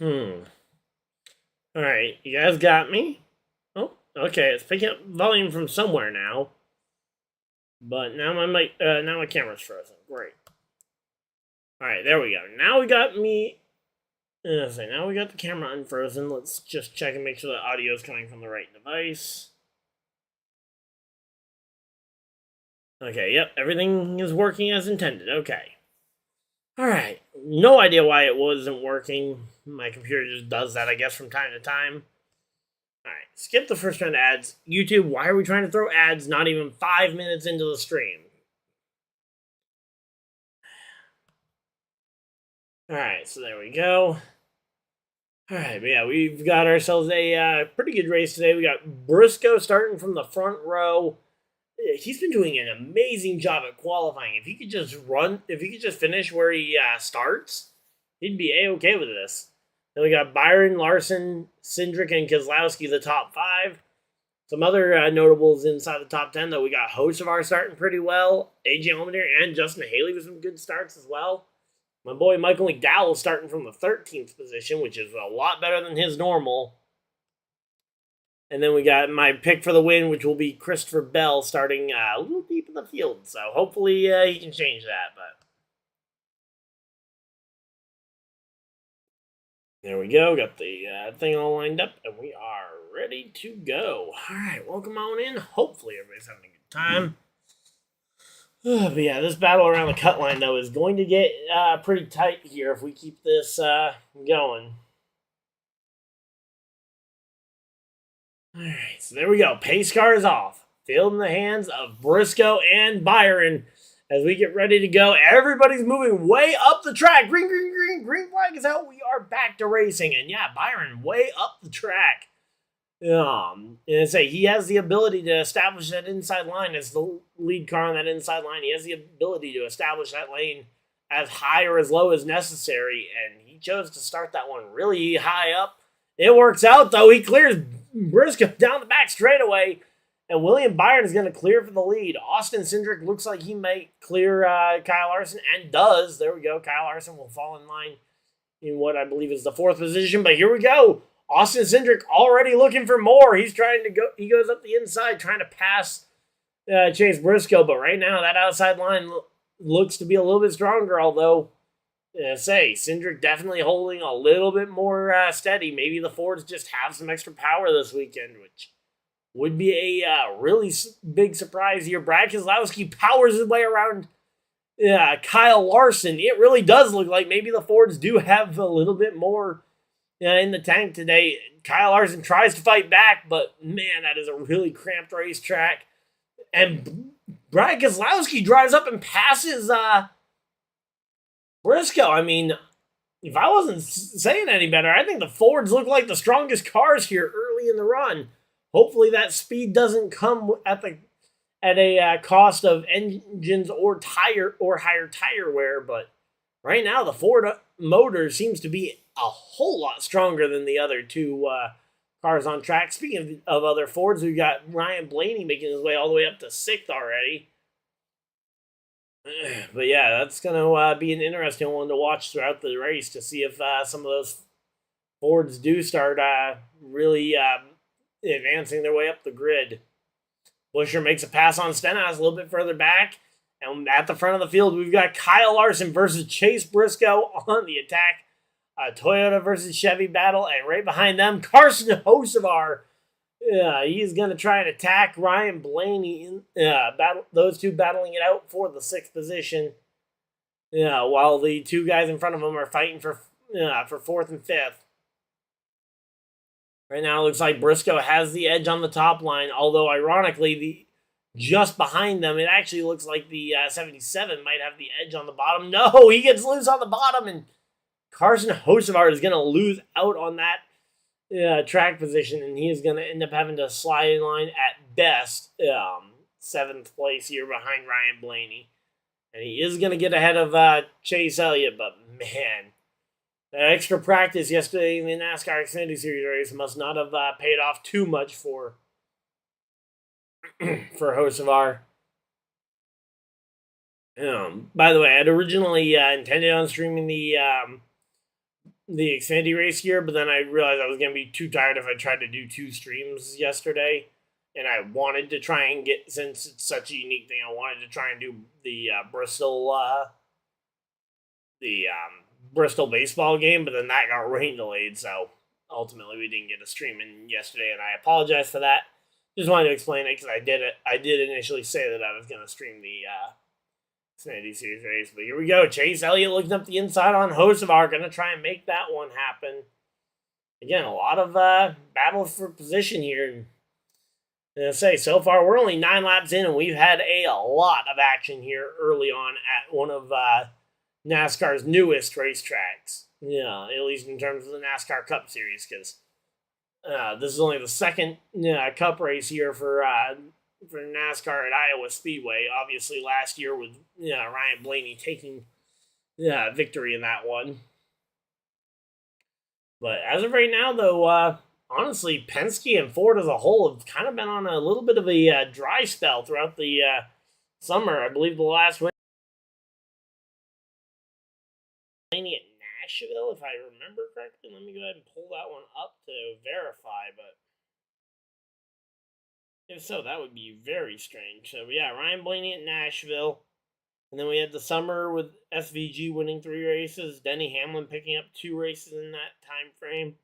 Hmm. Alright, you guys got me? Oh, okay, it's picking up volume from somewhere now. But now now my camera's frozen. Great. Alright, there we go. Now we got me. Now we got the camera unfrozen. Let's just check and make sure the audio is coming from the right device. Okay, yep, everything is working as intended. Okay. Alright, no idea why it wasn't working. My computer just does that, I guess, from time to time. Alright, skip the first round of ads. YouTube, why are we trying to throw ads not even 5 minutes into the stream? Alright, so there we go. Alright, but yeah, we've got ourselves a pretty good race today. We got Briscoe starting from the front row. He's been doing an amazing job at qualifying. If he could just finish where he starts, he'd be A-okay with this. Then we got Byron, Larson, Cindric, and Keselowski, the top 5. Some other notables inside the top 10, though. We got Hocevar starting pretty well. AJ Allmendinger and Justin Haley with some good starts as well. My boy Michael McDowell starting from the 13th position, which is a lot better than his normal. And then we got my pick for the win, which will be Christopher Bell starting a little deep in the field. So hopefully he can change that. But there we go. Got the thing all lined up, and we are ready to go. All right, welcome on in. Hopefully everybody's having a good time. But yeah, this battle around the cut line, though, is going to get pretty tight here if we keep this going. Alright, so there we go. Pace car is off. Field in the hands of Briscoe and Byron as we get ready to go. Everybody's moving way up the track. Green, green, green. Green flag is out. We are back to racing. And yeah, Byron way up the track. And say he has the ability to establish that inside line as the lead car on that inside line. He has the ability to establish that lane as high or as low as necessary. And he chose to start that one really high up. It works out, though. He clears Briscoe down the back straightaway, and William Byron is going to clear for the lead. Austin Cindric looks like he might clear Kyle Larson, and does. There we go. Kyle Larson will fall in line in what I believe is the 4th position, but here we go. Austin Cindric already looking for more. He's trying to go. He goes up the inside trying to pass Chase Briscoe, but right now that outside line looks to be a little bit stronger, although Cindric definitely holding a little bit more steady. Maybe the Fords just have some extra power this weekend, which would be a really big surprise here. Brad Keselowski powers his way around Kyle Larson. It really does look like maybe the Fords do have a little bit more in the tank today. Kyle Larson tries to fight back, but man, that is a really cramped racetrack. And Brad Keselowski drives up and passes Briscoe. I mean, if I wasn't saying any better, I think the Fords look like the strongest cars here early in the run. Hopefully that speed doesn't come at a cost of engines or higher tire wear, but right now the Ford motor seems to be a whole lot stronger than the other two cars on track. Speaking of other Fords, we've got Ryan Blaney making his way all the way up to 6th already. But yeah, that's going to be an interesting one to watch throughout the race to see if some of those Fords do start really advancing their way up the grid. Buescher makes a pass on Stenhouse a little bit further back. And at the front of the field, we've got Kyle Larson versus Chase Briscoe on the attack. Toyota versus Chevy battle. And right behind them, Carson Hocevar. He's going to try and attack Ryan Blaney. Those two battling it out for the 6th position. While the two guys in front of them are fighting for 4th and 5th. Right now, it looks like Briscoe has the edge on the top line. Although, ironically, just behind them, it actually looks like the 77 might have the edge on the bottom. No, he gets loose on the bottom, and Carson Hocevar is going to lose out on that track position, and he is going to end up having to slide in line at best 7th place here behind Ryan Blaney. And he is going to get ahead of Chase Elliott, but man, that extra practice yesterday in the NASCAR Xfinity Series race must not have paid off too much for Hocevar. By the way, I'd originally intended on streaming the the Xfinity race here, but then I realized I was going to be too tired if I tried to do 2 streams yesterday. And I wanted to try and get, since it's such a unique thing, I wanted to try and do the Bristol baseball game, but then that got rain delayed, so ultimately we didn't get a stream in yesterday, and I apologize for that. Just wanted to explain it because I did initially say that I was going to stream the Xfinity Series race, but here we go. Chase Elliott looking up the inside on Hocevar, going to try and make that one happen. Again, a lot of battle for position here. And I say, so far we're only 9 laps in, and we've had a lot of action here early on at one of NASCAR's newest racetracks. Yeah, at least in terms of the NASCAR Cup Series, because this is only the second Cup race here for NASCAR at Iowa Speedway. Obviously, last year with Ryan Blaney taking victory in that one. But as of right now, though, honestly, Penske and Ford as a whole have kind of been on a little bit of a dry spell throughout the summer. I believe the last win at Nashville, if I remember correctly. Let me go ahead and pull that one up to verify, but if so, that would be very strange. So yeah, Ryan Blaney at Nashville. And then we had the summer with SVG winning 3 races, Denny Hamlin picking up 2 races in that time frame.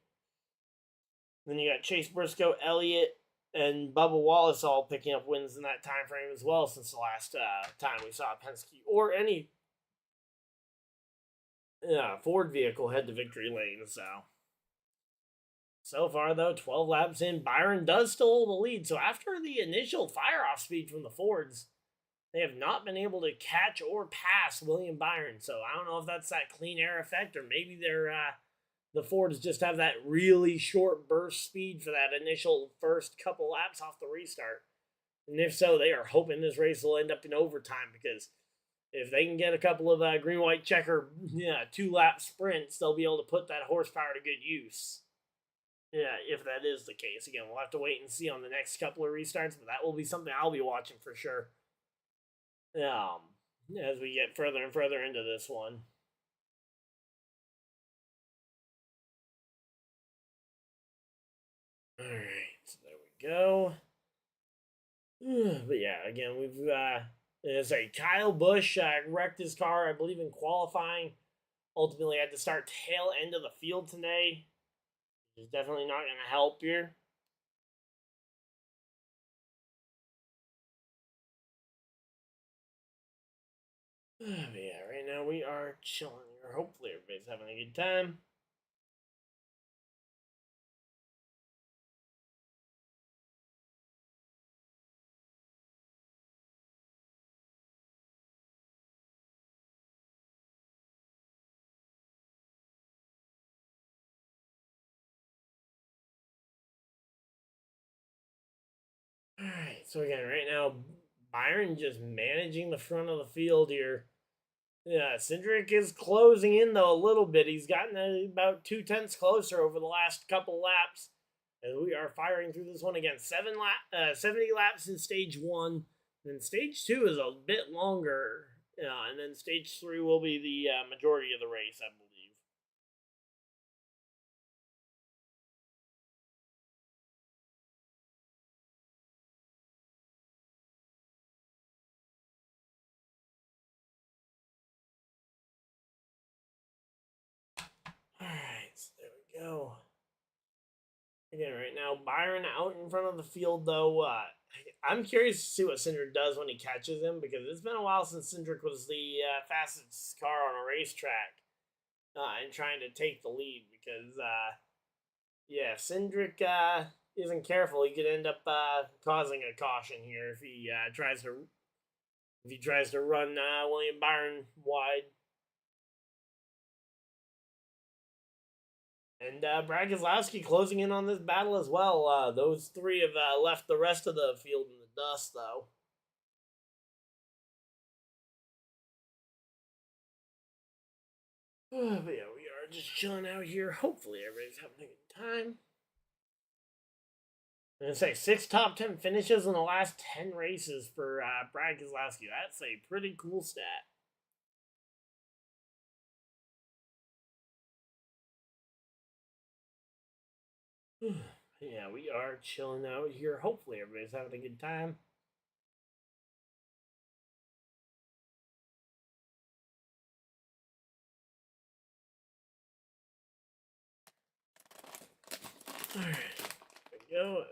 Then you got Chase Briscoe, Elliott, and Bubba Wallace all picking up wins in that time frame as well since the last time we saw Penske or any Ford vehicle head to victory lane. So far, though, 12 laps in, Byron does still hold the lead. So after the initial fire-off speed from the Fords, they have not been able to catch or pass William Byron. So I don't know if that's that clean air effect, or maybe they're the Fords just have that really short burst speed for that initial first couple laps off the restart. And if so, they are hoping this race will end up in overtime, because if they can get a couple of green, white checker 2-lap sprints, they'll be able to put that horsepower to good use. Yeah, if that is the case. Again, we'll have to wait and see on the next couple of restarts, but that will be something I'll be watching for sure. As we get further and further into this one. Alright, so there we go. But yeah, again, we've Kyle Busch wrecked his car, I believe, in qualifying. Ultimately had to start tail end of the field today. Which is definitely not going to help here. But yeah, right now we are chilling here. Hopefully everybody's having a good time. Alright, so again, right now, Byron just managing the front of the field here. Yeah, Cindric is closing in, though, a little bit. He's gotten about 2/10 closer over the last couple laps. And we are firing through this one again. 70 laps in stage 1. Then stage 2 is a bit longer. And then stage 3 will be the majority of the race, I believe. Alright, so there we go. Again, right now, Byron out in front of the field, though. I'm curious to see what Cindric does when he catches him, because it's been a while since Cindric was the fastest car on a racetrack and trying to take the lead, because, if Cindric isn't careful, he could end up causing a caution here if he tries to run William Byron wide. And Brad Keselowski closing in on this battle as well. Those 3 have left the rest of the field in the dust, though. But yeah, we are just chilling out here. Hopefully everybody's having a good time. I'm going to say 6 top 10 finishes in the last 10 races for Brad Keselowski. That's a pretty cool stat. Yeah, we are chilling out here. Hopefully, everybody's having a good time. All right, there we go.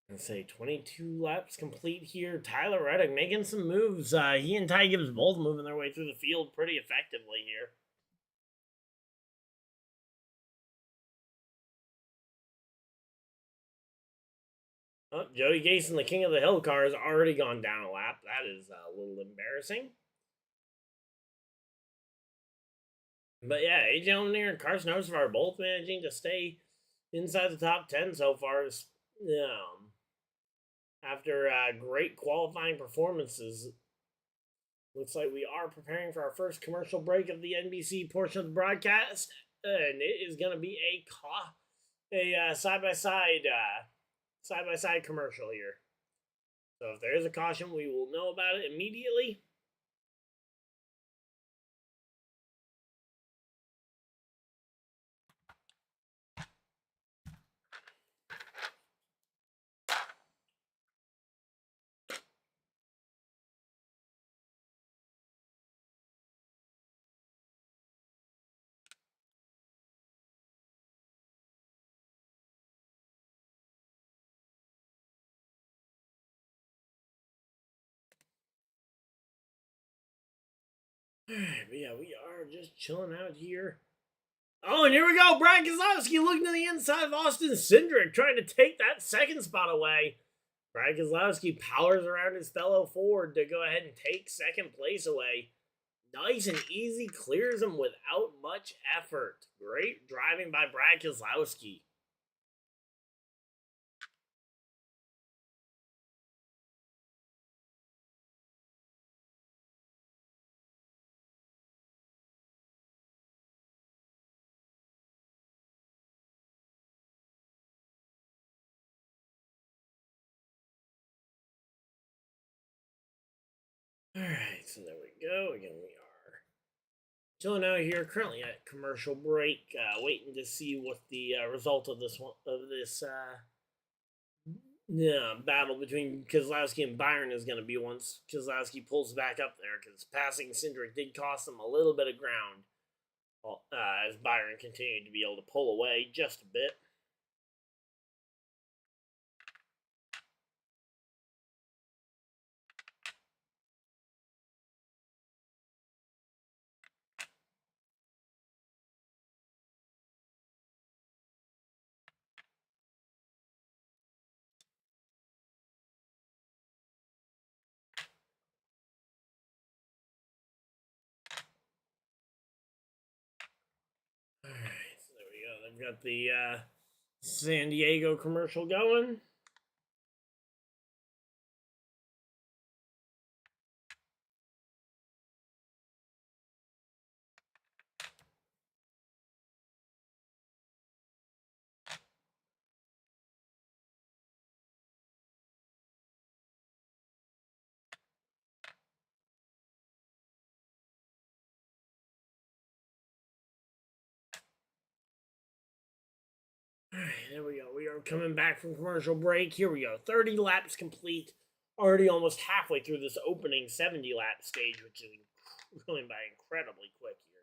Let's say 22 laps complete here. Tyler Reddick making some moves. He and Ty Gibbs both moving their way through the field pretty effectively here. Oh, Joey Gason, the king of the hill car, has already gone down a lap. That is a little embarrassing. But yeah, AJ Allmendinger and Carson Hocevar are both managing to stay inside the top 10 so far. After great qualifying performances, looks like we are preparing for our first commercial break of the NBC portion of the broadcast, and it is going to be a side by side commercial here. So if there is a caution, we will know about it immediately. Alright, but yeah, we are just chilling out here. Oh, and here we go. Brad Keselowski looking to the inside of Austin Cindric, trying to take that second spot away. Brad Keselowski powers around his fellow Ford to go ahead and take second place away. Nice and easy, clears him without much effort. Great driving by Brad Keselowski. Alright, so there we go. Again, we are chilling out here, currently at commercial break, waiting to see what the result of this battle between Keselowski and Byron is going to be once Keselowski pulls back up there, because passing Cindric did cost him a little bit of ground as Byron continued to be able to pull away just a bit. Alright, so there we go. They've got the San Diego commercial going. Alright, there we go. We are coming back from commercial break. Here we go. 30 laps complete. Already almost halfway through this opening 70 lap stage, which is going by incredibly quick here.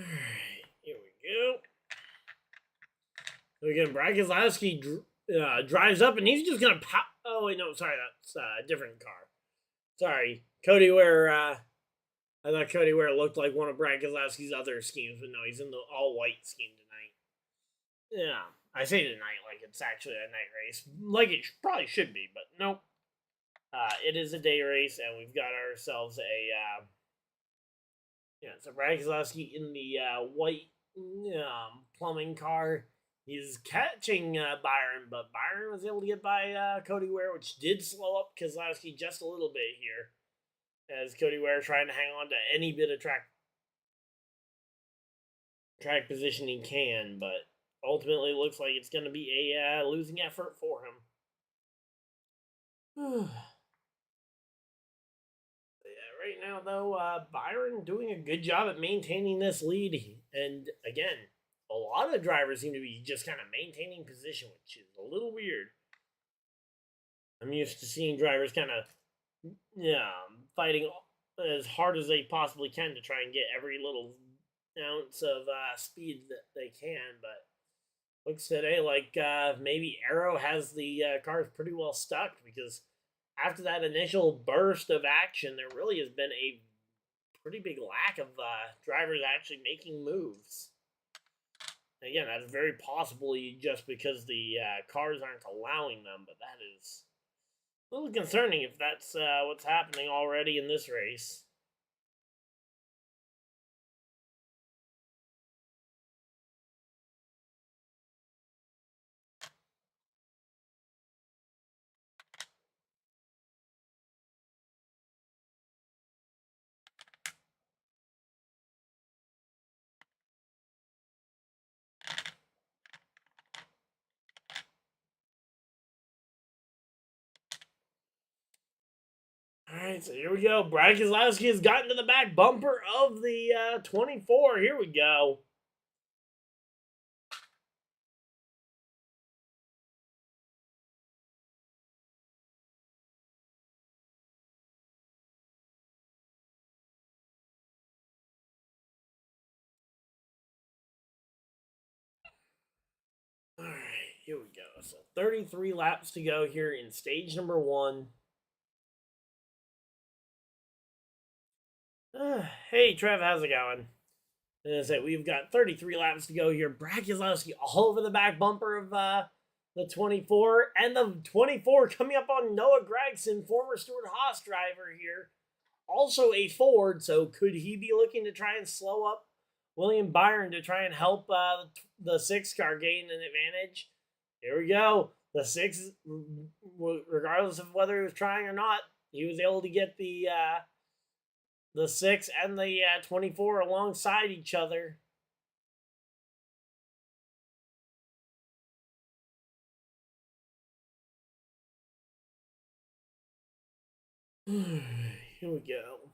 Alright, here we go. So again, Brad Keselowski drives up, and he's just gonna pop. Oh wait, no, sorry, that's a different car. Sorry, Cody Ware. I thought Cody Ware looked like one of Brad Keselowski's other schemes, but no, he's in the all-white scheme tonight. Yeah, I say tonight like it's actually a night race, like it probably should be, but nope. It is a day race, and we've got ourselves a so Brad Keselowski in the white plumbing car. He's catching Byron, but Byron was able to get by Cody Ware, which did slow up Keselowski just a little bit here, as Cody Ware trying to hang on to any bit of track position he can, but ultimately it looks like it's going to be a losing effort for him. Right now, though, Byron doing a good job at maintaining this lead. And again, a lot of drivers seem to be just kind of maintaining position, which is a little weird. I'm used to seeing drivers kind of fighting as hard as they possibly can to try and get every little ounce of speed that they can. But looks today like maybe Arrow has the cars pretty well stuck, because after that initial burst of action, there really has been a pretty big lack of drivers actually making moves. Again, that's very possibly just because the cars aren't allowing them, but that is a little concerning if that's what's happening already in this race. All right, so here we go. Brad Keselowski has gotten to the back bumper of the 24. Here we go. All right, here we go. So 33 laps to go here in stage number 1. Hey, Trev, how's it going? As I say, we've got 33 laps to go here. Brad Keselowski all over the back bumper of the 24. And the 24 coming up on Noah Gragson, former Stewart-Haas driver here. Also a Ford, so could he be looking to try and slow up William Byron to try and help the 6 car gain an advantage? Here we go. The 6, regardless of whether he was trying or not, he was able to get the 6 and the 24 alongside each other. Here we go.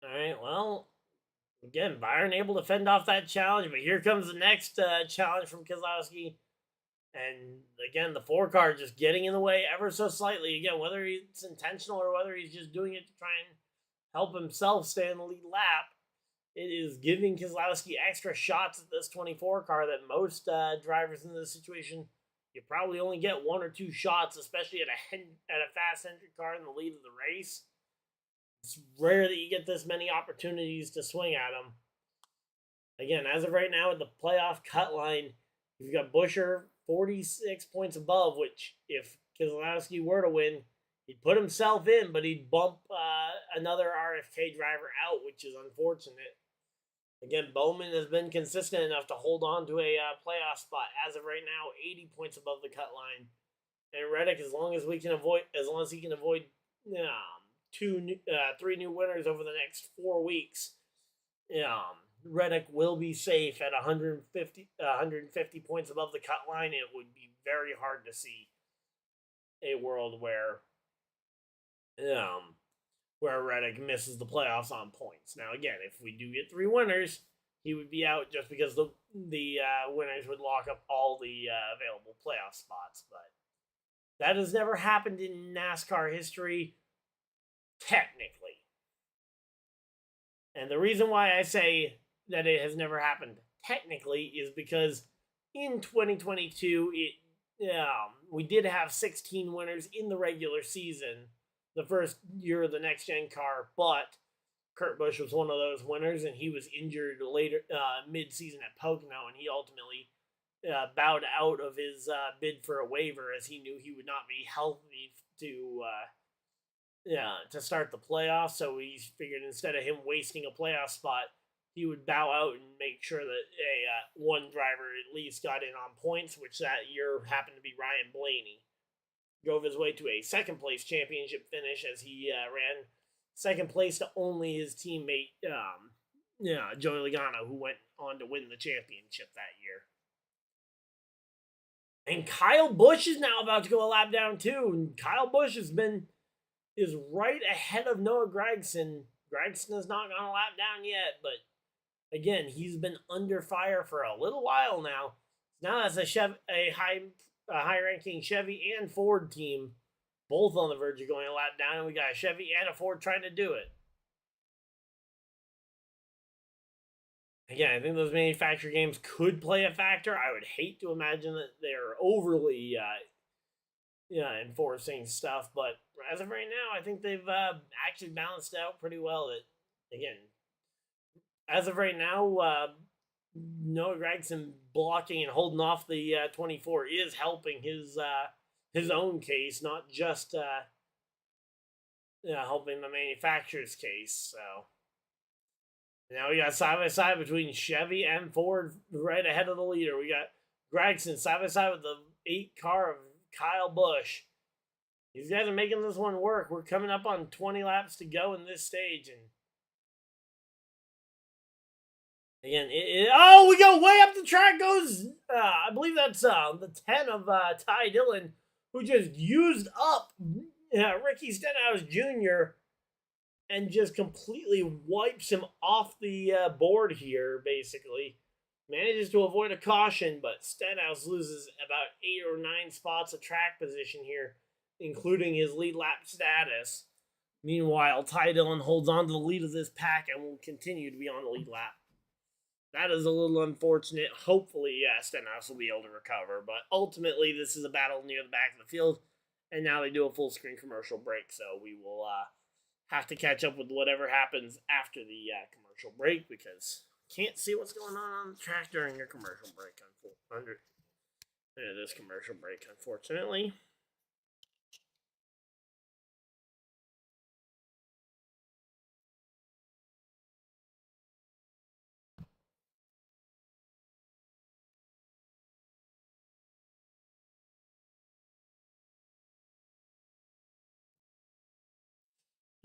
All right, well, again, Byron able to fend off that challenge, but here comes the next challenge from Keselowski. And again, the 4 car just getting in the way ever so slightly. Again, whether it's intentional or whether he's just doing it to try and help himself stay in the lead lap, it is giving Keselowski extra shots at this 24 car that most drivers in this situation, you probably only get 1 or 2 shots, especially at a fast-centric car in the lead of the race. It's rare that you get this many opportunities to swing at them. Again, as of right now, at the playoff cut line, you've got Buescher 46 points above, which if Keselowski were to win, he'd put himself in, but he'd bump another RFK driver out, which is unfortunate. Again, Bowman has been consistent enough to hold on to a playoff spot. As of right now, 80 points above the cut line. And Reddick, as long as he can avoid 3 new winners over the next 4 weeks, Reddick will be safe at 150 points above the cut line. It would be very hard to see a world where Reddick misses the playoffs on points. Now, again, if we do get 3 winners, he would be out just because the winners would lock up all the available playoff spots. But that has never happened in NASCAR history, technically. And the reason why I say that it has never happened technically is because in 2022, we did have 16 winners in the regular season, the first year of the next-gen car, but Kurt Busch was one of those winners, and he was injured later mid-season at Pocono, and he ultimately bowed out of his bid for a waiver, as he knew he would not be healthy to start the playoffs. So we figured instead of him wasting a playoff spot, he would bow out and make sure that one driver at least got in on points, which that year happened to be Ryan Blaney. Drove his way to a second place championship finish as he ran second place to only his teammate, Joey Logano, who went on to win the championship that year. And Kyle Busch is now about to go a lap down too. And Kyle Busch is right ahead of Noah Gragson. Gragson has not gone a lap down yet, but again, he's been under fire for a little while now. Now that's a high-ranking Chevy and Ford team, both on the verge of going a lap down, and we got a Chevy and a Ford trying to do it. Again, I think those manufacturer games could play a factor. I would hate to imagine that they're overly enforcing stuff, but as of right now, I think they've actually balanced out pretty well. That, again, as of right now, Noah Gragson blocking and holding off the 24 is helping his own case, not just helping the manufacturer's case. So now we got side by side between Chevy and Ford right ahead of the leader. We got Gragson side by side with the 8 car of Kyle Busch. These guys are making this one work. We're coming up on 20 laps to go in this stage, and again, we go way up the track goes, I believe that's the 10 of Ty Dillon, who just used up Ricky Stenhouse Jr. and just completely wipes him off the board here, basically. Manages to avoid a caution, but Stenhouse loses about 8 or 9 spots of track position here, including his lead lap status. Meanwhile, Ty Dillon holds on to the lead of this pack and will continue to be on the lead lap. That is a little unfortunate. Hopefully, Stenhouse will be able to recover, but ultimately, this is a battle near the back of the field, and now they do a full screen commercial break, so we will have to catch up with whatever happens after the commercial break, because can't see what's going on the track during your commercial break under this commercial break, unfortunately.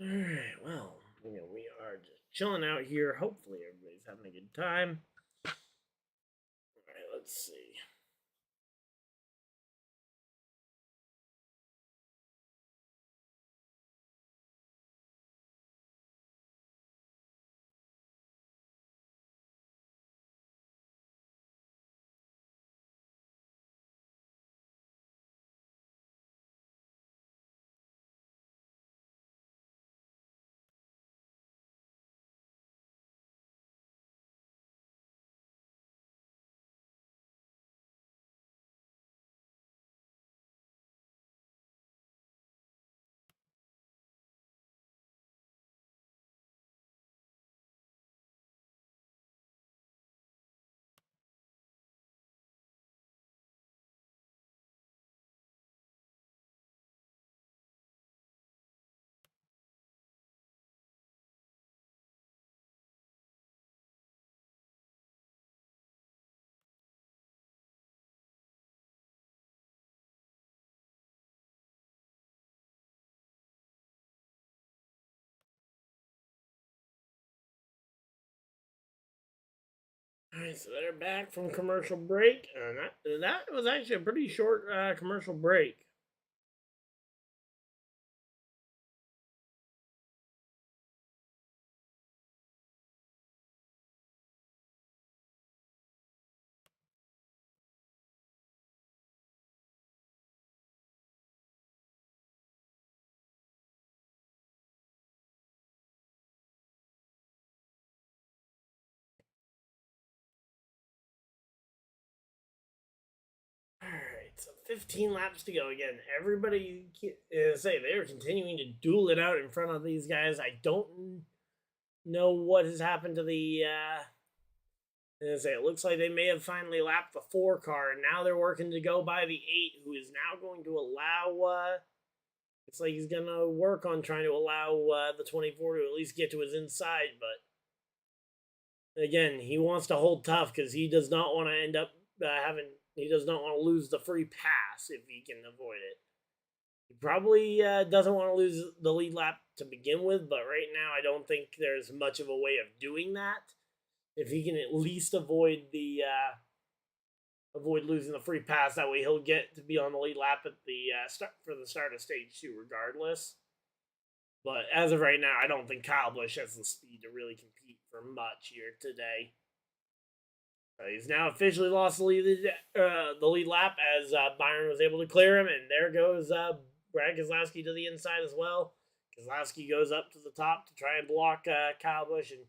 All right, well, we are just chilling out here. Hopefully, everybody's having a good time. All right, let's see. All right, so they're back from commercial break, and that was actually a pretty short commercial break. All right, so 15 laps to go. Again, everybody they're continuing to duel it out in front of these guys. I don't know what has happened to the. It looks like they may have finally lapped the 4 car, and now they're working to go by the 8, who is now going to allow. Looks like he's going to work on trying to allow the 24 to at least get to his inside, but Again, he wants to hold tough because he does not want to end up he does not want to lose the free pass if he can avoid it. He probably doesn't want to lose the lead lap to begin with, but right now I don't think there's much of a way of doing that. If he can at least avoid losing the free pass, that way he'll get to be on the lead lap at the start of stage 2, regardless. But as of right now, I don't think Kyle Busch has the speed to really compete for much here today. He's now officially lost the lead lap as Byron was able to clear him, and there goes Brad Keselowski to the inside as well. Keselowski goes up to the top to try and block Kyle Busch, and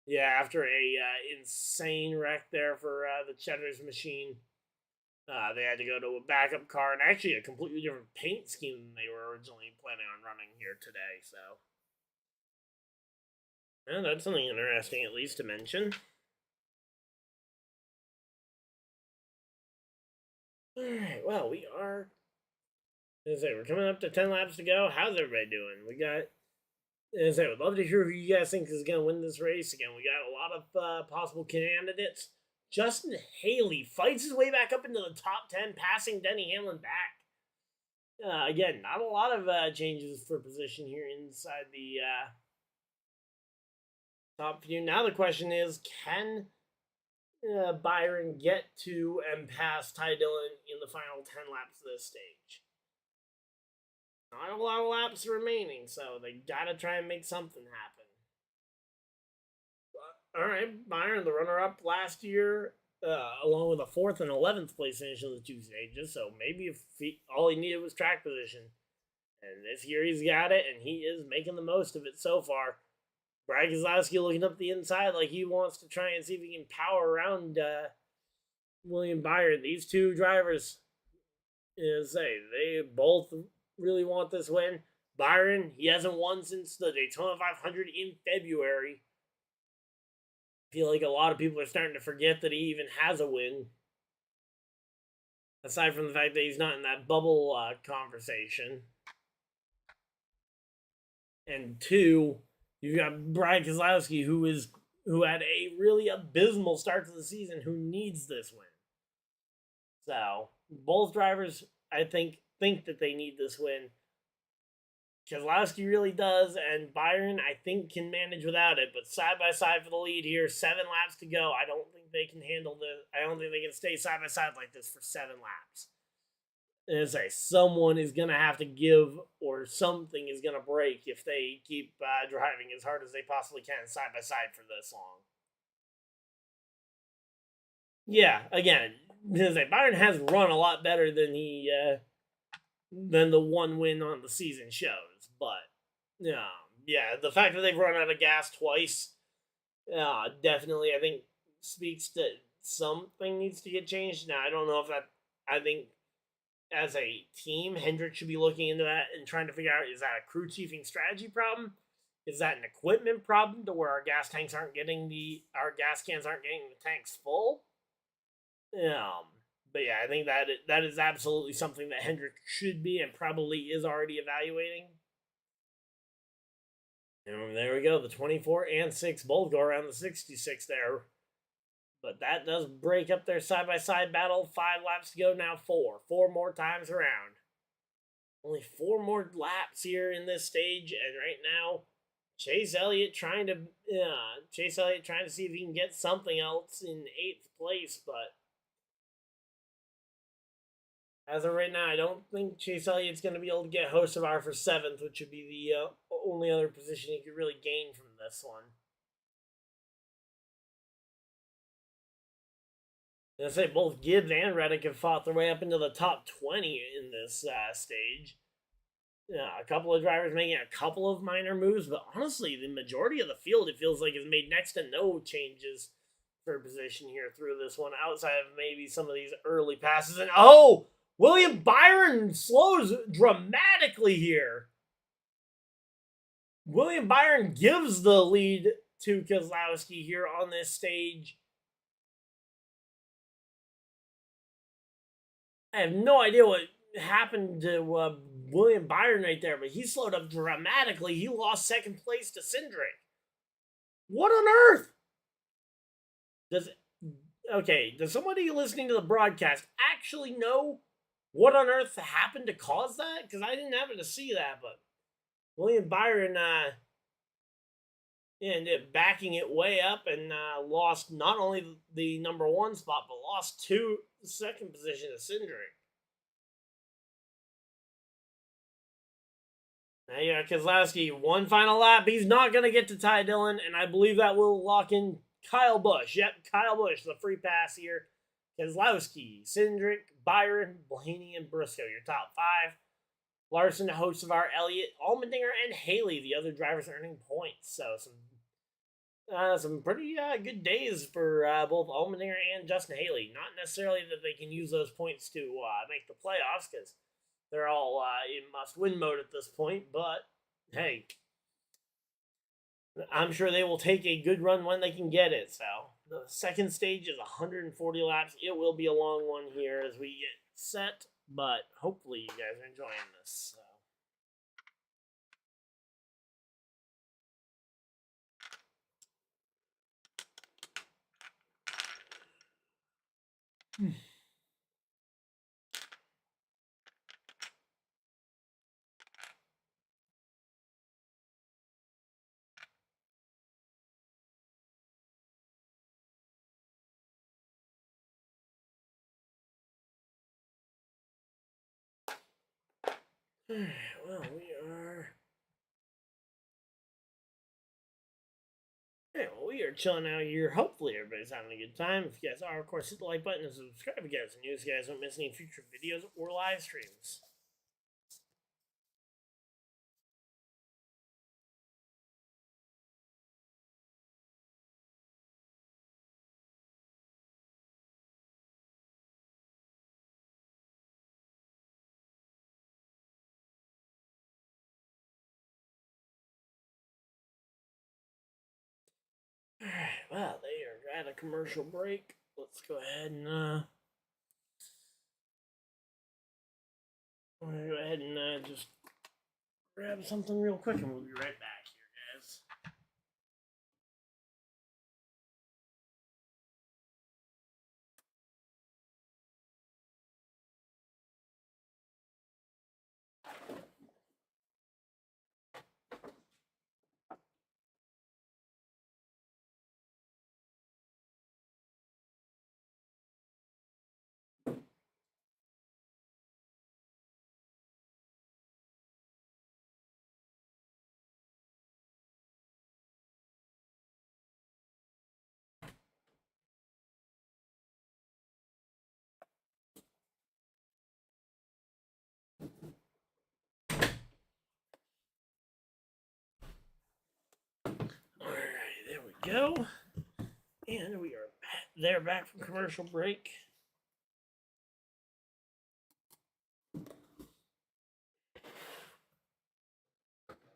yeah, after a insane wreck there for the Cheddar's machine, they had to go to a backup car and actually a completely different paint scheme than they were originally planning on running here today. So, yeah, that's something interesting at least to mention. Alright, well, we're coming up to 10 laps to go. How's everybody doing? I would love to hear who you guys think is going to win this race. Again, we got a lot of possible candidates. Justin Haley fights his way back up into the top 10, passing Denny Hamlin back. Again, not a lot of changes for position here inside the top few. Now the question is, can Byron get to and pass Ty Dillon in the final 10 laps of this stage? Not a lot of laps remaining, so they gotta try and make something happen. Alright, Byron, the runner-up last year, along with a 4th and 11th place finish in the 2 stages, so maybe if all he needed was track position. And this year he's got it, and he is making the most of it so far. Brad Keselowski looking up the inside like he wants to try and see if he can power around William Byron. These two drivers, they both really want this win. Byron, he hasn't won since the Daytona 500 in February. I feel like a lot of people are starting to forget that he even has a win. Aside from the fact that he's not in that bubble conversation. And 2, you've got Brad Keselowski, who had a really abysmal start to the season, who needs this win. So, both drivers, I think that they need this win. Keselowski really does, and Byron, I think, can manage without it. But side by side for the lead here, 7 laps to go. I don't think they can handle this. I don't think they can stay side by side like this for 7 laps. And someone is going to have to give, or something is going to break if they keep driving as hard as they possibly can side by side for this long. Yeah, again, Byron has run a lot better than than the one win on the season shows, but yeah, the fact that they've run out of gas twice, definitely I think speaks to something needs to get changed. Now I don't know if I think as a team, Hendrick should be looking into that and trying to figure out, is that a crew chiefing strategy problem? Is that an equipment problem to where our gas cans aren't getting the tanks full? But yeah, I think that is absolutely something that Hendrick should be and probably is already evaluating. And there we go. The 24 and 6 both go around the 66 there. But that does break up their side-by-side battle. 5 laps to go now. 4 more times around. Only 4 more laps here in this stage. And right now, Chase Elliott trying to see if he can get something else in 8th place. But as of right now, I don't think Chase Elliott's going to be able to get Hocevar for 7th, which would be the only other position he could really gain from this one. I say both Gibbs and Reddick have fought their way up into the top 20 in this stage. A couple of drivers making a couple of minor moves, but honestly, the majority of the field, it feels like, has made next to no changes for position here through this one, outside of maybe some of these early passes. And William Byron slows dramatically here. William Byron gives the lead to Keselowski here on this stage. I have no idea what happened to William Byron right there, but he slowed up dramatically. He lost 2nd place to Cindric. What on earth? does somebody listening to the broadcast actually know what on earth happened to cause that? Because I didn't happen to see that, but William Byron ended up backing it way up and lost not only the number one spot, but lost second position to Cindric. Now, yeah, Keselowski, one final lap. He's not going to get to Ty Dillon, and I believe that will lock in Kyle Busch. Yep, Kyle Busch, the free pass here. Keselowski, Cindric, Byron, Blaney, and Briscoe, your top five. Larson, host of our Elliott, Allmendinger, and Haley, the other drivers earning points. So some pretty good days for both Allmendinger and Justin Haley. Not necessarily that they can use those points to make the playoffs, because they're all in must-win mode at this point. But hey, I'm sure they will take a good run when they can get it. So the second stage is 140 laps. It will be a long one here as we get set, but hopefully you guys are enjoying this. Well, we are chilling out here. Hopefully everybody's having a good time. If you guys are, of course, hit the like button and subscribe if you guys are new so you guys don't miss any future videos or live streams. Alright, well, they are at a commercial break. Let's go ahead and just grab something real quick and we'll be right back here, guys. Alright, there we go. And we are back from commercial break.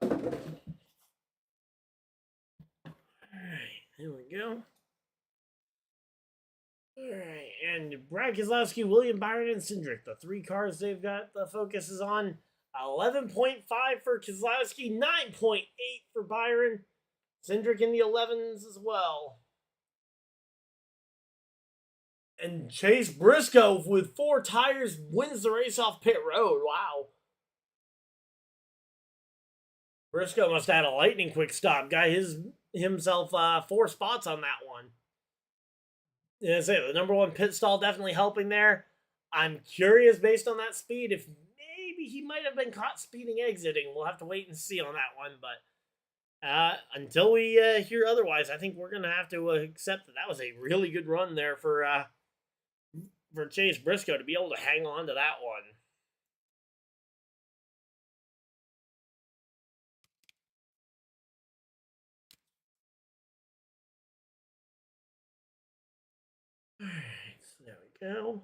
Alright, there we go. Alright, and Brad Keselowski, William Byron, and Cindric, the three cars they've got the focus is on. 11.5 for Keselowski, 9.8 for Byron. Cindric in the 11s as well. And Chase Briscoe with 4 tires wins the race off pit road. Wow. Briscoe must have had a lightning quick stop. Got himself 4 spots on that one. Yeah, the number one pit stall definitely helping there. I'm curious, based on that speed, if maybe he might have been caught speeding exiting. We'll have to wait and see on that one. But until we hear otherwise, I think we're going to have to accept that was a really good run there for Chase Briscoe to be able to hang on to that one. All right, so there we go.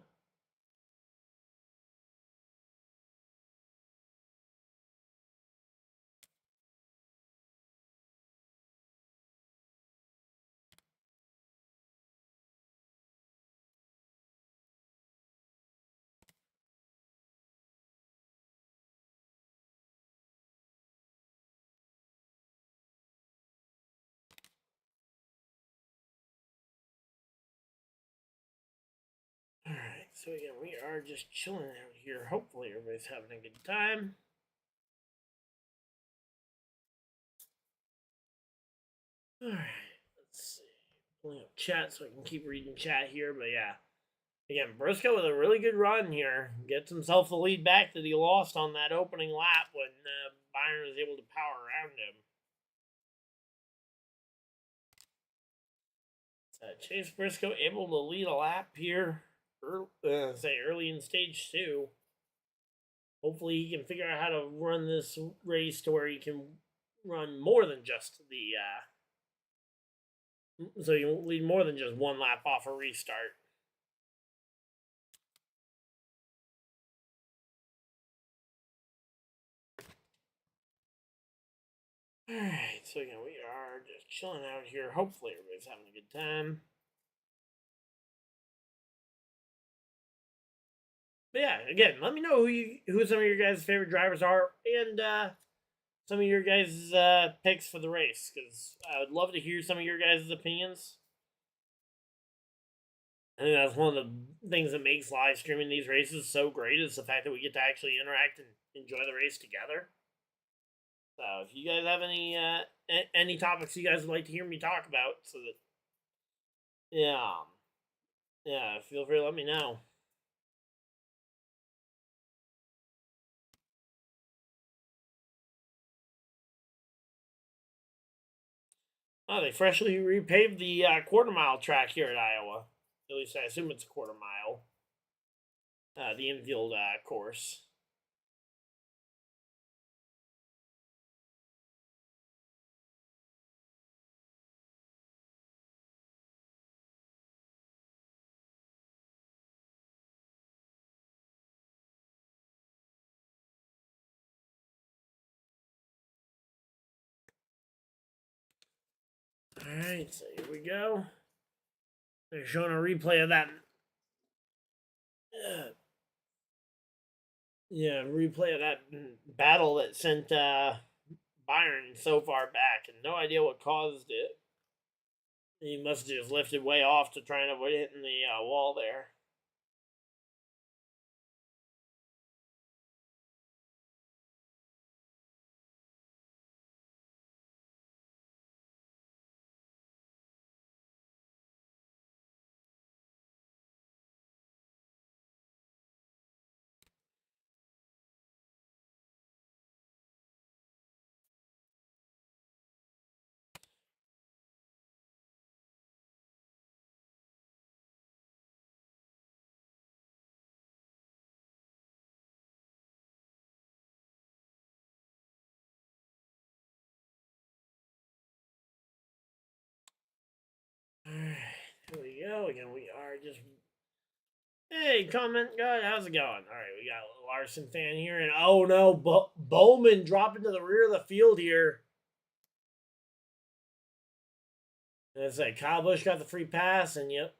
So again, we are just chilling out here. Hopefully everybody's having a good time. Alright, let's see. Pulling up chat so I can keep reading chat here, but yeah. Again, Briscoe with a really good run here. Gets himself the lead back that he lost on that opening lap when Byron was able to power around him. Chase Briscoe able to lead a lap here, early in stage 2. Hopefully he can figure out how to run this race to where he can run more than just the, so you can lead more than just one lap off a restart. Alright, so again, we are just chilling out here. Hopefully everybody's having a good time. But yeah, again, let me know who some of your guys' favorite drivers are, and some of your guys' picks for the race, because I would love to hear some of your guys' opinions. I think that's one of the things that makes live streaming these races so great, is the fact that we get to actually interact and enjoy the race together. So if you guys have any topics you guys would like to hear me talk about, so that yeah, feel free to let me know. Oh, they freshly repaved the quarter-mile track here at Iowa. At least I assume it's a quarter mile. The infield course. Alright, so here we go. They're showing a replay of that. Replay of that battle that sent Byron so far back, and no idea what caused it. He must have just lifted way off to try and avoid hitting the wall there. Alright, here we go. Again, we are just... Hey, comment guy, how's it going? Alright, we got a Larson fan here, and oh no, Bowman dropping to the rear of the field here. And it's like Kyle Busch got the free pass, and yep.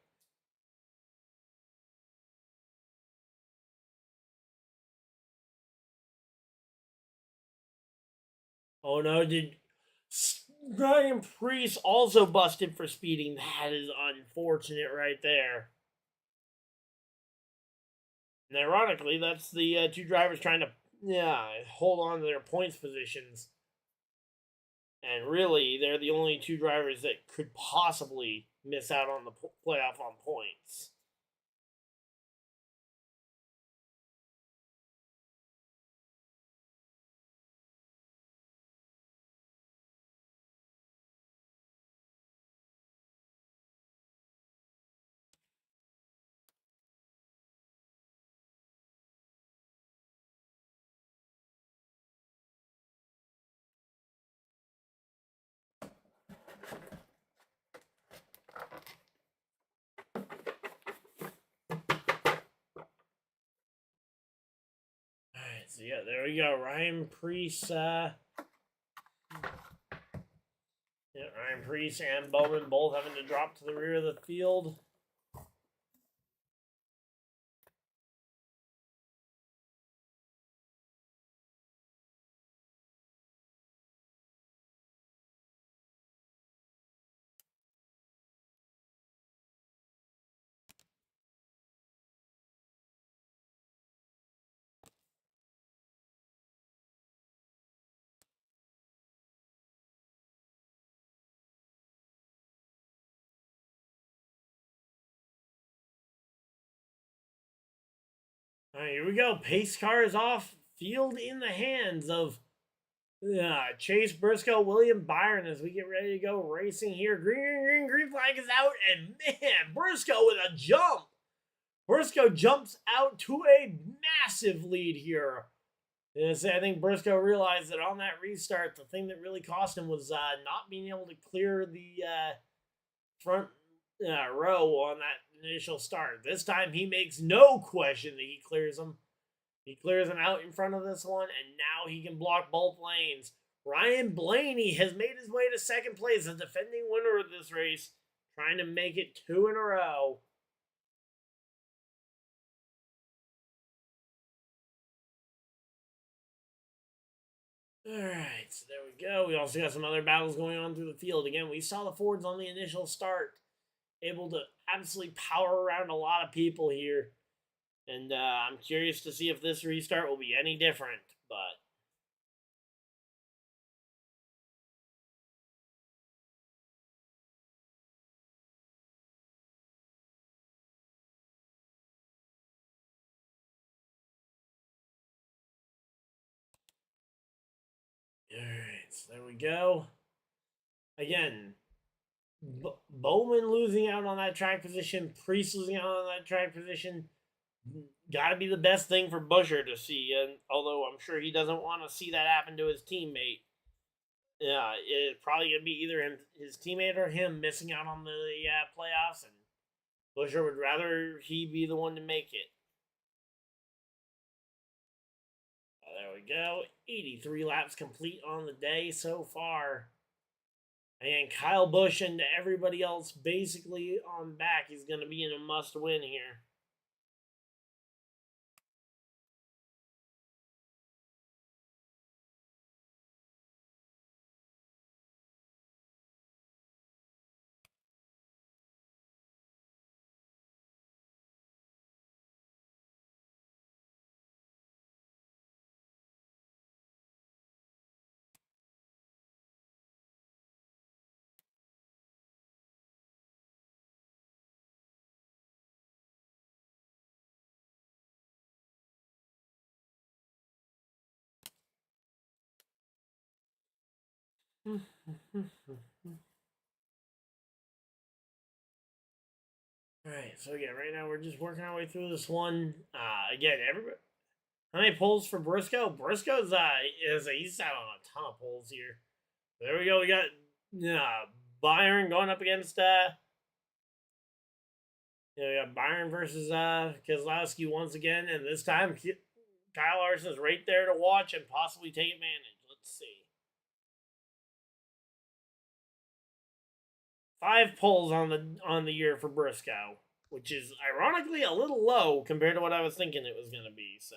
Oh no, did Ryan Preece also busted for speeding? That is unfortunate right there. And ironically, that's the two drivers trying to hold on to their points positions. And really, they're the only two drivers that could possibly miss out on the playoff on points. Alright, so yeah, there we go. Ryan Preece, Ryan Preece and Bowman both having to drop to the rear of the field. All right, here we go. Pace car is off. Field in the hands of Chase Briscoe, William Byron as we get ready to go racing here. Green flag is out, and man, Briscoe with a jump. Briscoe jumps out to a massive lead here. I think Briscoe realized that on that restart, the thing that really cost him was not being able to clear the front row on that initial start. This time, he makes no question that he clears them. He clears them out in front of this one, and now he can block both lanes. Ryan Blaney has made his way to second place, the defending winner of this race, trying to make it 2 in a row. All right, so there we go. We also got some other battles going on through the field. Again, we saw the Fords on the initial start, able to absolutely power around a lot of people here. And I'm curious to see if this restart will be any different, but... Alright, so there we go. Again, Bowman losing out on that track position, Priest losing out on that track position. Got to be the best thing for Buescher to see, and although I'm sure he doesn't want to see that happen to his teammate. Yeah, it's probably going to be either his teammate or him missing out on the playoffs, and Buescher would rather he be the one to make it. There we go. 83 laps complete on the day so far. And Kyle Busch and everybody else basically on back is going to be in a must-win here. Alright, so again, right now we're just working our way through this one. Again, everybody. How many pulls for Briscoe? Briscoe's he's out on a ton of pulls here. There we go. We got Byron going up against we got Byron versus Keselowski once again, and this time Kyle Larson is right there to watch and possibly take advantage. Let's see. 5 pulls on the year for Briscoe, which is ironically a little low compared to what I was thinking it was going to be. So.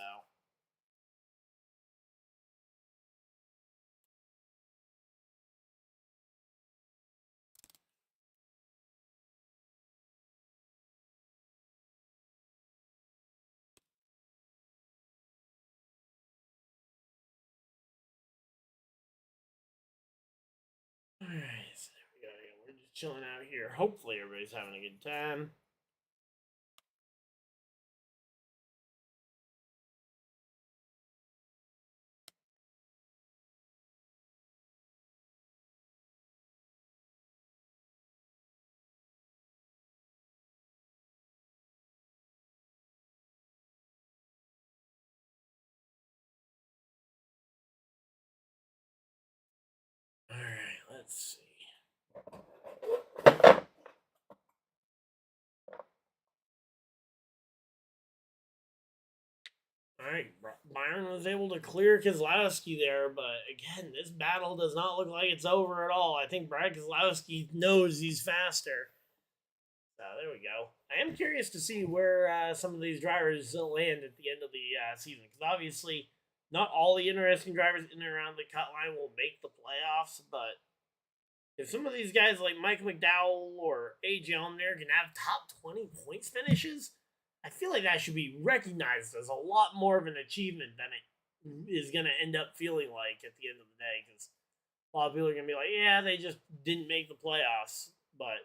Alright, so there we go. We're just chilling out here. Hopefully everybody's having a good time. Alright, let's see. Alright, Byron was able to clear Keselowski there, but again, this battle does not look like it's over at all. I think Brad Keselowski knows he's faster. So there we go. I am curious to see where some of these drivers land at the end of the season, because obviously not all the interesting drivers in and around the cut line will make the playoffs, but if some of these guys like Mike McDowell or AJ Allmendinger can have top 20 points finishes, I feel like that should be recognized as a lot more of an achievement than it is going to end up feeling like at the end of the day. Because a lot of people are going to be like, yeah, they just didn't make the playoffs. But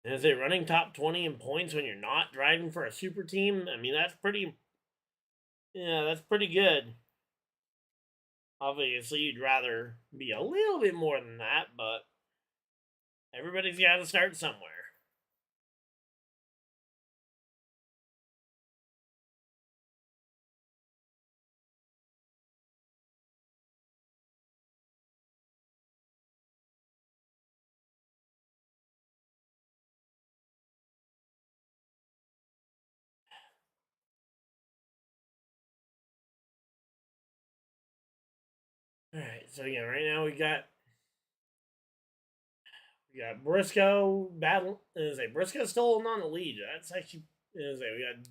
And is it running top 20 in points when you're not driving for a super team? I mean, that's pretty good. Obviously, you'd rather be a little bit more than that, but everybody's got to start somewhere. All right, so again, right now we got Briscoe battle. Briscoe's still holding on the lead. That's actually we got.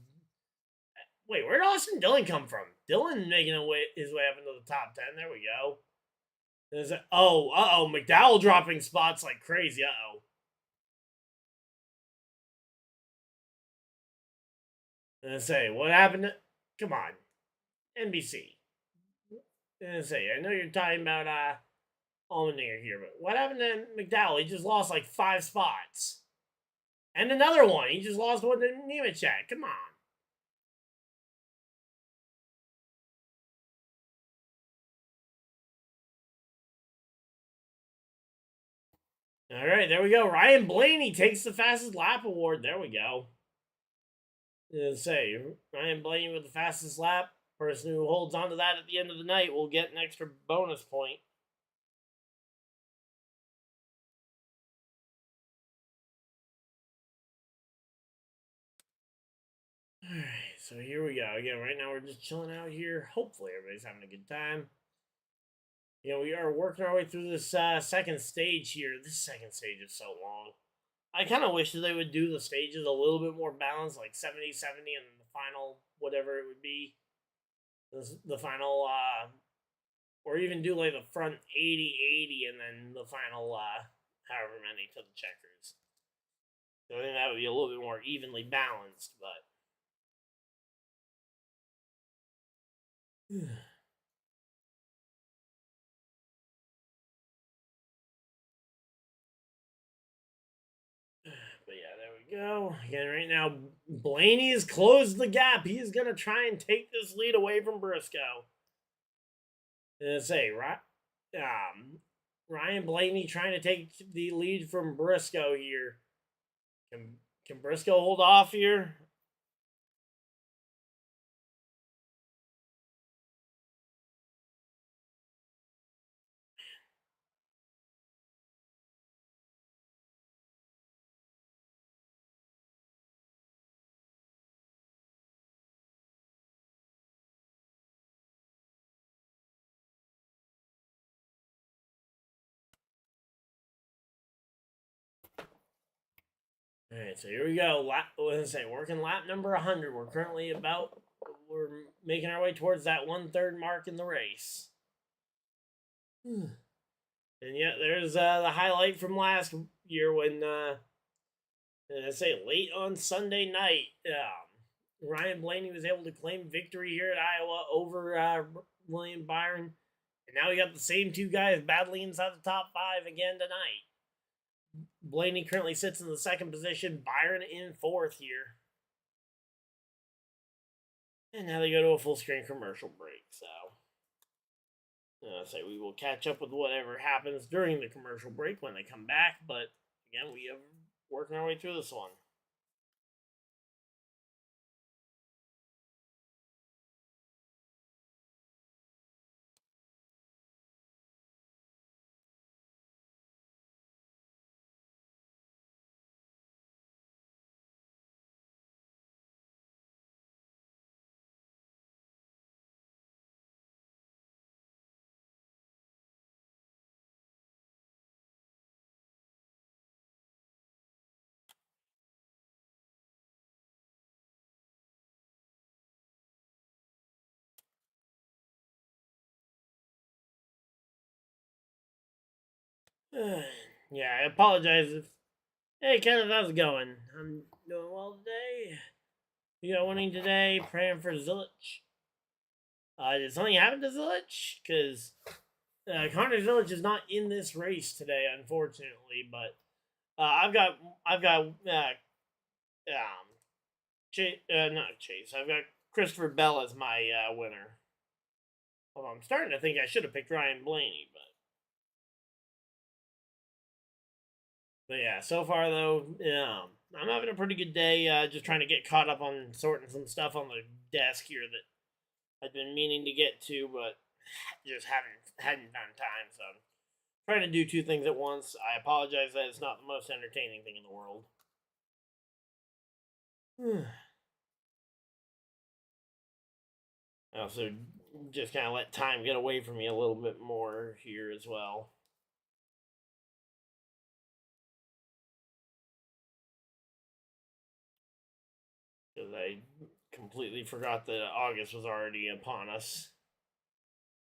Wait, where did Austin Dillon come from? Dillon making his way up into the top 10. There we go. McDowell dropping spots like crazy. What happened? Come on, NBC. I know you're talking about Allmendinger here, but what happened to McDowell? He just lost like 5 spots. And another one. He just lost one to Nemechek. Come on. All right, there we go. Ryan Blaney takes the fastest lap award. There we go. Ryan Blaney with the fastest lap. Person who holds on to that at the end of the night will get an extra bonus point. Alright, so here we go. Again, right now we're just chilling out here. Hopefully everybody's having a good time. We are working our way through this second stage here. This second stage is so long. I kind of wish that they would do the stages a little bit more balanced, like 70-70 and the final, whatever it would be. The final, or even do like the front 80-80 and then the final, however many to the checkers. So I think that would be a little bit more evenly balanced, but. But yeah, there we go. Again, right now, Blaney has closed the gap. He is going to try and take this lead away from Briscoe. Ryan Blaney trying to take the lead from Briscoe here. Can Briscoe hold off here? All right, so here we go. Working lap number 100. We're making our way towards that 1/3 mark in the race. And yeah, there's the highlight from last year when, late on Sunday night, Ryan Blaney was able to claim victory here at Iowa over William Byron. And now we got the same two guys battling inside the top 5 again tonight. Blaney currently sits in the second position. Byron in 4th here. And now they go to a full screen commercial break. So, we will catch up with whatever happens during the commercial break when they come back. But again, we are working our way through this one. Yeah, I apologize if. Hey, Kenneth, how's it going? I'm doing well today. You got winning today. Praying for Zilich. Did something happen to Zilich? Because Connor Zilich is not in this race today, unfortunately. But I've got not Chase. I've got Christopher Bell as my winner. Although I'm starting to think I should have picked Ryan Blaney, but yeah. So far though, I'm having a pretty good day. Just trying to get caught up on sorting some stuff on the desk here that I've been meaning to get to, but just hadn't found time. So I'm trying to do two things at once. I apologize that it's not the most entertaining thing in the world. I also just kind of let time get away from me a little bit more here as well. Because I completely forgot that August was already upon us.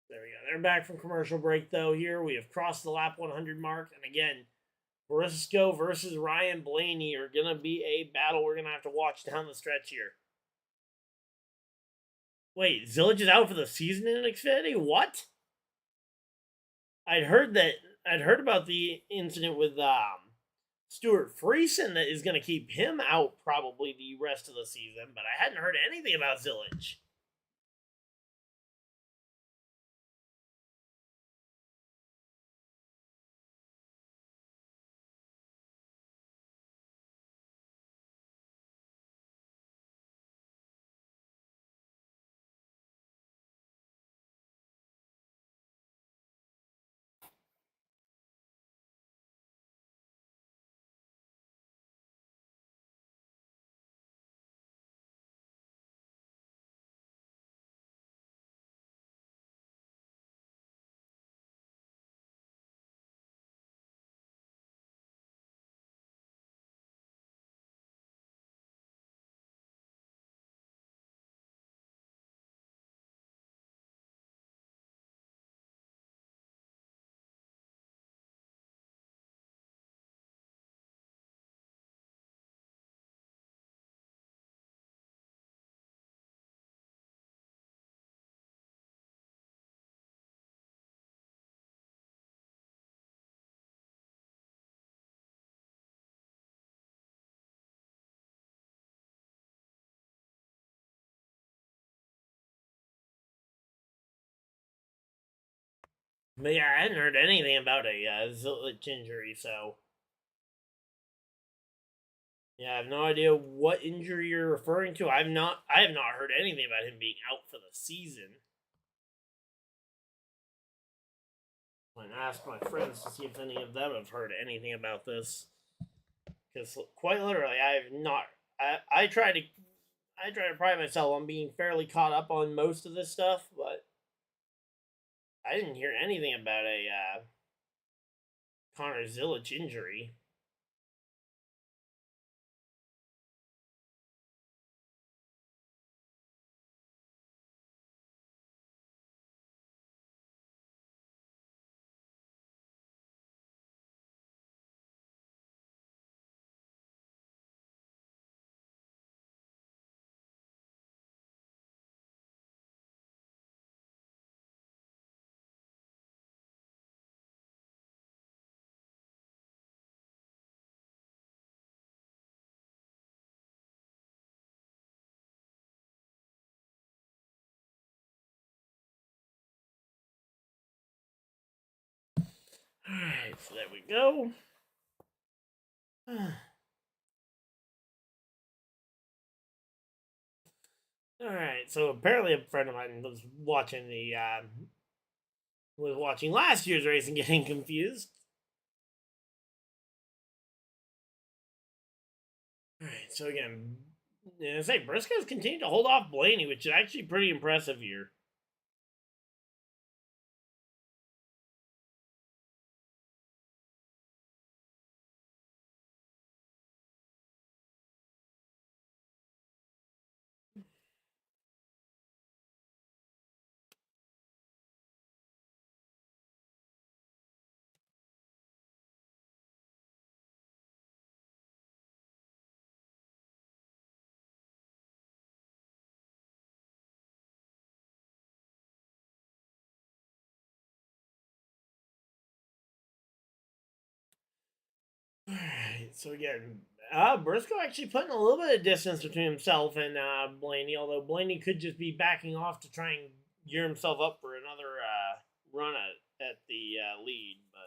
There we go. They're back from commercial break, though. Here we have crossed the lap 100 mark. And again, Briscoe versus Ryan Blaney are going to be a battle we're going to have to watch down the stretch here. Wait, Zillage is out for the season in Xfinity? What? I'd heard about the incident with Stuart Friesen that is going to keep him out probably the rest of the season, but I hadn't heard anything about Zillage. But yeah, I hadn't heard anything about a Zillage injury, so yeah, I have no idea what injury you're referring to. I have not heard anything about him being out for the season. I asked my friends to see if any of them have heard anything about this, because quite literally, I have not. I try to pride myself on being fairly caught up on most of this stuff, but I didn't hear anything about a Connor Zillage injury. Alright, so there we go. Alright, so apparently a friend of mine was watching last year's race and getting confused. Alright, so again, I say Briscoe's continued to hold off Blaney, which is actually pretty impressive here. Alright, so again, Briscoe actually putting a little bit of distance between himself and Blaney, although Blaney could just be backing off to try and gear himself up for another run at the lead. But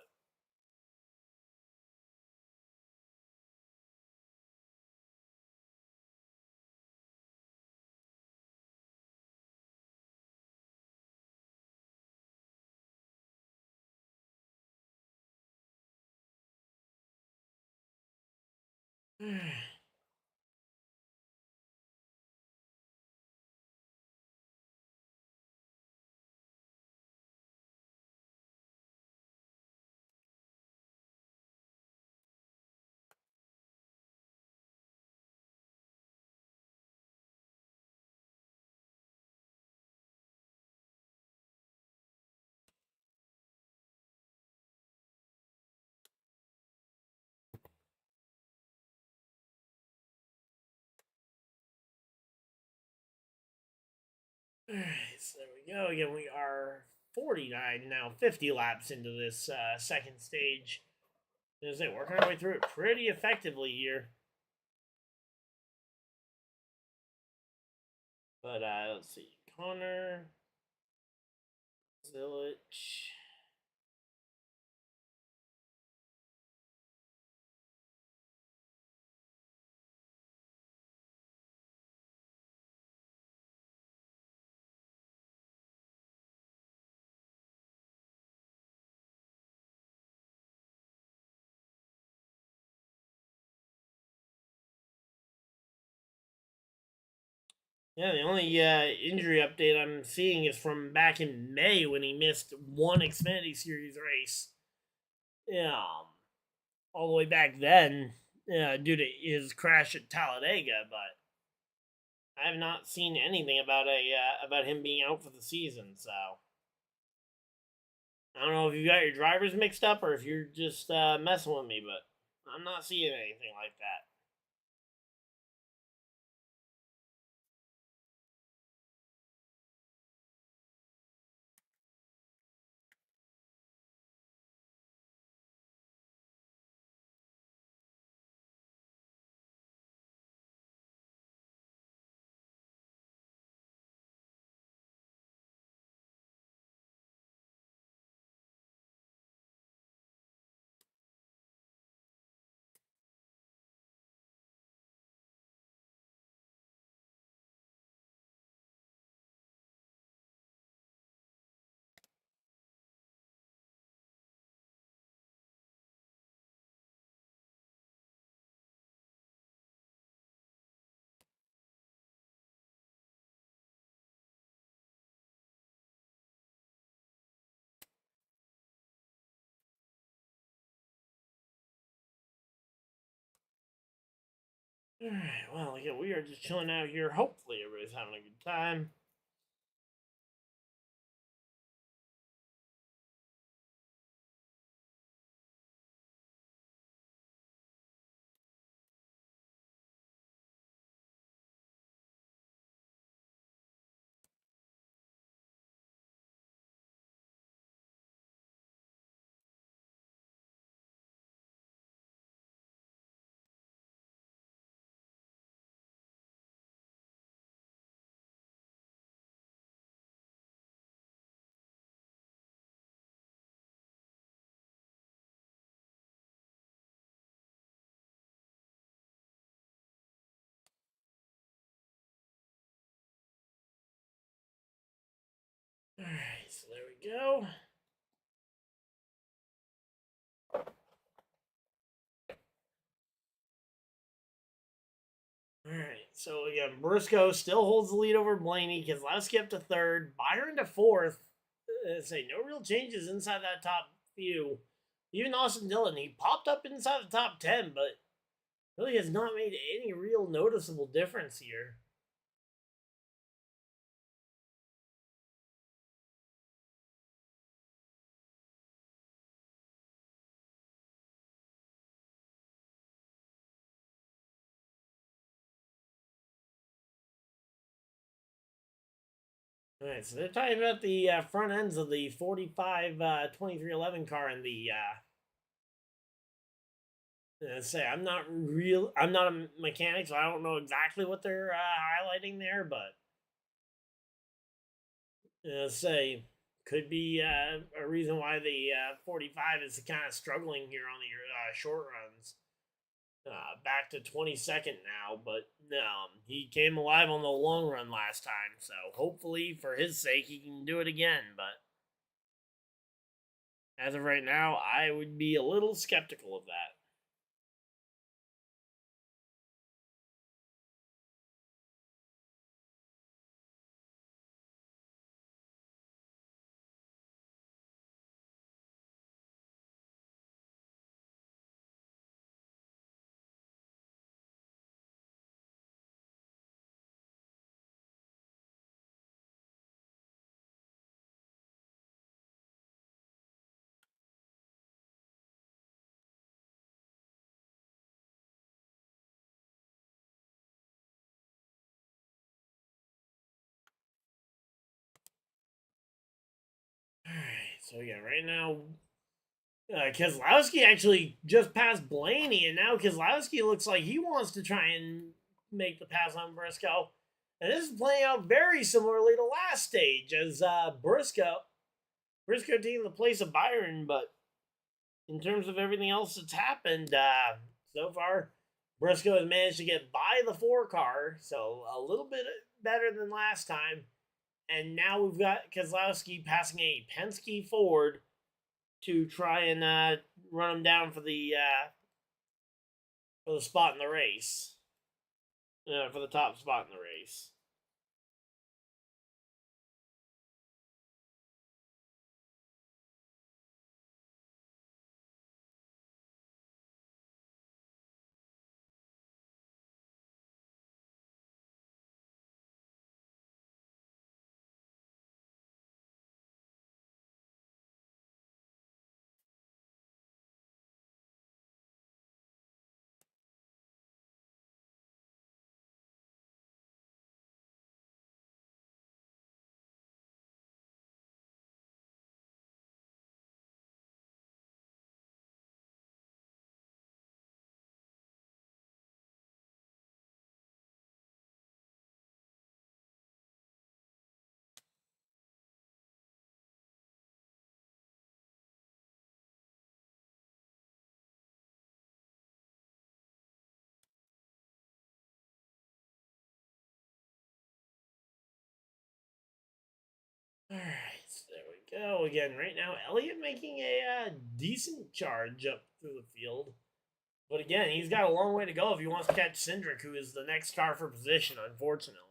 alright, so there we go. Again, we are 49 now, 50 laps into this second stage. As I say, working our way through it pretty effectively here. But let's see, Connor, Zilich. Yeah, the only injury update I'm seeing is from back in May when he missed one Xfinity Series race. Yeah, all the way back then, due to his crash at Talladega. But I have not seen anything about him being out for the season. So I don't know if you got your drivers mixed up or if you're just messing with me, but I'm not seeing anything like that. All right, well, yeah, we are just chilling out here. Hopefully, everybody's having a good time. All right, so there we go. All right, so again, Briscoe still holds the lead over Blaney. Keselowski up to third, Byron to fourth. Say no real changes inside that top few. Even Austin Dillon, he popped up inside the top 10, but really has not made any real noticeable difference here. All right, so they're talking about the front ends of the 45 2311 car and the Say I'm not a mechanic, so I don't know exactly what they're highlighting there, but say could be a reason why the 45 is kind of struggling here on the short runs. Back to 22nd now, but he came alive on the long run last time, so hopefully for his sake he can do it again. But as of right now, I would be a little skeptical of that. All right, so yeah, right now Keselowski actually just passed Blaney, and now Keselowski looks like he wants to try and make the pass on Briscoe. And this is playing out very similarly to last stage as Briscoe taking the place of Byron, but in terms of everything else that's happened so far, Briscoe has managed to get by the 4 car, so a little bit better than last time. And now we've got Keselowski passing a Penske Ford to try and run him down for the spot in the race, for the top spot in the race. All right, so there we go. Again, right now, Elliott making a decent charge up through the field. But again, he's got a long way to go if he wants to catch Cindric, who is the next car for position, unfortunately.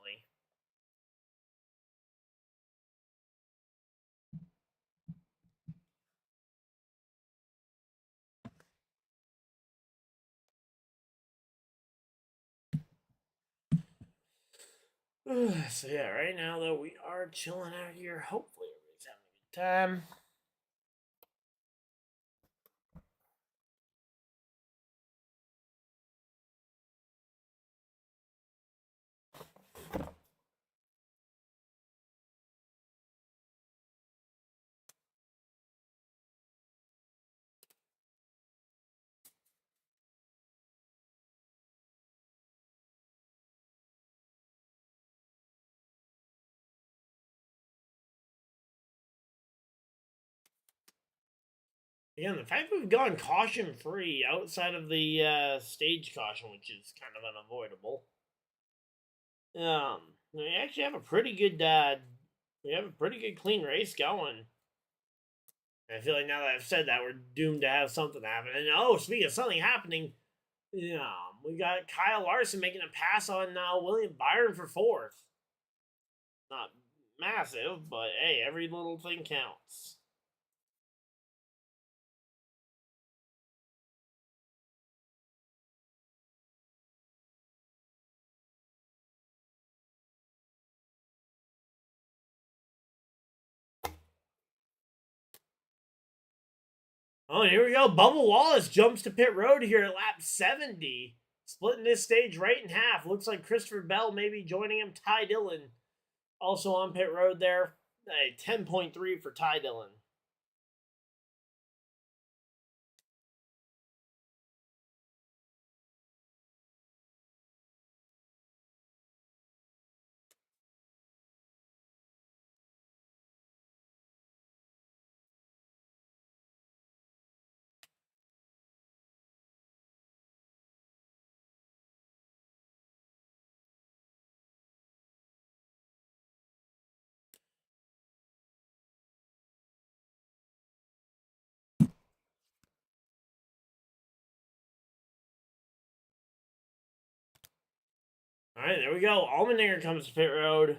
So yeah, right now though we are chilling out here. Hopefully everybody's having a good time. Again, the fact we've gone caution free outside of the stage caution, which is kind of unavoidable. We actually have a pretty good clean race going. I feel like now that I've said that, we're doomed to have something happen. And speaking of something happening, we got Kyle Larson making a pass on William Byron for 4th. Not massive, but hey, every little thing counts. Oh, here we go. Bubba Wallace jumps to pit road here at lap 70. Splitting this stage right in half. Looks like Christopher Bell maybe joining him. Ty Dillon also on pit road there. A 10.3 for Ty Dillon. All right, there we go. Allmendinger comes to pit road.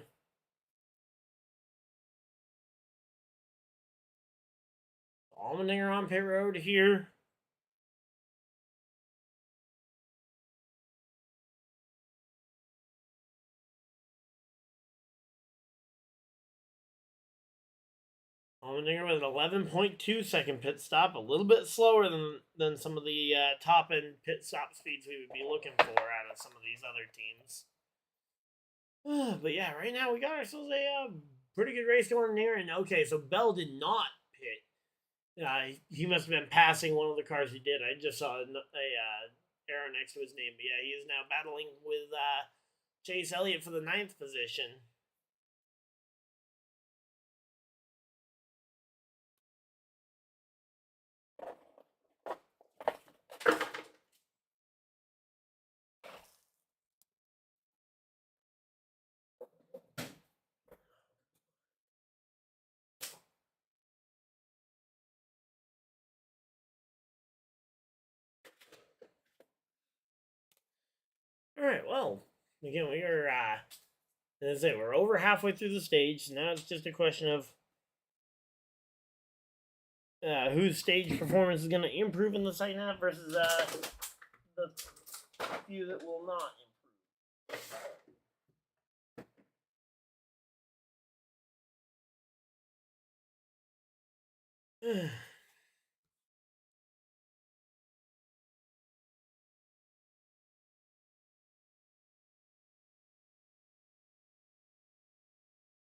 Allmendinger on pit road here. Allmendinger with an 11.2 second pit stop, a little bit slower than some of the top end pit stop speeds we would be looking for out of some of these other teams. But yeah, right now we got ourselves a pretty good race going here. And okay, so Bell did not pit. He must have been passing one of the cars he did. I just saw a arrow next to his name. But yeah, he is now battling with Chase Elliott for the 9th position. All right, well, again, we are, as I say, we're over halfway through the stage. Now it's just a question of whose stage performance is going to improve in the second half versus the few that will not improve.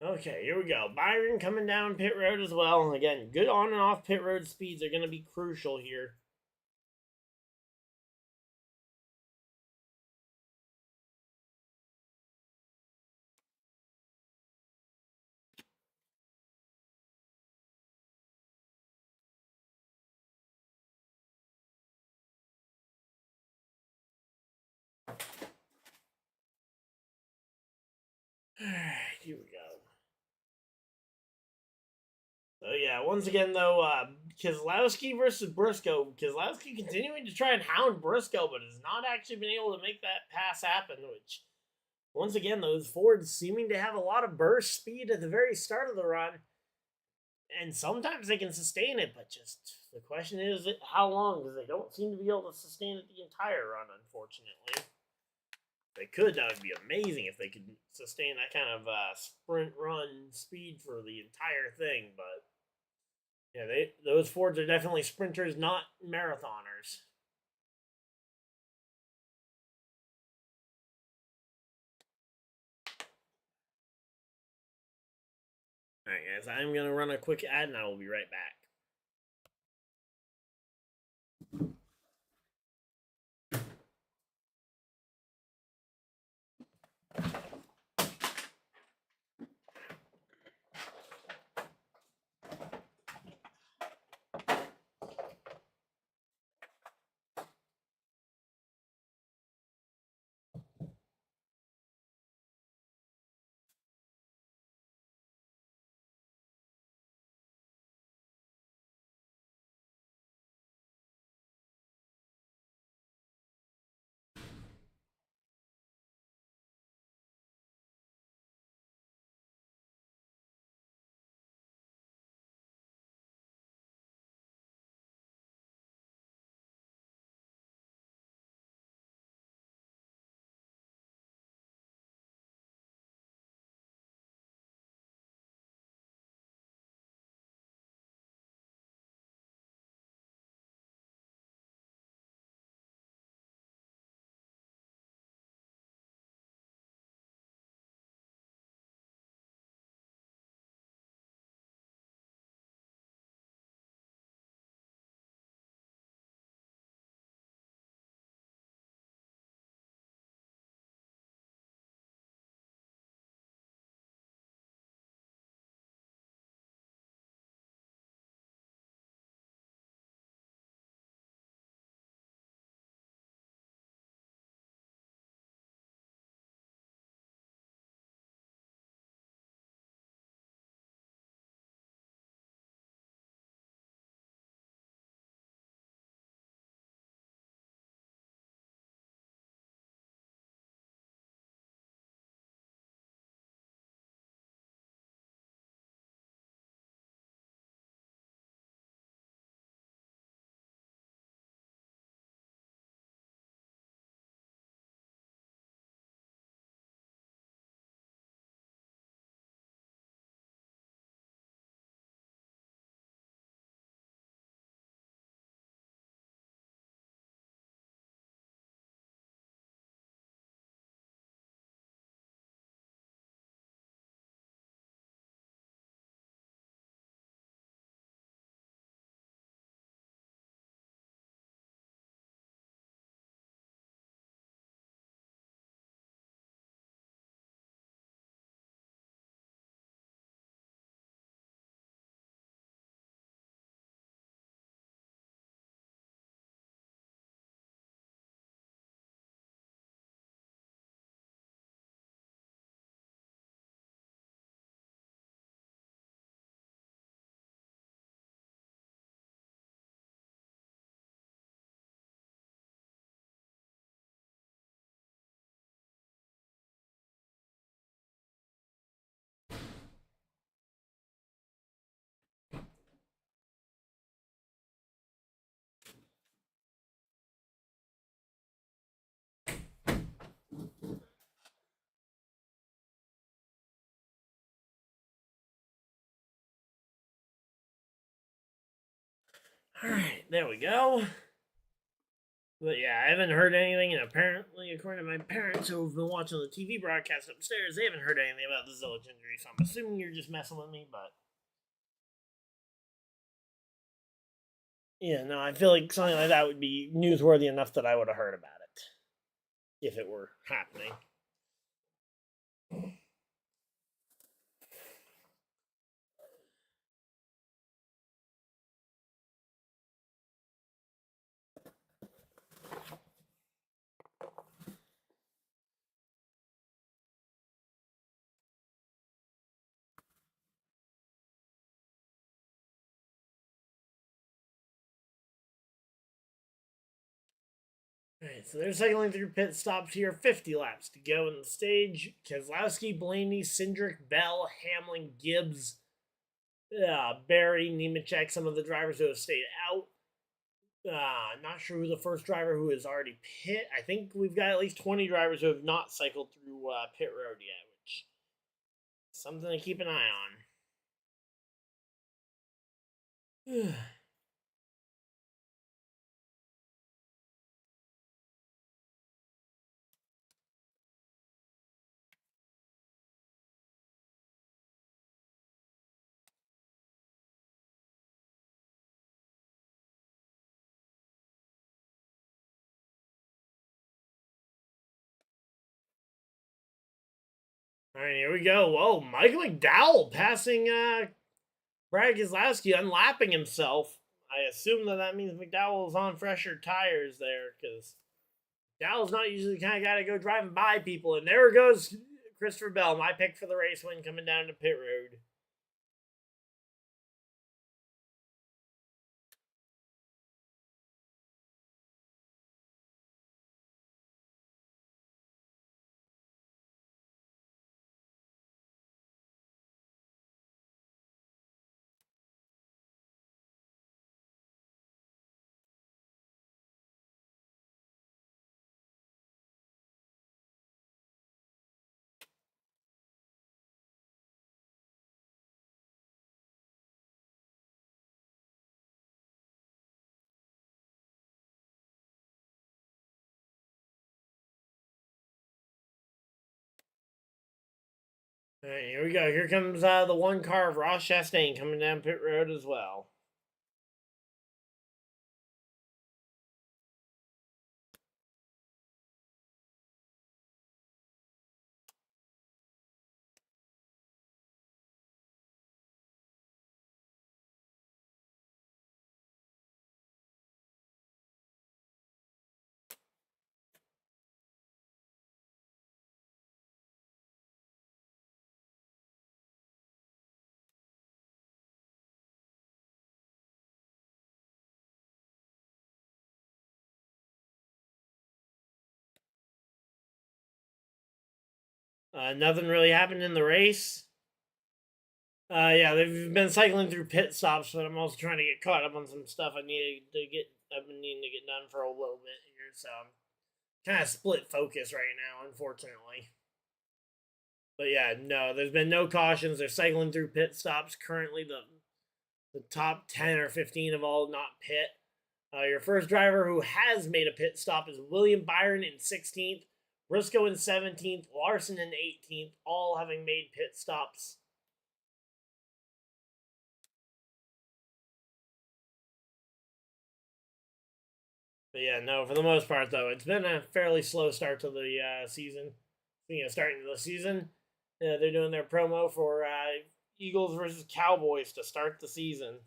Okay, here we go. Byron coming down pit road as well. Again, good on and off pit road speeds are going to be crucial here. Alright, here we go. So yeah, once again though, Keselowski versus Briscoe. Keselowski continuing to try and hound Briscoe, but has not actually been able to make that pass happen, which, once again, those Fords seeming to have a lot of burst speed at the very start of the run. And sometimes they can sustain it, but just the question is how long, because they don't seem to be able to sustain it the entire run, unfortunately. They could, that would be amazing if they could sustain that kind of sprint run speed for the entire thing. But yeah, those Fords are definitely sprinters, not marathoners. All right, guys, I'm gonna run a quick ad, and I will be right back. Alright, there we go. But yeah, I haven't heard anything, and apparently, according to my parents who have been watching the TV broadcast upstairs, they haven't heard anything about the Zillich injury, so I'm assuming you're just messing with me, but... Yeah, no, I feel like something like that would be newsworthy enough that I would have heard about it. If it were happening. Alright, so they're cycling through pit stops here. 50 laps to go in the stage. Keselowski, Blaney, Cindric, Bell, Hamlin, Gibbs, Barry, Nemechek, some of the drivers who have stayed out. Not sure who the first driver who has already pit. I think we've got at least 20 drivers who have not cycled through pit road yet, which is something to keep an eye on. All right, here we go. Whoa, Mike McDowell passing Brad Keselowski, unlapping himself. I assume that means McDowell's on fresher tires there, because McDowell's not usually the kind of guy to go driving by people. And there goes Christopher Bell, my pick for the race win, coming down to pit road. All right, here we go. Here comes the one car of Ross Chastain coming down pit road as well. Nothing really happened in the race. Yeah, they've been cycling through pit stops, but I'm also trying to get caught up on some stuff I've been needing to get done for a little bit here, so I'm kind of split focus right now, unfortunately. But yeah, no, there's been no cautions. They're cycling through pit stops. Currently, the top 10 or 15 of all not pit. Your first driver who has made a pit stop is William Byron in 16th, Briscoe in 17th, Larson in 18th, all having made pit stops. But yeah, no, for the most part, though, it's been a fairly slow start to the season. Starting the season, they're doing their promo for Eagles versus Cowboys to start the season.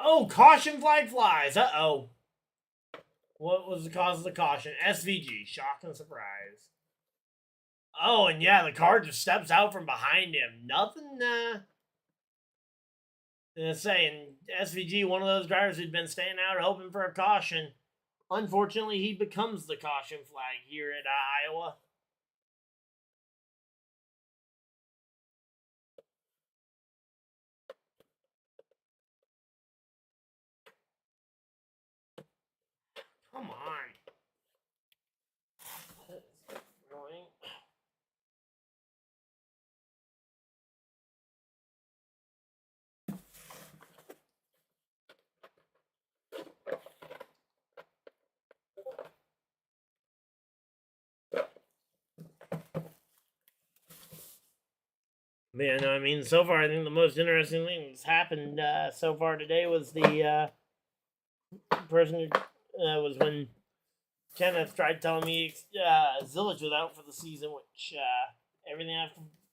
Oh, caution flag flies. Uh-oh. What was the cause of the caution? SVG. Shock and surprise. Oh, and yeah, the car just steps out from behind him. Nothing, gonna say, and SVG, one of those drivers who'd been staying out hoping for a caution. Unfortunately, he becomes the caution flag here at Iowa. Come on. Annoying. Man, I mean, so far, I think the most interesting thing that's happened so far today was the person who was when Kenneth tried telling me Zilich was out for the season, which everything I've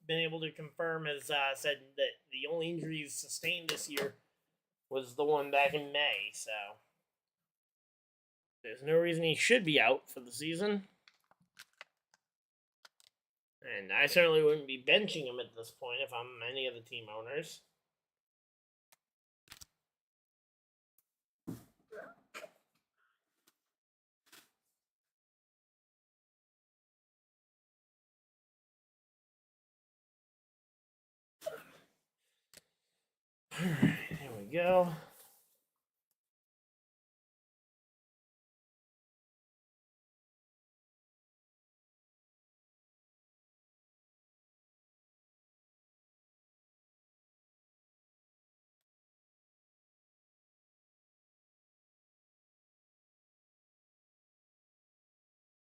been able to confirm has said that the only injuries sustained this year was the one back in May. So there's no reason he should be out for the season. And I certainly wouldn't be benching him at this point if I'm any of the team owners. Alright, there we go.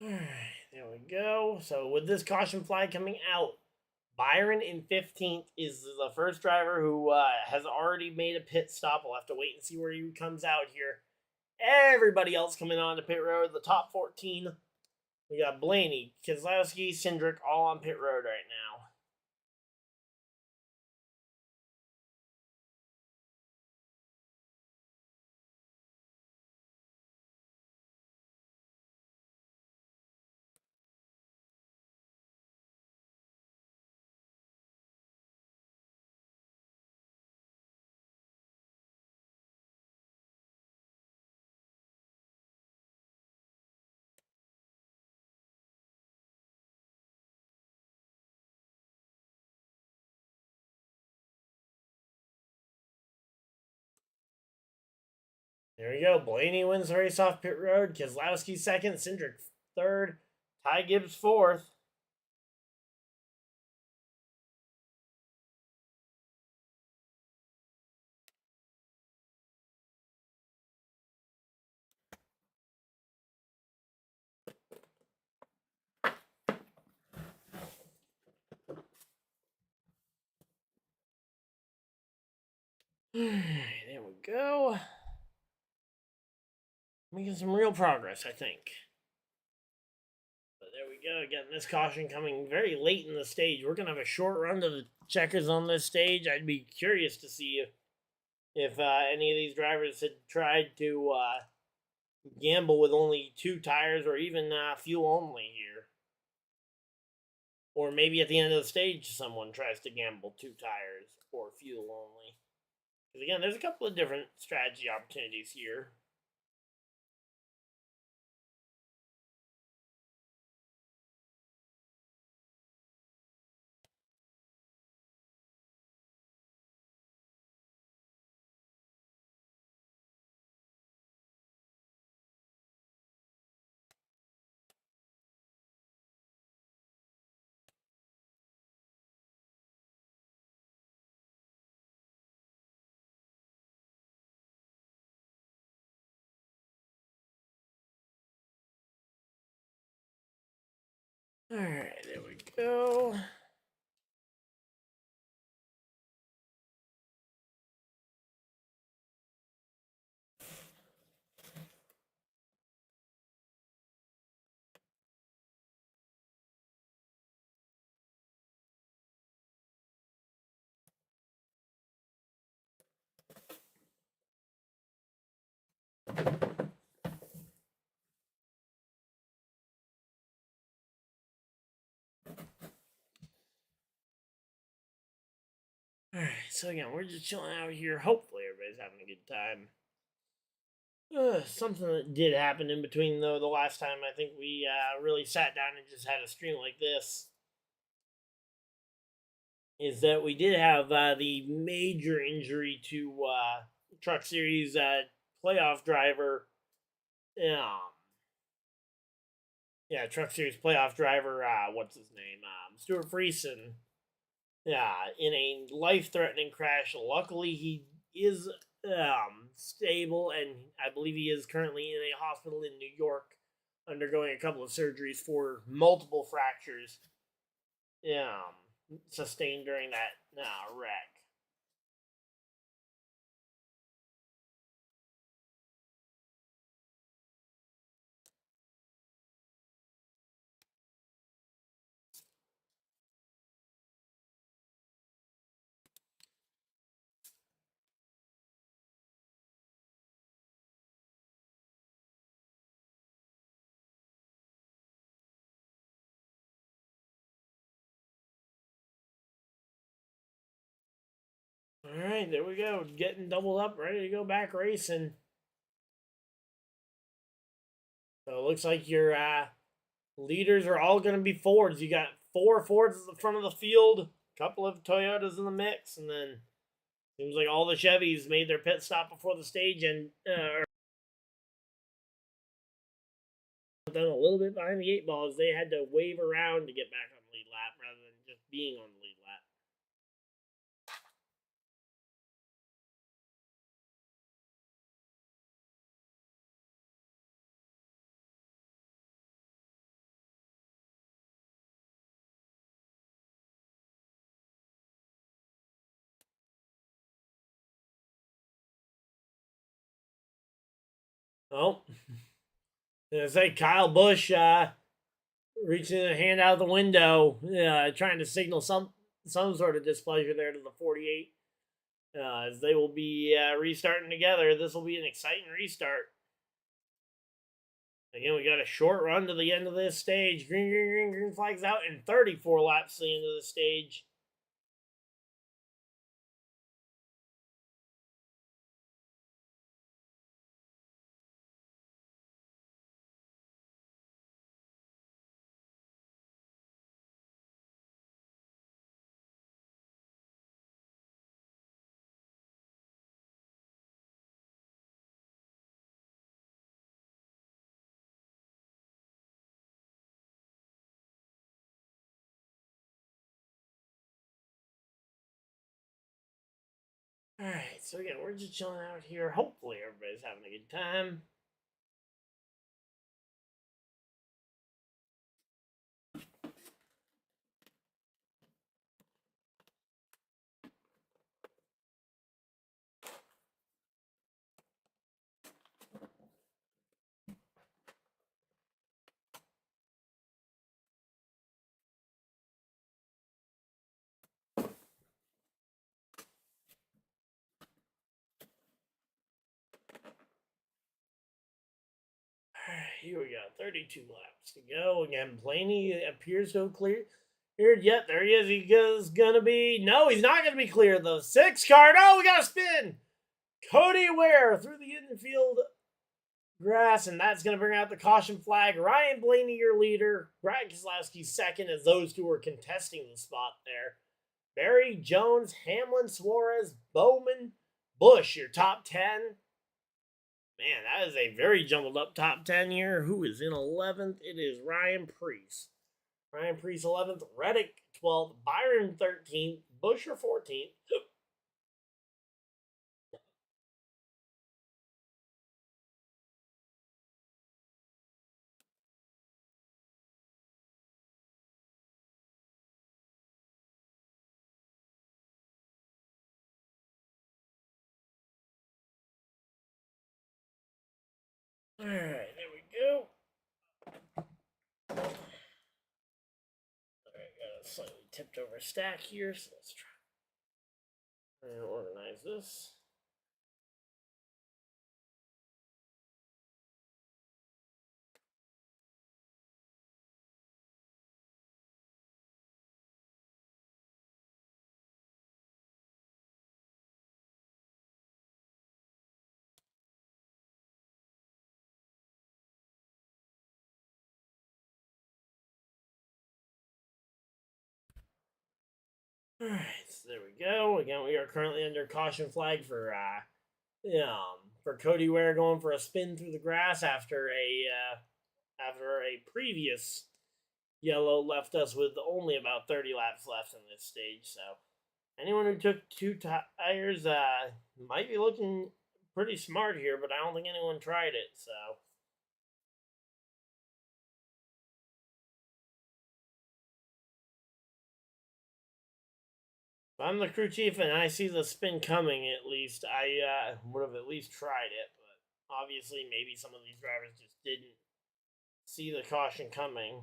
Alright, there we go. So with this caution flag coming out, Byron in 15th is the first driver who has already made a pit stop. We'll have to wait and see where he comes out here. Everybody else coming on to pit road, the top 14. We got Blaney, Keselowski, Cindric, all on pit road right now. There we go. Blaney wins the race off pit road. Keselowski second, Cindric third, Ty Gibbs fourth. There we go. Making some real progress, I think. But there we go. Getting this caution coming very late in the stage. We're going to have a short run to the checkers on this stage. I'd be curious to see if any of these drivers had tried to gamble with only 2 tires or even fuel only here. Or maybe at the end of the stage, someone tries to gamble 2 tires or fuel only. Because again, there's a couple of different strategy opportunities here. Alright, there we go. Alright, so again, we're just chilling out here. Hopefully everybody's having a good time. Something that did happen in between, though, the last time I think we really sat down and just had a stream like this, is that we did have the major injury to Truck Series playoff driver. Truck Series playoff driver, what's his name? Stuart Friesen. Yeah, in a life-threatening crash. Luckily, he is stable, and I believe he is currently in a hospital in New York, undergoing a couple of surgeries for multiple fractures sustained during that wreck. All right, there we go. Getting doubled up, ready to go back racing. So it looks like your leaders are all going to be Fords. You got 4 Fords at the front of the field, a couple of Toyotas in the mix, and then seems like all the Chevys made their pit stop before the stage and done a little bit behind the 8 ball as they had to wave around to get back on the lead lap rather than just being on the lead lap. Oh, I say Kyle Busch reaching a hand out the window, trying to signal some sort of displeasure there to the 48. As they will be restarting together. This will be an exciting restart. Again, we got a short run to the end of this stage. Green flags out, and 34 laps to the end of the stage. Alright, so again, we're just chilling out here. Hopefully everybody's having a good time. Here we go. 32 laps to go. Again, Blaney appears to have cleared. Yet there he is. He is going to be. No, he's not going to be cleared. The 6 car. No, we got to spin. Cody Ware through the infield grass, and that's going to bring out the caution flag. Ryan Blaney, your leader. Brad Keselowski second, as those two are contesting the spot there. Barry, Jones, Hamlin, Suarez, Bowman, Busch, your top 10. Man, that is a very jumbled up top 10 here. Who is in 11th? It is Ryan Preece. Ryan Preece 11th, Reddick 12th, Byron 13th, Buescher 14th. Alright, there we go. Alright, got a slightly tipped over stack here, so let's try and organize this. All right, so there we go. Again, we are currently under caution flag for Cody Ware going for a spin through the grass after a previous yellow left us with only about 30 laps left in this stage. So anyone who took 2 tires might be looking pretty smart here, but I don't think anyone tried it. So. If I'm the crew chief and I see the spin coming, at least I would have at least tried it. But obviously, maybe some of these drivers just didn't see the caution coming.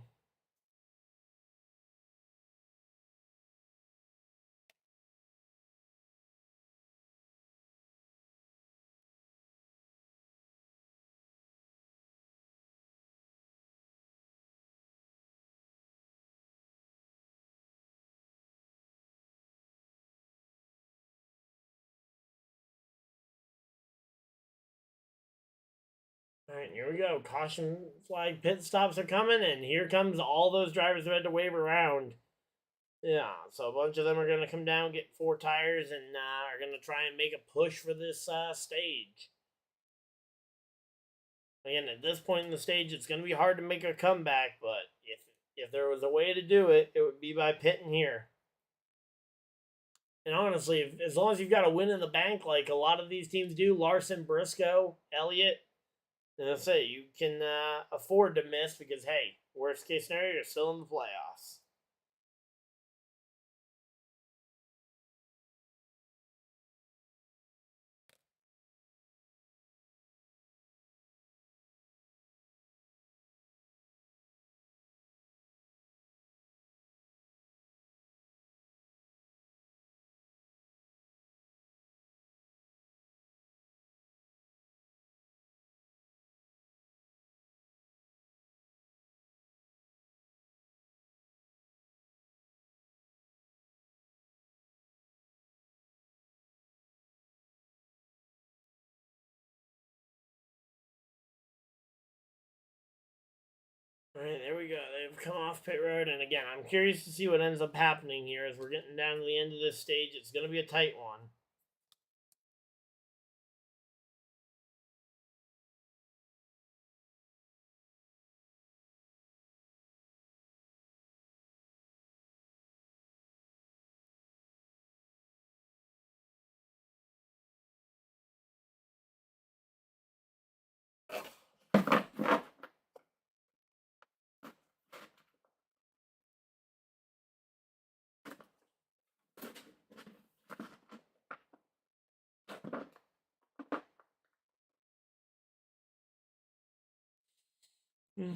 All right, here we go. Caution flag pit stops are coming, and here comes all those drivers who had to wave around. Yeah, so a bunch of them are going to come down, get 4 tires, and are going to try and make a push for this stage. Again, at this point in the stage, it's going to be hard to make a comeback, but if there was a way to do it, it would be by pitting here. And honestly, as long as you've got a win in the bank, like a lot of these teams do, Larson, Briscoe, Elliott, and that's it. You can afford to miss because, hey, worst case scenario, you're still in the playoffs. All right, there we go. They've come off pit road, and again, I'm curious to see what ends up happening here as we're getting down to the end of this stage. It's going to be a tight one. Alright,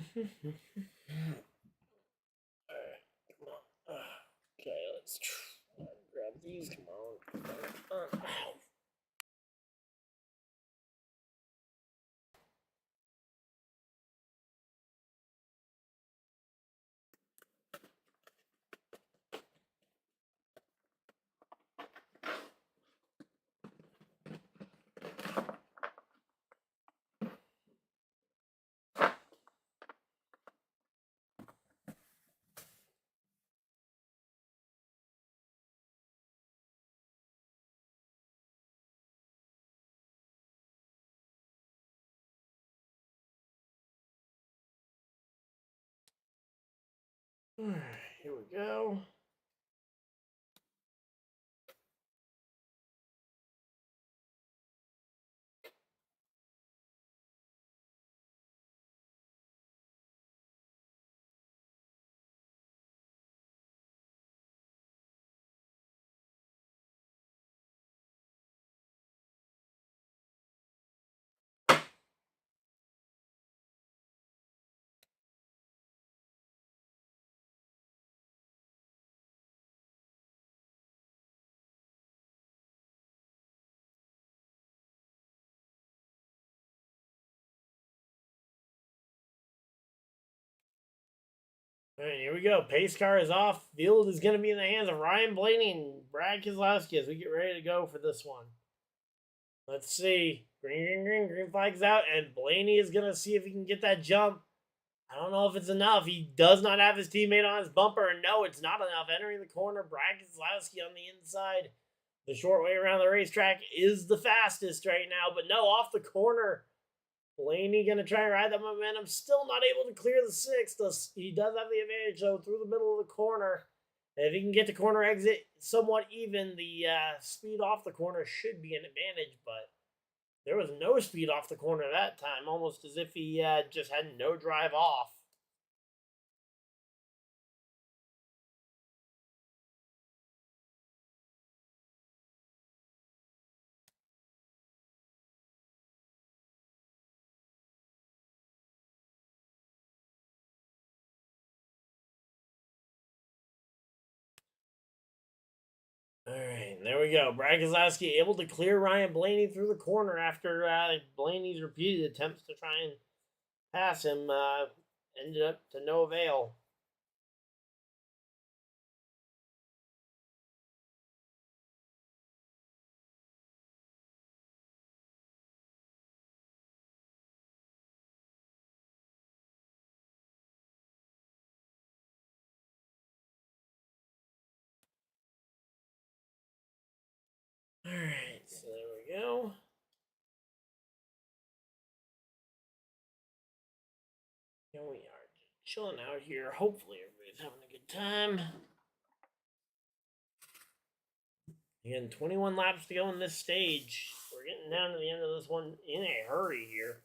come on. Okay, let's grab these. Come on. Alright, here we go. All right, here we go. Pace car is off. Field is going to be in the hands of Ryan Blaney and Brad Keselowski as we get ready to go for this one. Let's see. Green flag's out, and Blaney is going to see if he can get that jump. I don't know if it's enough. He does not have his teammate on his bumper, and no, it's not enough. Entering the corner, Brad Keselowski on the inside. The short way around the racetrack is the fastest right now, but no, off the corner. Blaney going to try and ride that momentum. Still not able to clear the sixth. He does have the advantage, though, through the middle of the corner. And if he can get the corner exit somewhat even, the speed off the corner should be an advantage, but there was no speed off the corner that time, almost as if he just had no drive off. All right, there we go. Brad Keselowski able to clear Ryan Blaney through the corner after Blaney's repeated attempts to try and pass him ended up to no avail. All right, so there we go. Here we are, chilling out here. Hopefully, everybody's having a good time. Again, 21 laps to go in this stage. We're getting down to the end of this one in a hurry here.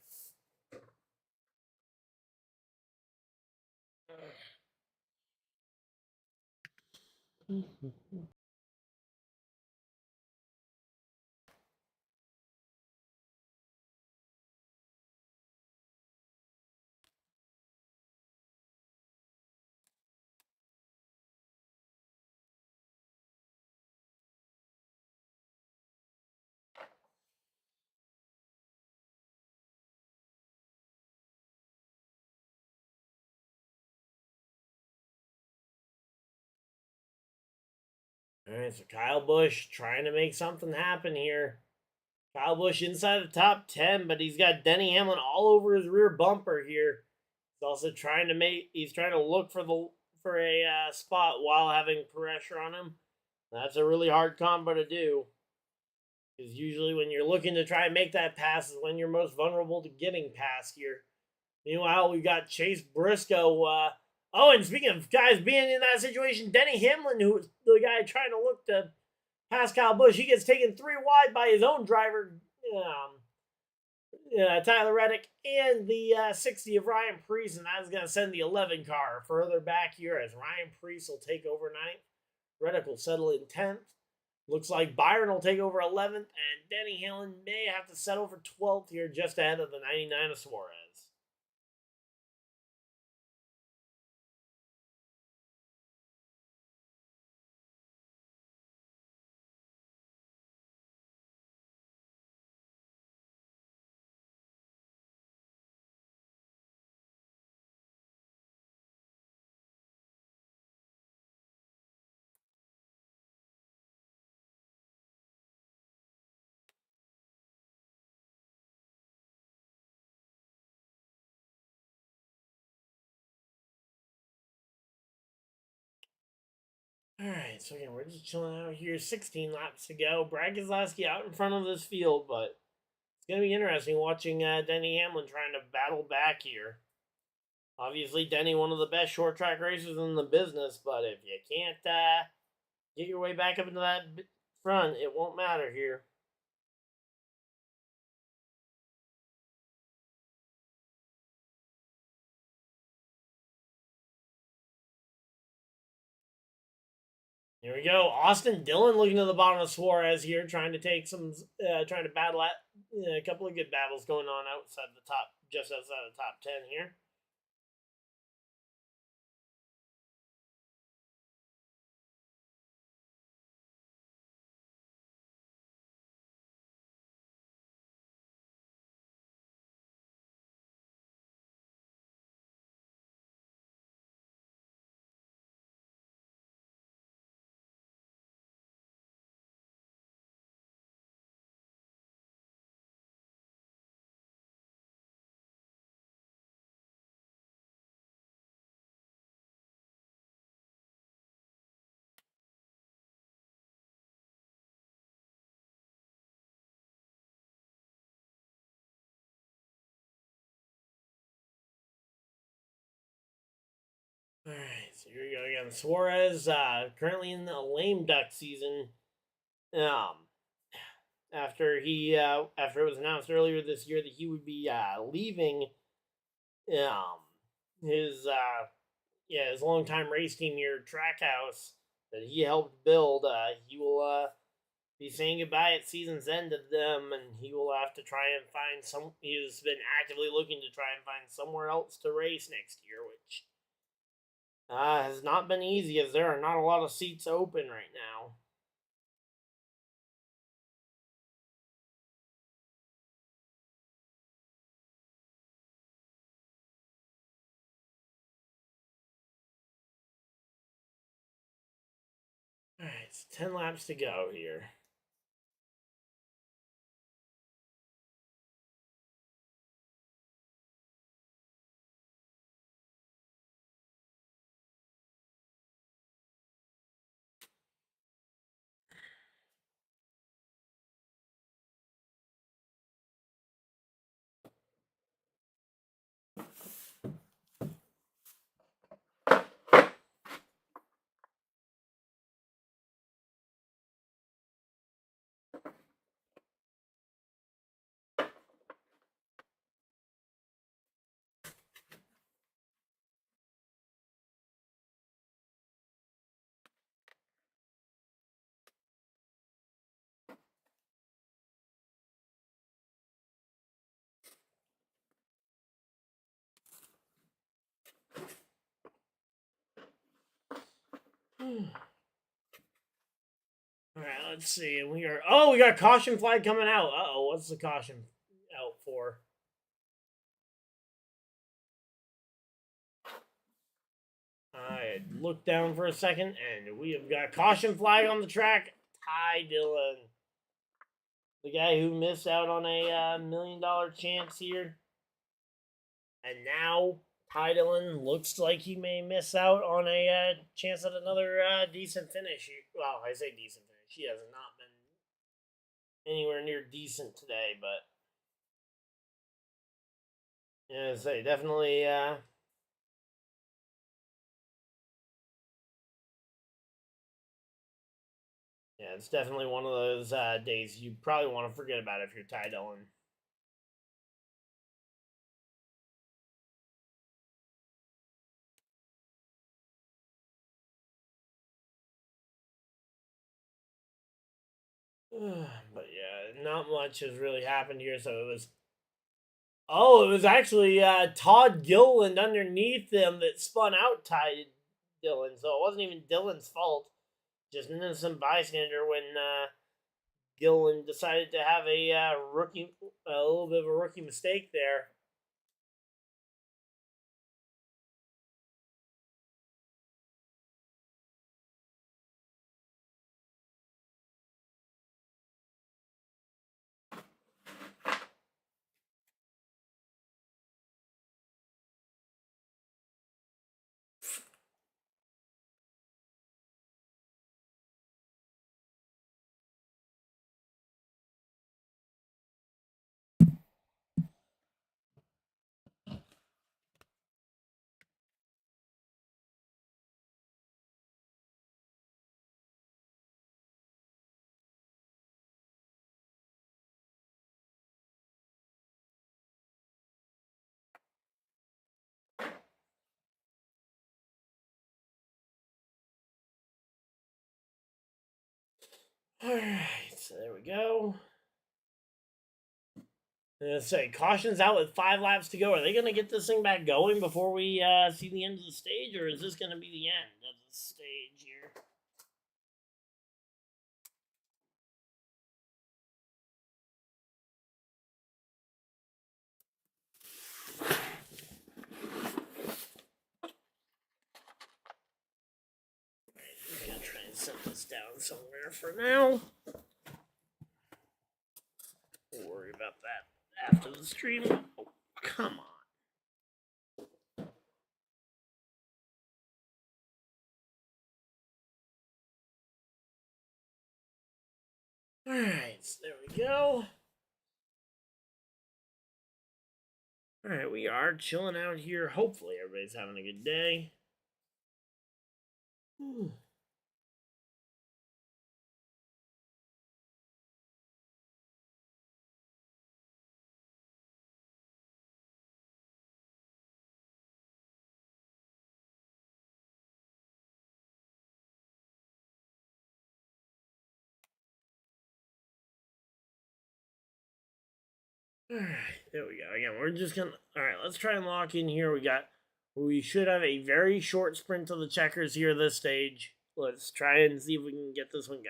All right, so Kyle Busch trying to make something happen here. Kyle Busch inside the top 10, but he's got Denny Hamlin all over his rear bumper here. He's also trying to look for a spot while having pressure on him. That's a really hard combo to do. Because usually when you're looking to try and make that pass is when you're most vulnerable to getting past here. Meanwhile, we've got Chase Briscoe. And speaking of guys being in that situation, Denny Hamlin, who was the guy trying to look to pass Kyle Busch, he gets taken 3 wide by his own driver, Tyler Reddick, and the 60 of Ryan Preece, and that is going to send the 11 car further back here as Ryan Preece will take over 9th. Reddick will settle in 10th. Looks like Byron will take over 11th, and Denny Hamlin may have to settle for 12th here, just ahead of the 99 of Suarez. All right, so again, we're just chilling out here. 16 laps to go. Brad Keselowski out in front of this field, but it's going to be interesting watching Denny Hamlin trying to battle back here. Obviously, Denny, one of the best short track racers in the business, but if you can't get your way back up into that front, it won't matter here. Here we go. Austin Dillon looking to the bottom of Suarez here, trying to take trying to battle at a couple of good battles going on outside the top, just outside the top 10 here. All right, so here we go again. Suarez, currently in the lame duck season. Um, after it was announced earlier this year that he would be leaving, um, his his longtime race team here, Trackhouse, that he helped build. He will be saying goodbye at season's end to them, and he will have to try and find some. He's been actively looking to try and find somewhere else to race next year, which has not been easy as there are not a lot of seats open right now. All right, it's 10 laps to go here. All right, let's see. We got caution flag coming out. What's the caution out for? I looked down for a second, and we have got caution flag on the track. Ty Dillon, the guy who missed out on a $1 million chance here, and now Ty Dillon looks like he may miss out on a chance at another decent finish. Well, I say decent finish. He has not been anywhere near decent today, but yeah, I say definitely. Yeah, it's definitely one of those days you probably want to forget about if you're Ty Dillon. But yeah, not much has really happened here. So it was actually Todd Gilliland underneath him that spun out Ty Dillon. So it wasn't even Dillon's fault. Just an innocent bystander when Gilliland decided to have a little bit of a rookie mistake there. All right, so there we go. Say caution's out with 5 laps to go. Are they going to get this thing back going before we see the end of the stage, or is this going to be the end of the stage here? I'm going to try and set this down somewhere for now. We'll worry about that after the stream. Oh, come on. Alright, so there we go. Alright, we are chilling out here. Hopefully everybody's having a good day. Alright, there we go. Again, we're just gonna. Alright, let's try and lock in here. We should have a very short sprint to the checkers here this stage. Let's try and see if we can get this one going.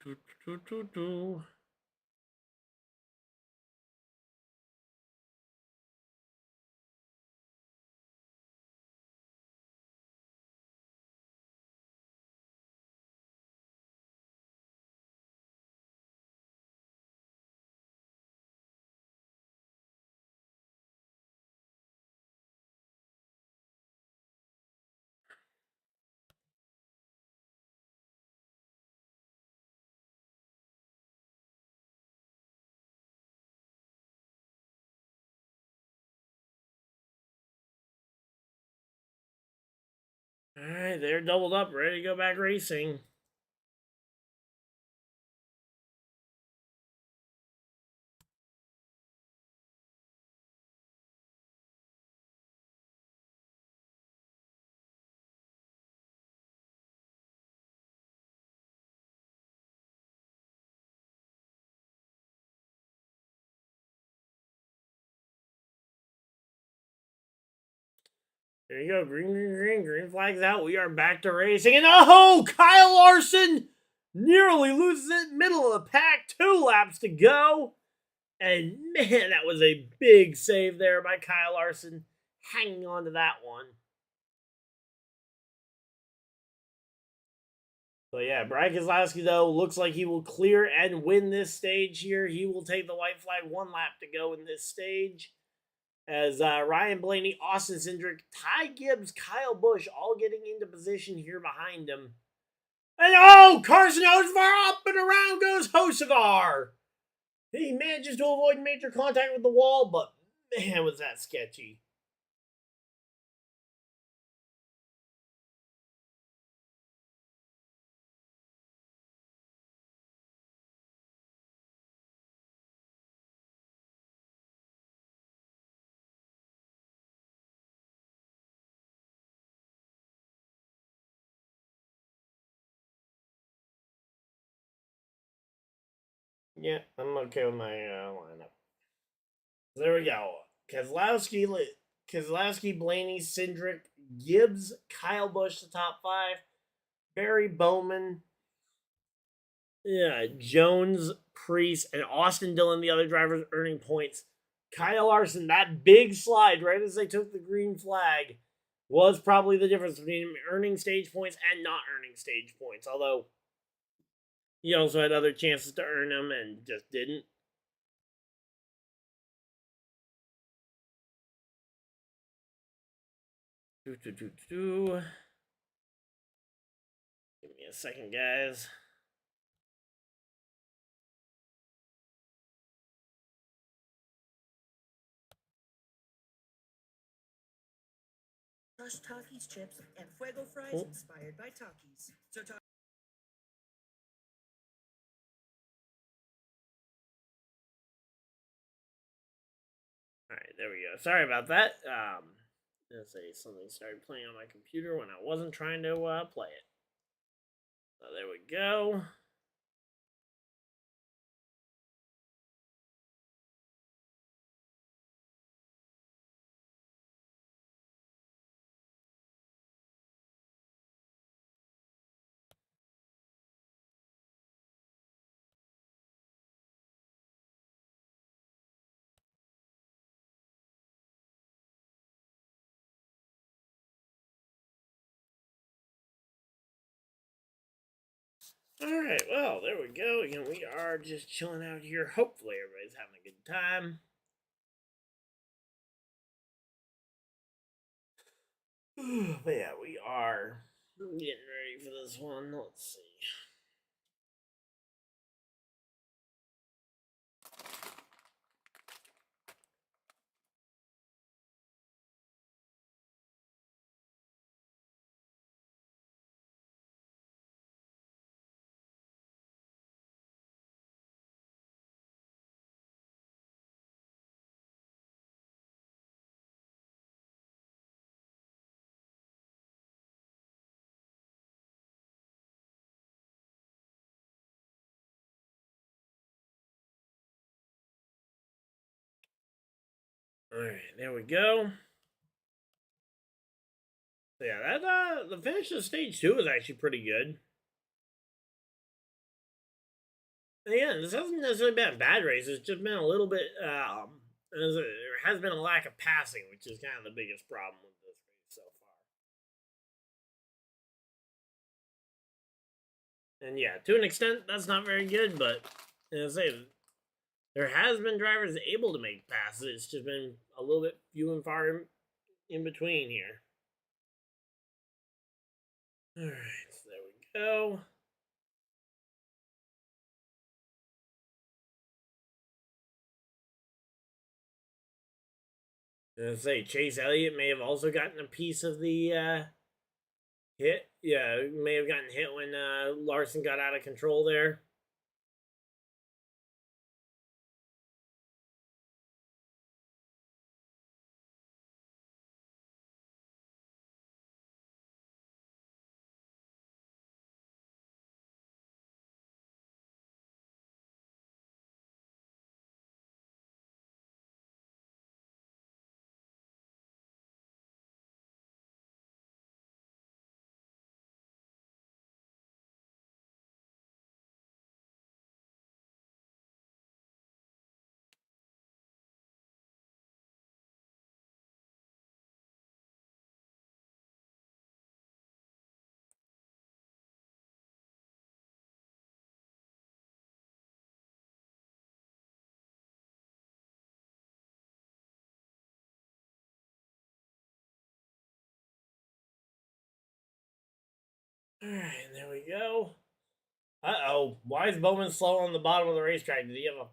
Do, do, do, do. Alright, they're doubled up, ready to go back racing. There you go. Green, green, green. Green flag's out. We are back to racing. And oh, Kyle Larson nearly loses it. Middle of the pack. 2 laps to go. And man, that was a big save there by Kyle Larson. Hanging on to that one. So yeah, Brian Keselowski, though, looks like he will clear and win this stage here. He will take the white flag. 1 lap to go in this stage. As Ryan Blaney, Austin Cindric, Ty Gibbs, Kyle Busch all getting into position here behind him. And oh, Carson Hocevar, up and around goes Hocevar. He manages to avoid major contact with the wall, but man, was that sketchy. Yeah, I'm okay with my lineup. There we go. Keselowski, Blaney, Cindric, Gibbs, Kyle Busch, the top 5. Barry Bowman, yeah, Jones, Priest, and Austin Dillon, the other drivers, earning points. Kyle Larson, that big slide right as they took the green flag, was probably the difference between earning stage points and not earning stage points. Although he also had other chances to earn them and just didn't. Give me a second, guys. Crushed Takis chips and Fuego fries inspired by Takis. So Alright, there we go. Sorry about that. Let's say something started playing on my computer when I wasn't trying to play it. So there we go. Alright, well, there we go. Again, we are just chilling out here. Hopefully everybody's having a good time. But yeah, we are getting ready for this one. Let's see. Alright, there we go. So yeah, that the finish of stage 2 is actually pretty good. And yeah, this hasn't necessarily been a bad race. It's just been a little bit. There has been a lack of passing, which is kind of the biggest problem with this race so far. And yeah, to an extent, that's not very good. But as I say, there has been drivers able to make passes. It's just been a little bit few and far in between here. All right, so there we go. As I say, Chase Elliott may have also gotten a piece of the hit. Yeah, may have gotten hit when Larson got out of control there. Alright, there we go. Uh-oh. Why is Bowman slow on the bottom of the racetrack? Did he have a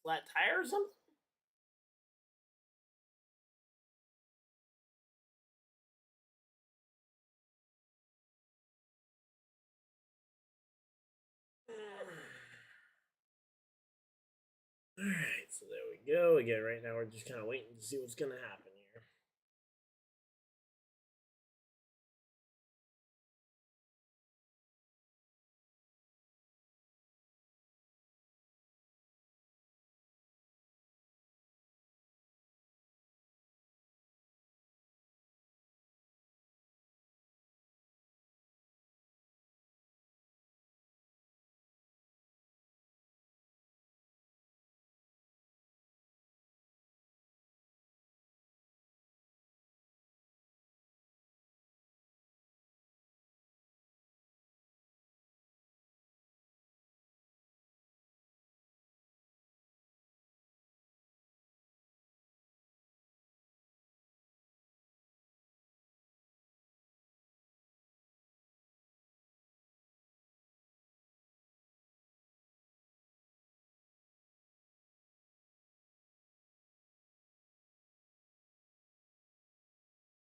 flat tire or something? Alright, so there we go. Again, right now we're just kind of waiting to see what's going to happen here.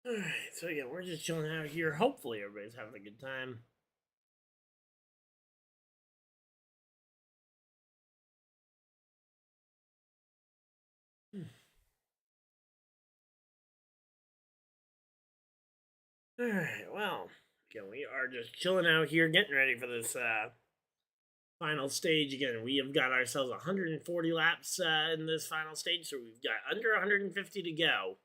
Alright, so again, we're just chilling out here. Hopefully everybody's having a good time. Alright, well, again, we are just chilling out here, getting ready for this final stage. Again, we have got ourselves 140 laps in this final stage, so we've got under 150 to go.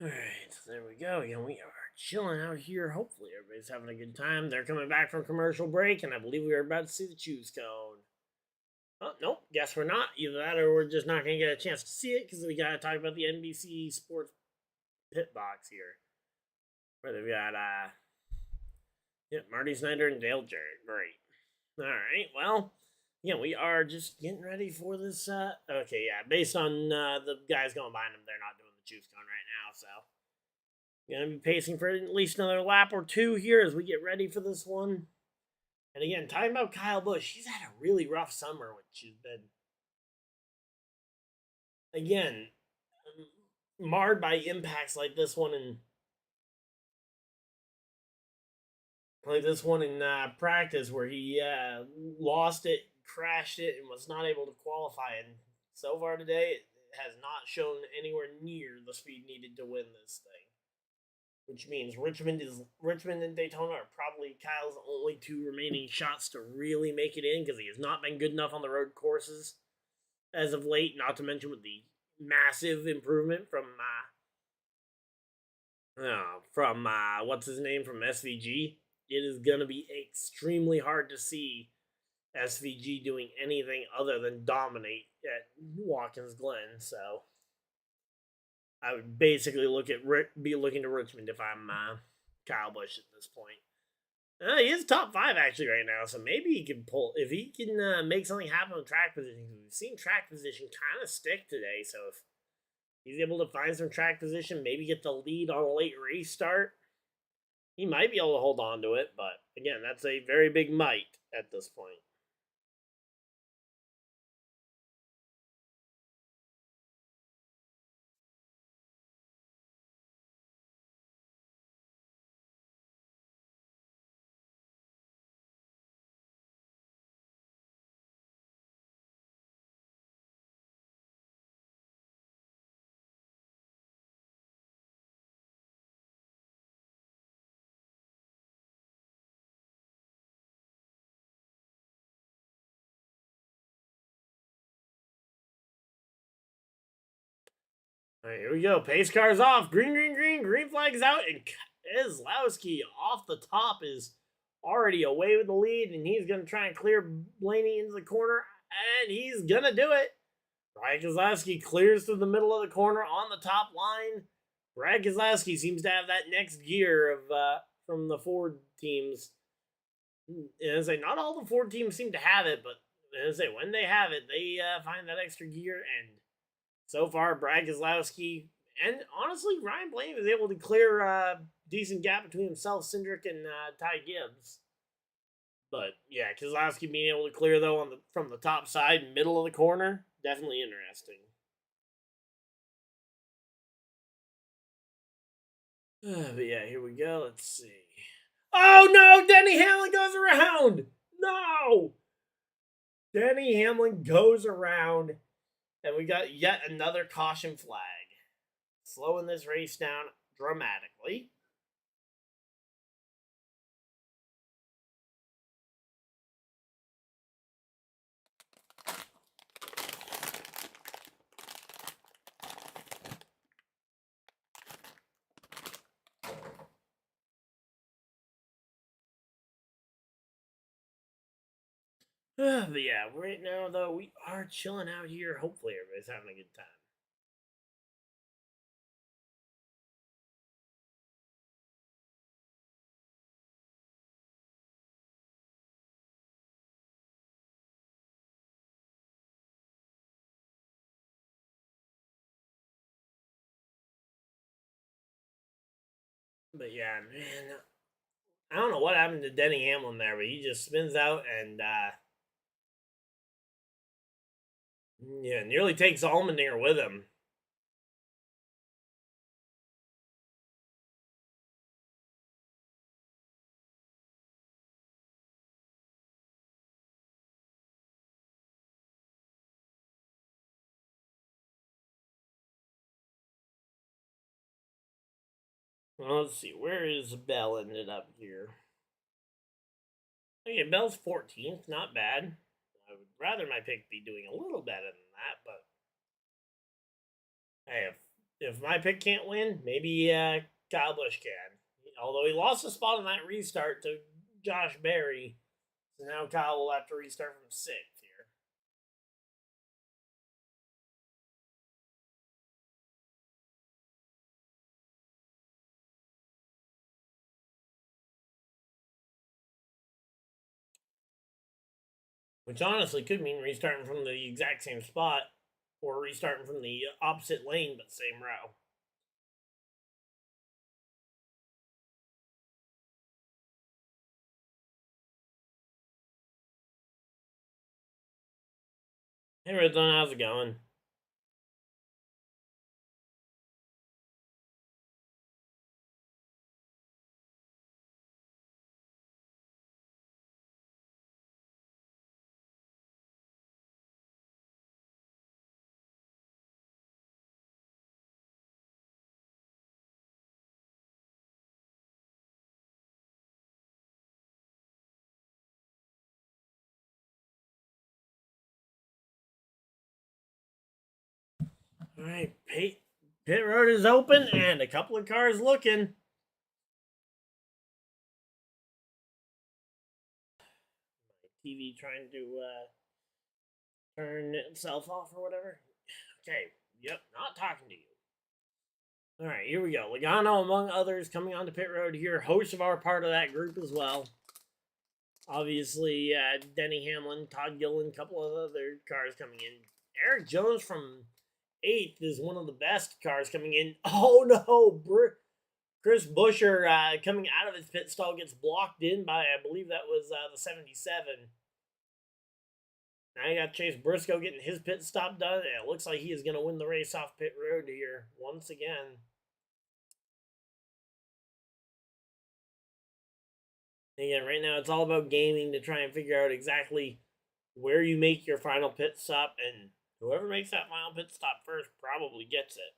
Alright, so there we go. Again, we are chilling out here. Hopefully everybody's having a good time. They're coming back from commercial break, and I believe we are about to see the choose cone. Oh, nope, guess we're not. Either that or we're just not going to get a chance to see it because we got to talk about the NBC Sports pit box here. Where they've got, Marty Snyder and Dale Jarrett. Great. Alright, well, yeah, we are just getting ready for this, okay, yeah, based on, the guys going behind them, they're not doing the choose cone right now, so. Gonna be pacing for at least another lap or two here as we get ready for this one. And again, talking about Kyle Busch, he's had a really rough summer, which has been, again, marred by impacts like this one in practice where he lost it, crashed it, and was not able to qualify. And so far today, it has not shown anywhere near the speed needed to win this thing. Which means Richmond and Daytona are probably Kyle's only two remaining shots to really make it in because he has not been good enough on the road courses as of late. Not to mention with the massive improvement from what's his name from SVG. It is gonna be extremely hard to see SVG doing anything other than dominate at Watkins Glen. So I would basically be looking to Richmond if I'm Kyle Busch at this point. He is top 5 actually right now, so maybe he can pull if he can make something happen with track position. We've seen track position kind of stick today, so if he's able to find some track position, maybe get the lead on a late race start, he might be able to hold on to it. But again, that's a very big might at this point. All right, here we go. Pace car's off. Green flag is out, and Keselowski off the top is already away with the lead, and he's going to try and clear Blaney into the corner, and he's going to do it. Ryan Keselowski clears through the middle of the corner on the top line. Ryan Keselowski seems to have that next gear of from the Ford teams. And I say not all the Ford teams seem to have it, but I say when they have it, they find that extra gear. And so far, Brad Keselowski and honestly Ryan Blaney was able to clear a decent gap between himself, Cindric, and Ty Gibbs. But yeah, Keselowski being able to clear though from the top side, middle of the corner, definitely interesting. But yeah, here we go. Let's see. Oh no! Denny Hamlin goes around! No! Denny Hamlin goes around, and we got yet another caution flag. Slowing this race down dramatically. But yeah, right now though, we are chilling out here. Hopefully everybody's having a good time. But yeah, man, I don't know what happened to Denny Hamlin there, but he just spins out and yeah, nearly takes Allmendinger with him. Well, let's see, where is Bell ended up here? Okay, Bell's 14th, not bad. I would rather my pick be doing a little better than that, but hey, if if my pick can't win, maybe Kyle Busch can. Although he lost a spot on that restart to Josh Berry, so now Kyle will have to restart from sixth here. Which honestly could mean restarting from the exact same spot or restarting from the opposite lane but same row. Hey, Red Zone, how's it going? All right, pit road is open and a couple of cars looking. My TV trying to turn itself off or whatever. Okay, yep, not talking to you. All right, here we go. Logano, among others, coming onto pit road here. Hosts of our part of that group as well. Obviously, Denny Hamlin, Todd Gillen, a couple of other cars coming in. Eric Jones from 8th is one of the best cars coming in. Oh no, Chris Buescher coming out of his pit stall gets blocked in by, I believe that was the 77. Now you got Chase Briscoe getting his pit stop done, and it looks like he is going to win the race off pit road here once again. Again, right now it's all about gaming to try and figure out exactly where you make your final pit stop, and whoever makes that final pit stop first probably gets it.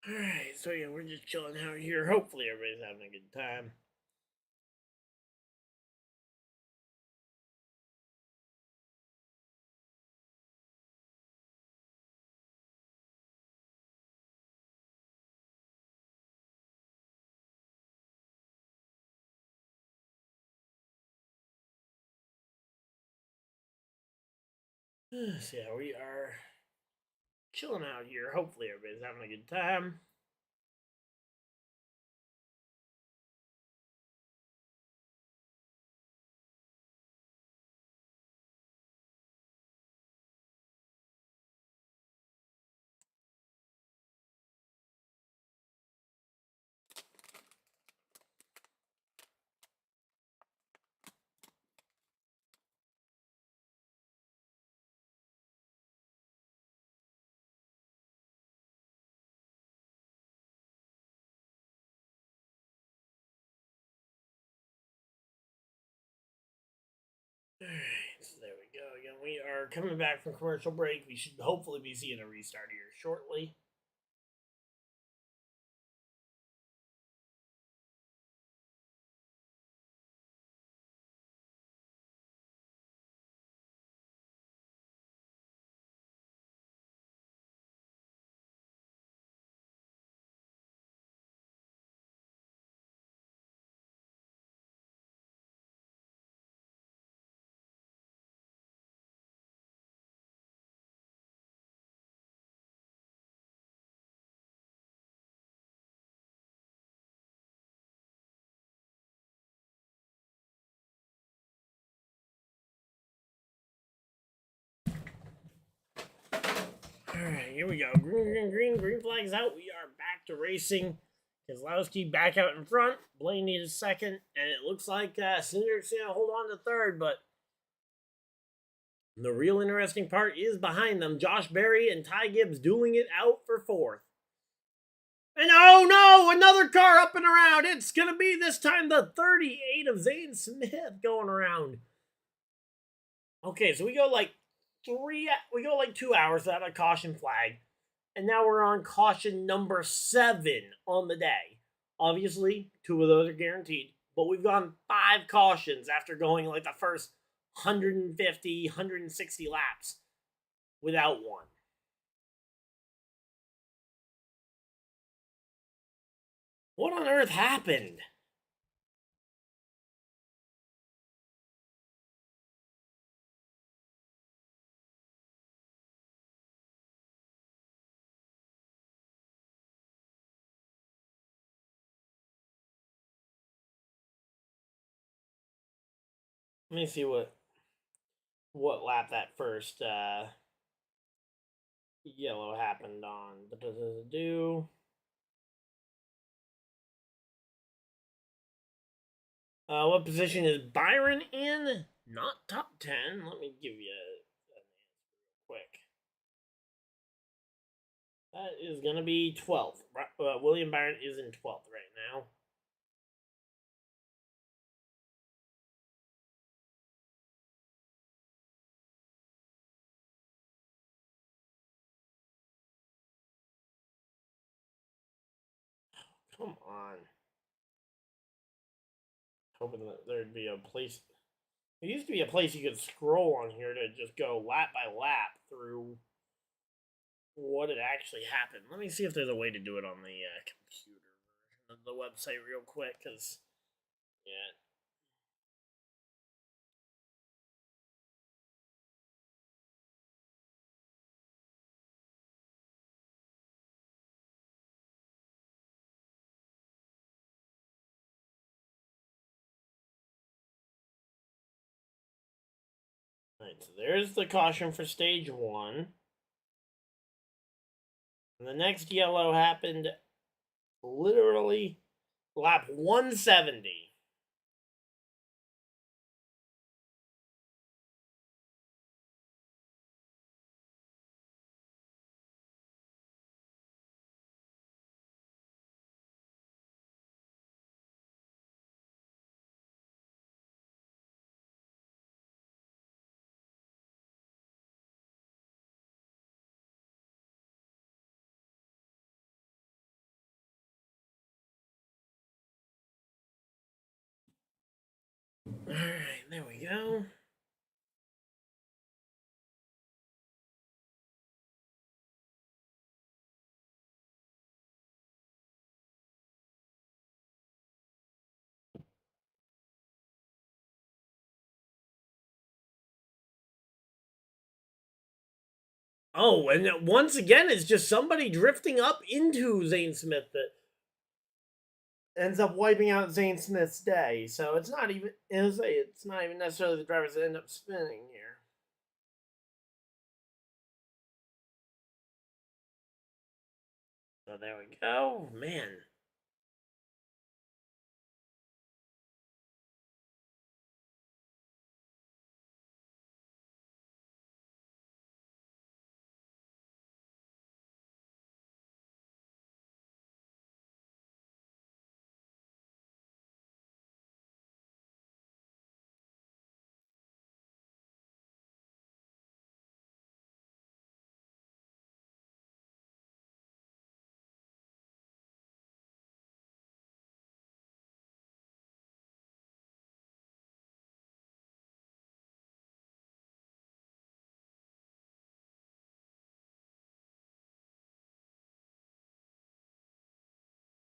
Alright, so yeah, we're just chilling out here. Hopefully everybody's having a good time. So yeah, we are chilling out here. Hopefully everybody's having a good time. Alright, so there we go. Again, we are coming back from commercial break. We should hopefully be seeing a restart here shortly. All right, here we go. Green flag's out. We are back to racing. Keselowski back out in front. Blaney is second, and it looks like Cindric's gonna hold on to third. But the real interesting part is behind them. Josh Berry and Ty Gibbs dueling it out for fourth. And oh no, another car up and around. It's gonna be this time the 38 of Zane Smith going around. Okay, so we go like 2 hours without a caution flag. And now we're on caution number 7 on the day. Obviously, 2 of those are guaranteed. But we've gone 5 cautions after going like the first 150, 160 laps without one. What on earth happened? Let me see what lap that first yellow happened on. What position is Byron in? Not top 10. Let me give you an answer real quick. That is going to be 12th. William Byron is in 12th right now. Come on. Hoping that there'd be a place. There used to be a place you could scroll on here to just go lap by lap through what had actually happened. Let me see if there's a way to do it on the computer version of the website real quick, because, yeah. Alright, so there's the caution for stage 1. And the next yellow happened literally lap 170. Alright, there we go. Oh, and once again, it's just somebody drifting up into Zane Smith that ends up wiping out Zane Smith's day. So it's not even it's not even necessarily the drivers that end up spinning here. So there we go. Man.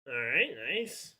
All right, nice.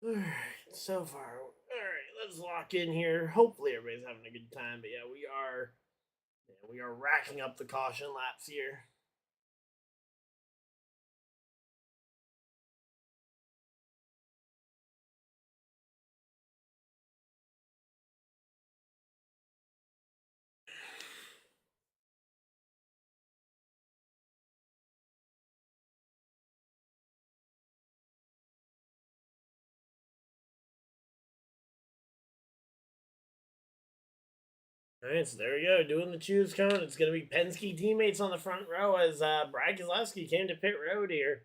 Alright, so far. Alright, let's lock in here. Hopefully everybody's having a good time. But yeah, we are racking up the caution laps here. Alright, so there we go. Doing the choose cone. It's going to be Penske teammates on the front row as Brad Keselowski came to pit road here.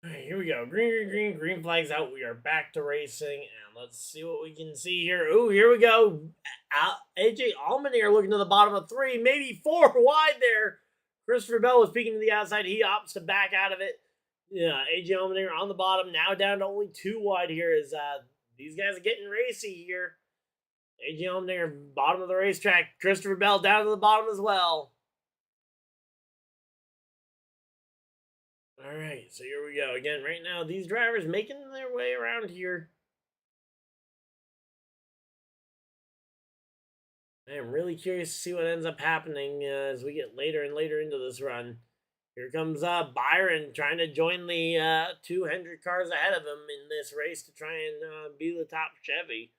Alright, here we go. Green flags out. We are back to racing, and let's see what we can see here. Ooh, here we go. AJ Allmendinger looking to the bottom of 3, maybe 4 wide there. Christopher Bell was peeking to the outside. He opts to back out of it. Yeah, AJ Allmendinger on the bottom, now down to only 2 wide here as these guys are getting racy here. AJ Allmendinger, bottom of the racetrack. Christopher Bell down to the bottom as well. All right, so here we go. Again, right now, these drivers making their way around here. I am really curious to see what ends up happening as we get later and later into this run. Here comes Byron trying to join the 200 cars ahead of him in this race to try and be the top Chevy.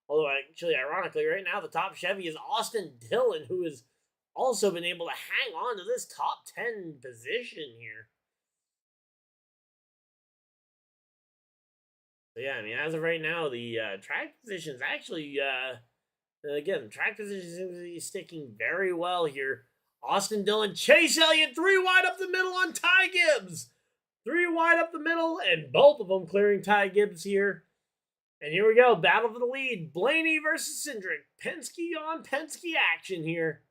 Although, actually, ironically, right now, the top Chevy is Austin Dillon, who has also been able to hang on to this top 10 position here. So yeah, I mean, as of right now, the track position is actually, again, track position seems to be sticking very well here. Austin Dillon, Chase Elliott, 3 wide up the middle on Ty Gibbs. 3 wide up the middle, and both of them clearing Ty Gibbs here. And here we go, battle for the lead. Blaney versus Cindric. Penske on Penske action here.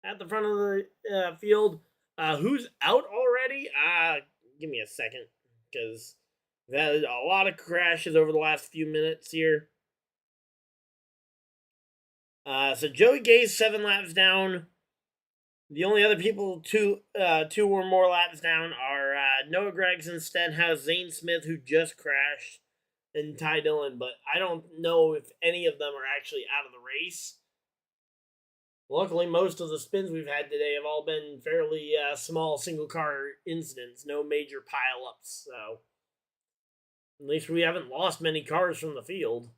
At the front of the field. Who's out already? Give me a second, because we've had a lot of crashes over the last few minutes here. So Joey Gay's 7 laps down. The only other people 2 or more laps down are Noah Gragson, Stenhouse, Zane Smith, who just crashed, and Ty Dillon. But I don't know if any of them are actually out of the race. Luckily, most of the spins we've had today have all been fairly small single-car incidents. No major pile-ups, so at least we haven't lost many cars from the field.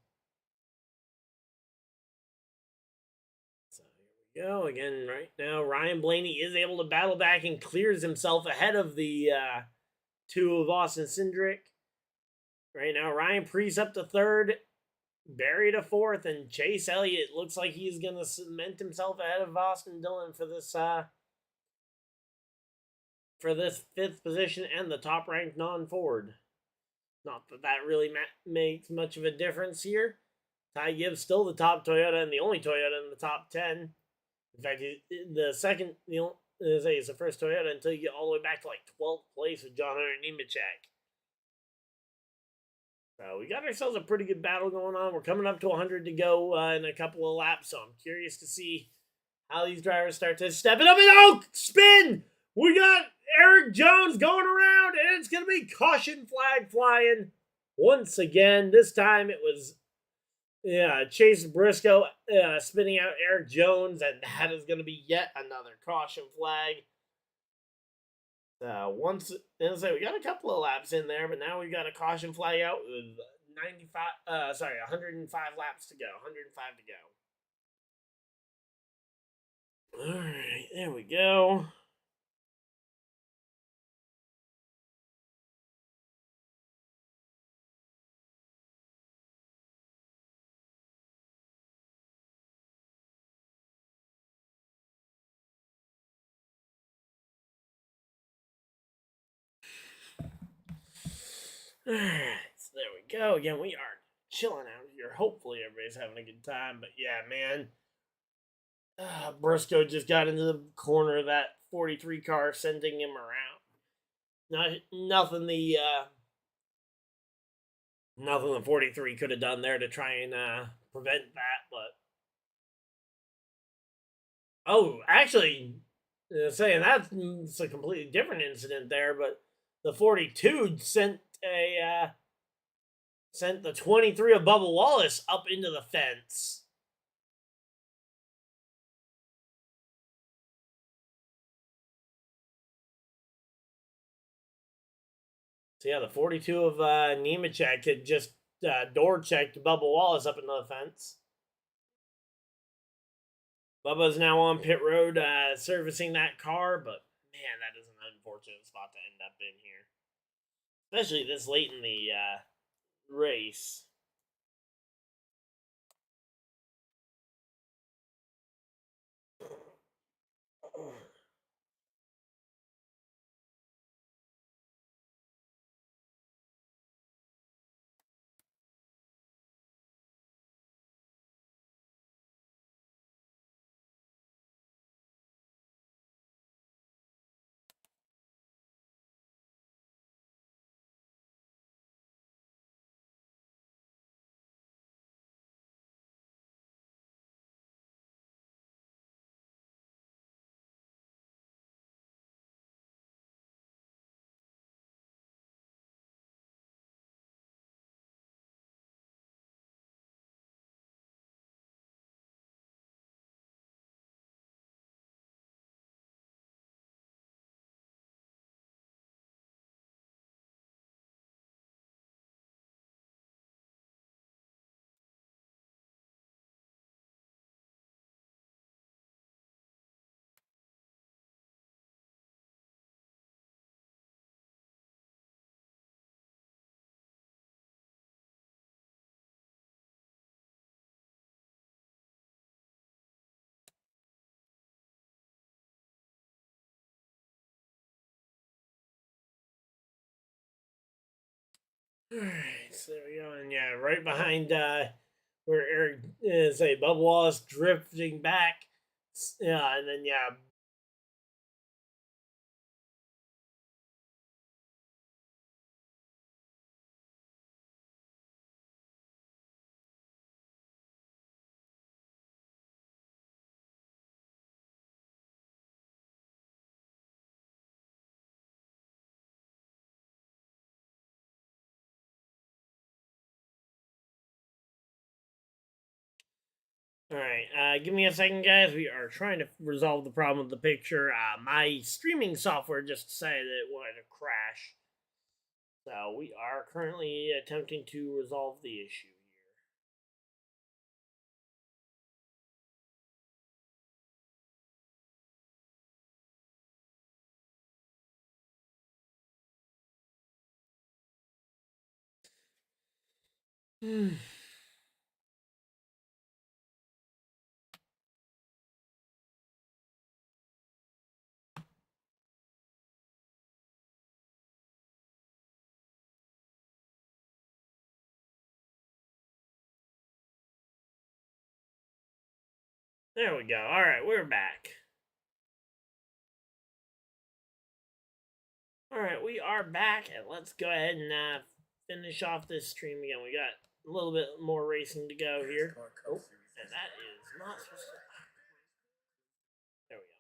So here we go. Again, right now, Ryan Blaney is able to battle back and clears himself ahead of the 2 of Austin Cindric. Right now, Ryan Preece up to 3rd. Barry to 4th, and Chase Elliott looks like he's going to cement himself ahead of Austin Dillon for this 5th position and the top-ranked non-Ford. Not that that really makes much of a difference here. Ty Gibbs still the top Toyota and the only Toyota in the top 10. In fact, the second, it's the first Toyota until you get all the way back to like 12th place with John Hunter Nemechek. So we got ourselves a pretty good battle going on. We're coming up to 100 to go in a couple of laps, so I'm curious to see how these drivers start to step it up. And spin! We got Eric Jones going around, and it's going to be caution flag flying once again. This time it was Chase Briscoe spinning out Eric Jones, and that is going to be yet another caution flag. We got a couple of laps in there, but now we've got a caution flag out with 105 laps to go. 105 to go. All right, there we go. All right, so there we go. Again, we are chilling out here. Hopefully, everybody's having a good time. But yeah, man, Briscoe just got into the corner of that 43 car, sending him around. Nothing the 43 could have done there to try and prevent that. But actually, saying that's a completely different incident there. But the 42 sent the 23 of Bubba Wallace up into the fence. So yeah, the 42 of Nemechek had just door checked Bubba Wallace up into the fence. Bubba's now on pit road servicing that car, but man, that is an unfortunate spot to end up in here. Especially this late in the race. Alright, so there we go. And yeah, right behind where Eric is a Bubba Wallace drifting back. Yeah, and then yeah. Alright, give me a second, guys. We are trying to resolve the problem with the picture. My streaming software just decided that it wanted to crash. So we are currently attempting to resolve the issue here. There we go. Alright, we're back. Alright, we are back, and let's go ahead and finish off this stream again. We got a little bit more racing to go here. Oh, and that is not supposed to... There we go.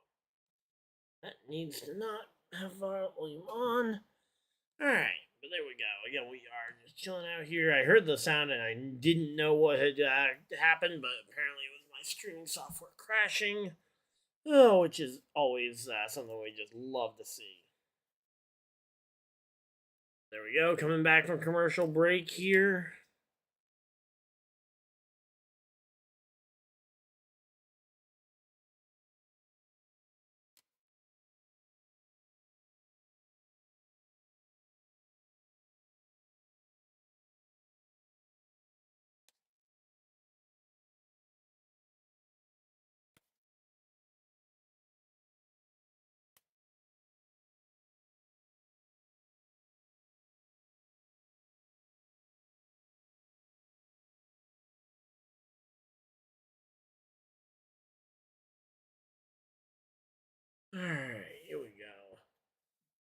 That needs to not have volume on. Alright, but there we go. Again, we are just chilling out here. I heard the sound and I didn't know what had happened, but apparently it was my streaming software crashing. Oh, which is always something we just love to see. There we go, coming back from commercial break here.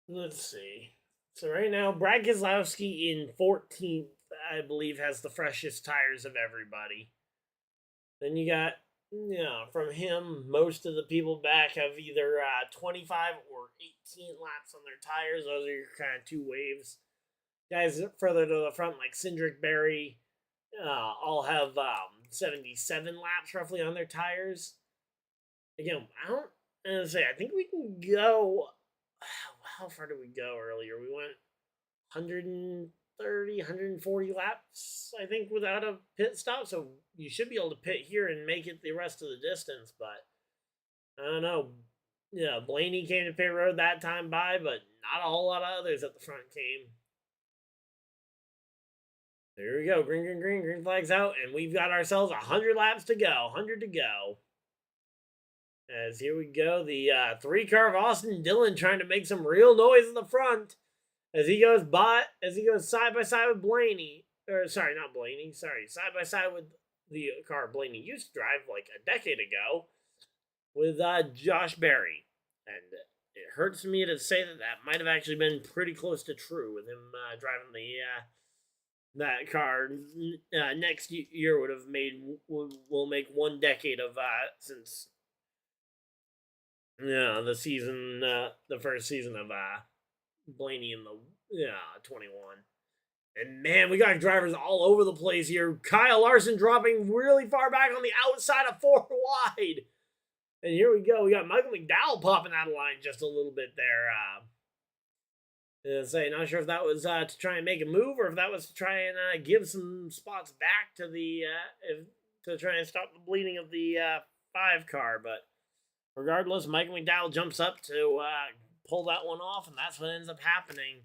Let's see. So right now, Brad Keselowski in 14th, I believe, has the freshest tires of everybody. Then you got, from him, most of the people back have either 25 or 18 laps on their tires. Those are your kind of two waves. Guys further to the front, like Cindric Berry, all have 77 laps roughly on their tires. Again, I think we can go. How far did we go earlier? We went 130, 140 laps, I think, without a pit stop. So you should be able to pit here and make it the rest of the distance. But I don't know. Yeah, Blaney came to pit road that time by, but not a whole lot of others at the front came. There we go. Green, green, green. Green flag's out. And we've got ourselves 100 laps to go. 100 to go. As here we go. The three-car of Austin Dillon trying to make some real noise in the front. As he goes side by side with Blaney. Or, sorry, not Blaney. Sorry. Side by side with the car Blaney used to drive like a decade ago. With Josh Berry. And it hurts me to say that might have actually been pretty close to true with him driving that car. Next year will make 1 decade of since the first season of Blaney in the 21. And man, we got drivers all over the place here. Kyle Larson dropping really far back on the outside of 4 wide. And here we go. We got Michael McDowell popping out of line just a little bit there. Not sure if that was to try and make a move or if that was to try and give some spots back to to try and stop the bleeding of the 5 car. But regardless, Michael McDowell jumps up to pull that one off, and that's what ends up happening.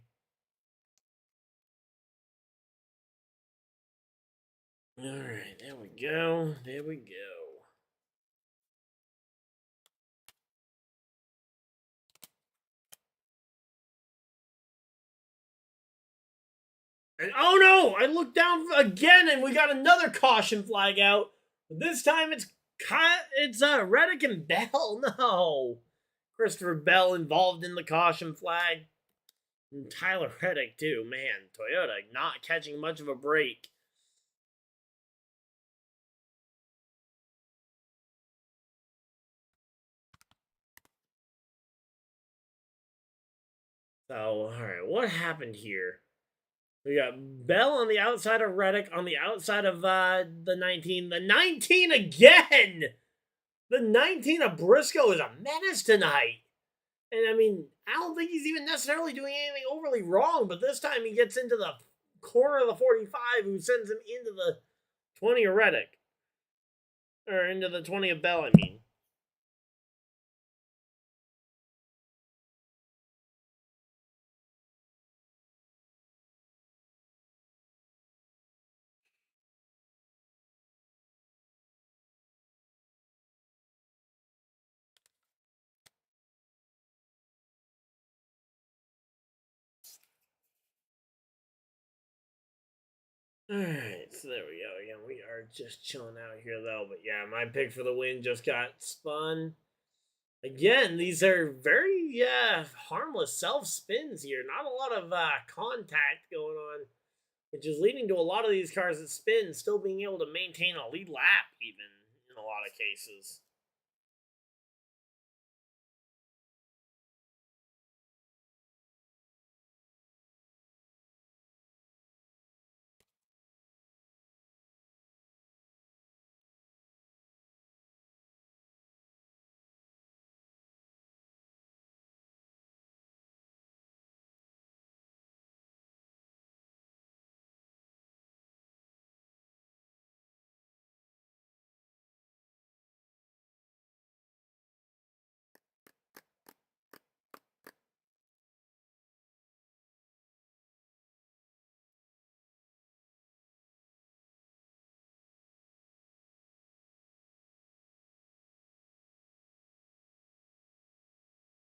All right, there we go. There we go. And oh no! I looked down again, and we got another caution flag out. This time it's Reddick and Bell. No, Christopher Bell involved in the caution flag, and Tyler Reddick too. Man, Toyota not catching much of a break. So, all right, what happened here? We got Bell on the outside of Reddick, on the outside of the 19. The 19 again! The 19 of Briscoe is a menace tonight. And I mean, I don't think he's even necessarily doing anything overly wrong, but this time he gets into the corner of the 45, who sends him into the 20 of Reddick. Or into the 20 of Bell, I mean. Alright, so there we go. Again, we are just chilling out here, though. But yeah, my pick for the win just got spun. Again, these are very harmless self-spins here. Not a lot of contact going on, which is leading to a lot of these cars that spin still being able to maintain a lead lap, even, in a lot of cases.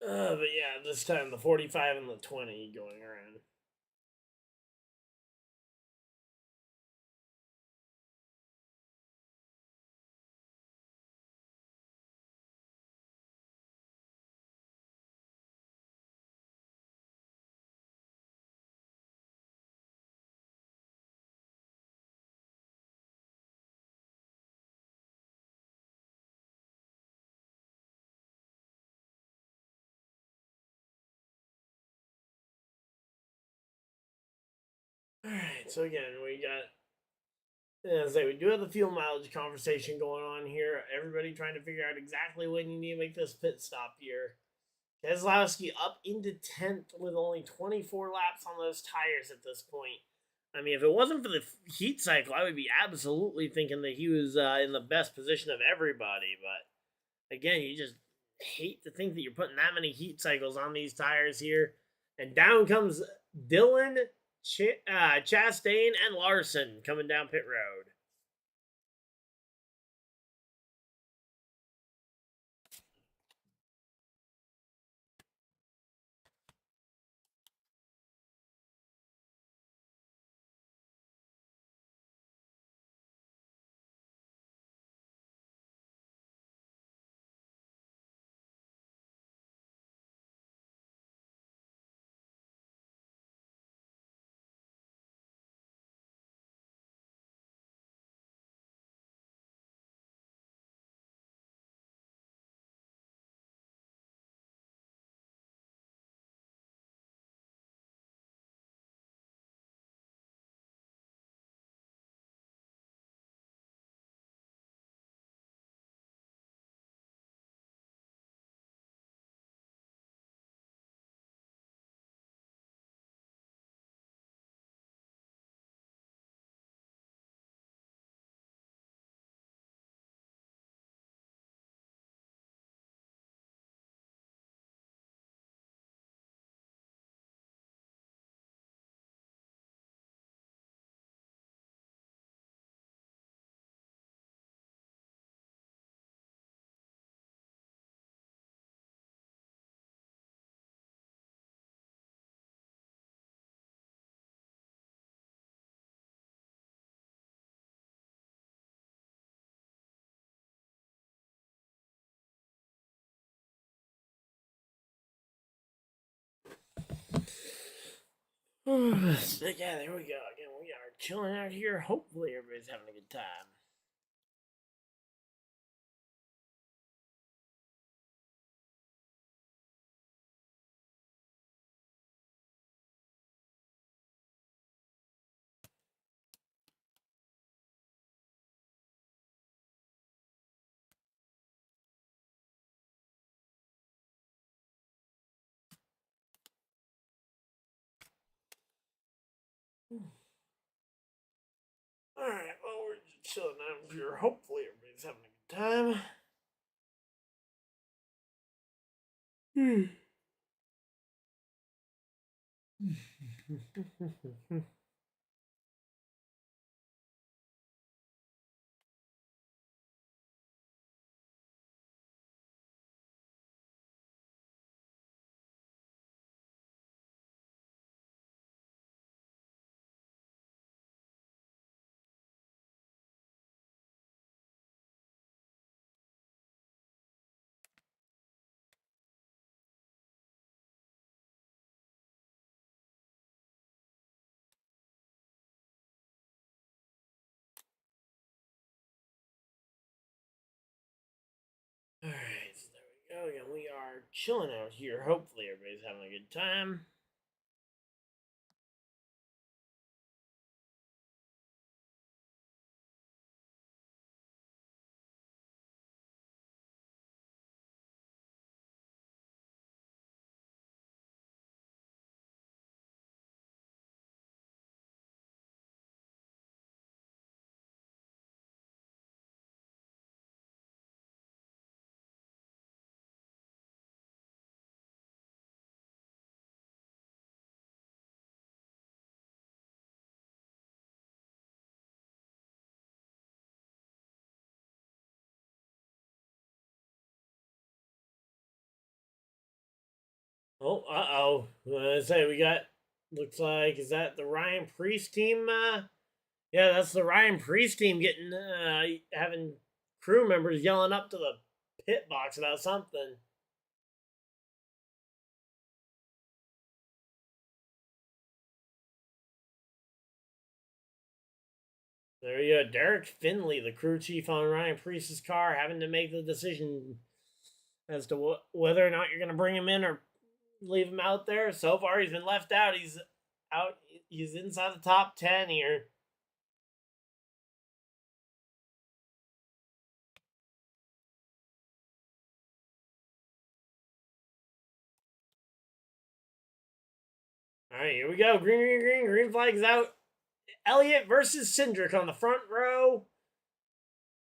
But yeah, this time the 45 and the 20 going around. All right, so again, we got, as I say, we do have the fuel mileage conversation going on here. Everybody trying to figure out exactly when you need to make this pit stop here. Keselowski up into 10th with only 24 laps on those tires at this point. I mean, if it wasn't for the heat cycle, I would be absolutely thinking that he was in the best position of everybody. But again, you just hate to think that you're putting that many heat cycles on these tires here. And down comes Dylan, Chastain, and Larson coming down pit road. So yeah, there we go. Again, we are chilling out here. Hopefully, everybody's having a good time. Alright, well, we're just chilling out here. Hopefully, everybody's having a good time. Alright, so there we go. Again, we are chilling out here. Hopefully, everybody's having a good time. Oh, uh-oh. I say we got, looks like, is that the Ryan Priest team? Yeah, that's the Ryan Priest team getting, having crew members yelling up to the pit box about something. There you go. Derek Finley, the crew chief on Ryan Priest's car, having to make the decision as to whether or not you're going to bring him in or leave him out there. So far, he's been left out. He's out. He's inside the top 10 here. All right, here we go. Green flag's out. Elliott versus Cindric on the front row.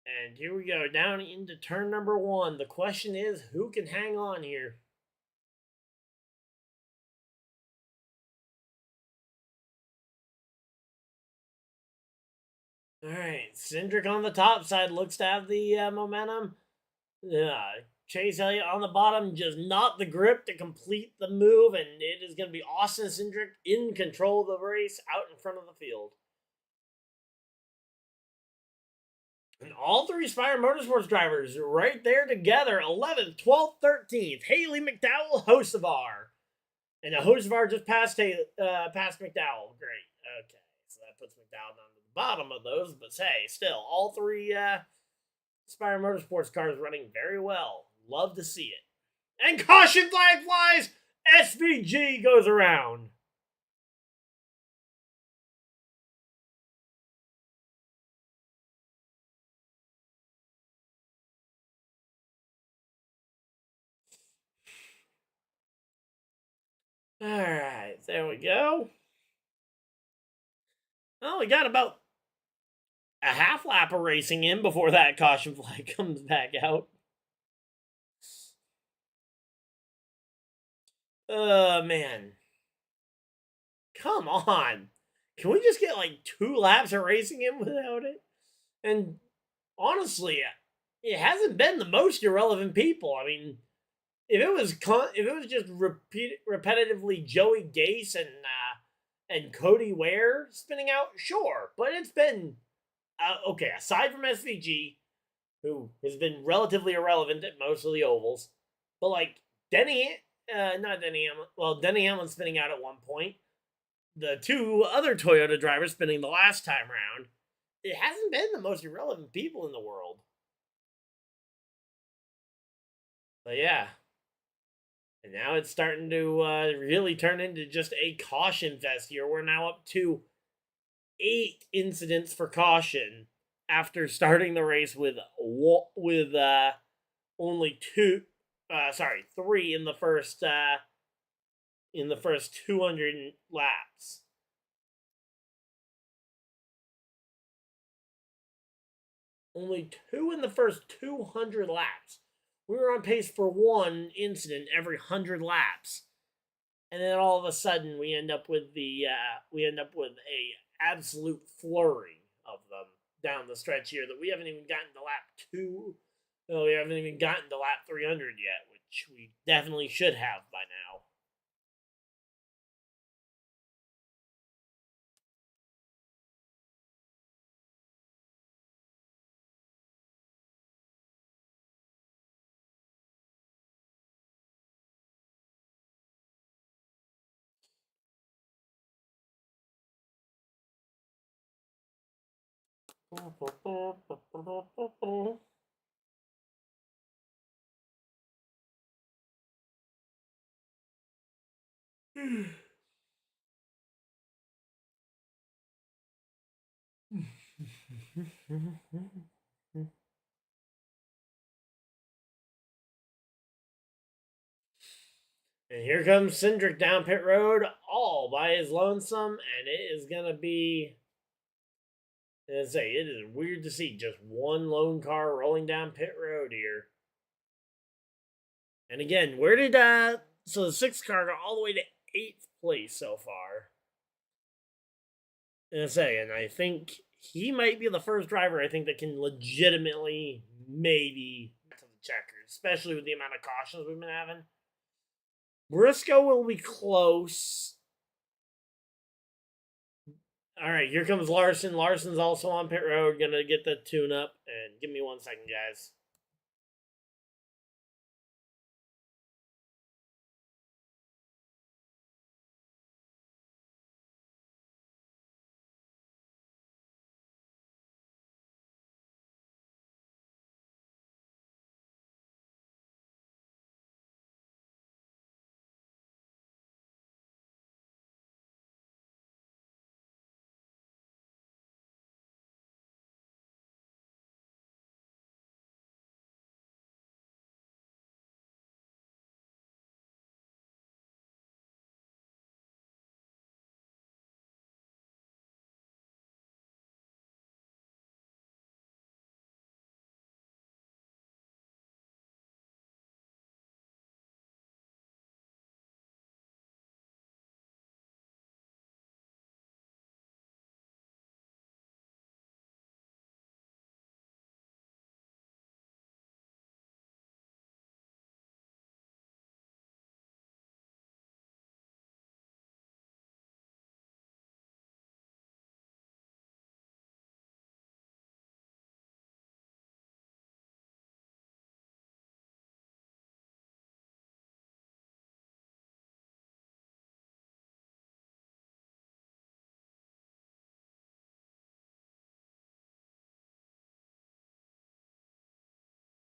And here we go, down into turn number 1. The question is, who can hang on here? All right, Cindric on the top side looks to have the momentum. Chase Elliott on the bottom, just not the grip to complete the move, and it is going to be Austin Cindric in control of the race out in front of the field. And all 3 Spire Motorsports drivers right there together, 11th, 12th, 13th. Haley McDowell, Hocevar. And Hocevar just passed McDowell. Great. Okay, so that puts McDowell down to the bottom of those, but hey, still, all 3 Spire Motorsports cars running very well. Love to see it. And caution flag flies! SVG goes around. All right, there we go. Well, we got about a half lap of racing in before that caution flag comes back out. Man. Come on. Can we just get like 2 laps of racing in without it? And honestly, it hasn't been the most irrelevant people. I mean, if it was just repetitively Joey Gase and Cody Ware spinning out, sure. But it's been okay. Aside from SVG, who has been relatively irrelevant at most of the ovals, but like Denny Hamlin. Well, Denny Hamlin spinning out at one point. The 2 other Toyota drivers spinning the last time round. It hasn't been the most irrelevant people in the world. But yeah. And now it's starting to really turn into just a caution fest here. We're now up to 8 incidents for caution after starting the race with only 3 in the first 200 laps. Only 2 in the first 200 laps. We were on pace for 1 incident every 100 laps, and then all of a sudden we end up with a absolute flurry of them down the stretch here that we haven't even gotten to lap 2. No, we haven't even gotten to lap 300 yet, which we definitely should have by now. And here comes Cindric down pit road all by his lonesome, and it is going to be, it is weird to see just one lone car rolling down pit road here. And again, where did, so the 6th car got all the way to 8th place so far. And I think he might be the first driver I think that can legitimately maybe to the checkers, especially with the amount of cautions we've been having. Briscoe will be close. All right, here comes Larson. Larson's also on pit road, gonna get the tune up. And give me 1 second, guys.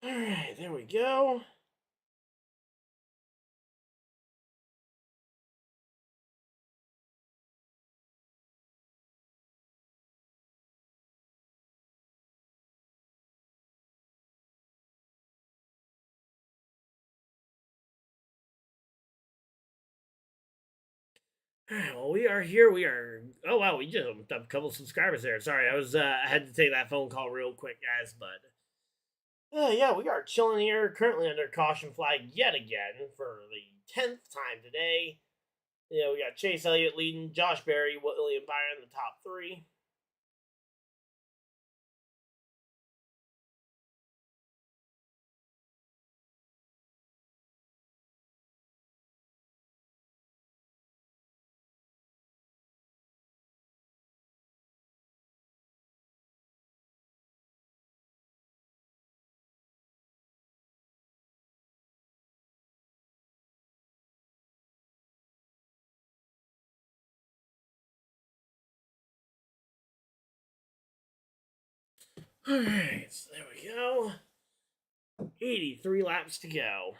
All right, there we go. All right, well, we are here. We are. Oh wow, we just opened up a couple subscribers there. Sorry, I had to take that phone call real quick, guys. But yeah, we are chilling here. Currently under caution flag yet again for the 10th time today. You know, we got Chase Elliott leading, Josh Berry, William Byron in the top three. All right, so there we go. 83 laps to go.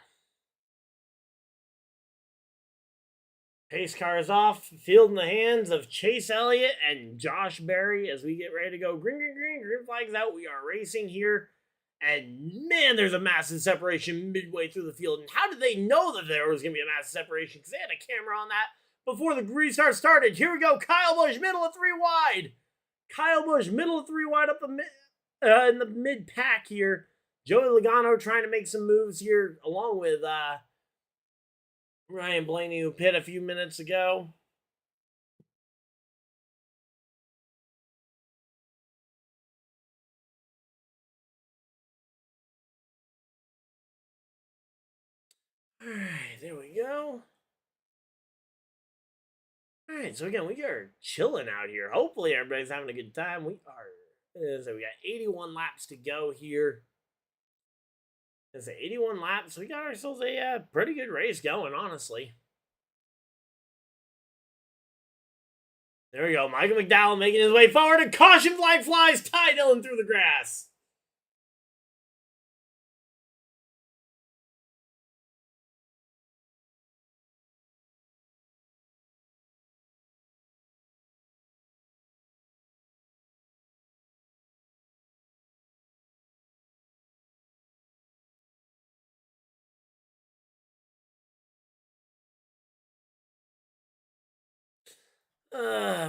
Pace car is off. Field in the hands of Chase Elliott and Josh Berry as we get ready to go. Green, green, green. Green flag's out. We are racing here. And man, there's a massive separation midway through the field. And how did they know that there was going to be a massive separation? Because they had a camera on that before the restart started. Here we go. Kyle Busch, middle of 3 wide. Kyle Busch, middle of 3 wide up the in the mid pack here. Joey Logano trying to make some moves here along with Ryan Blaney, who pit a few minutes ago. Alright, there we go. Alright, so again, we are chilling out here. Hopefully everybody's having a good time. We are. So we got 81 laps to go here. It's 81 laps. We got ourselves a pretty good race going, honestly. There we go. Michael McDowell making his way forward. And caution flag flies. Ty Dillon through the grass.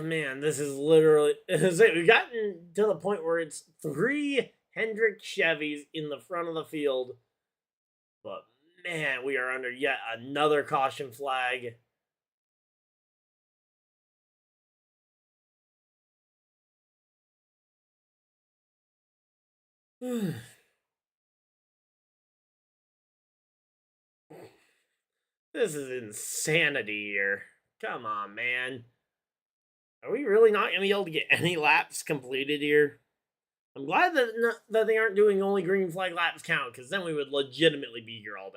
Man, this is literally. We've gotten to the point where it's 3 Hendrick Chevys in the front of the field. But man, we are under yet another caution flag. This is insanity here. Come on, man. Are we really not going to be able to get any laps completed here? I'm glad that they aren't doing only green flag laps count, because then we would legitimately be here all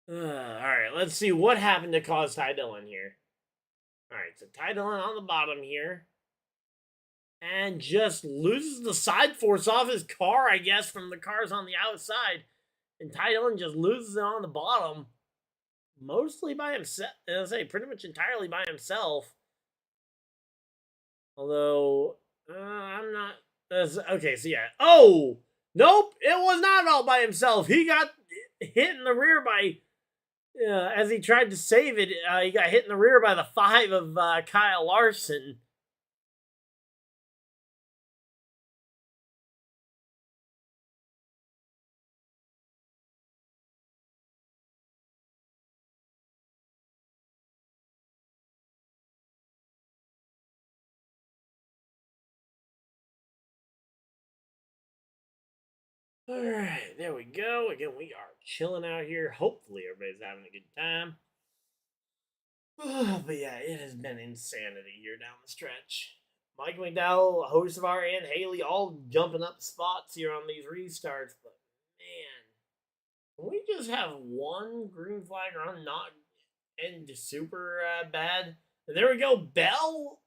day. Alright, let's see what happened to cause Ty Dillon here. Alright, so Ty Dillon on the bottom here. And just loses the side force off his car, I guess, from the cars on the outside. And Ty Dillon just loses it on the bottom. Mostly by himself. I say pretty much entirely by himself. Although, I'm not. Okay, so yeah. Oh! Nope! It was not all by himself. He got hit in the rear by. As he tried to save it, he got hit in the rear by the 5 of Kyle Larson. Alright, there we go. Again, we are chilling out here. Hopefully, everybody's having a good time. But yeah, it has been insanity here down the stretch. Mike McDowell, host of our and Haley, all jumping up spots here on these restarts. But man, can we just have one green flag run not end super bad? And there we go. Bell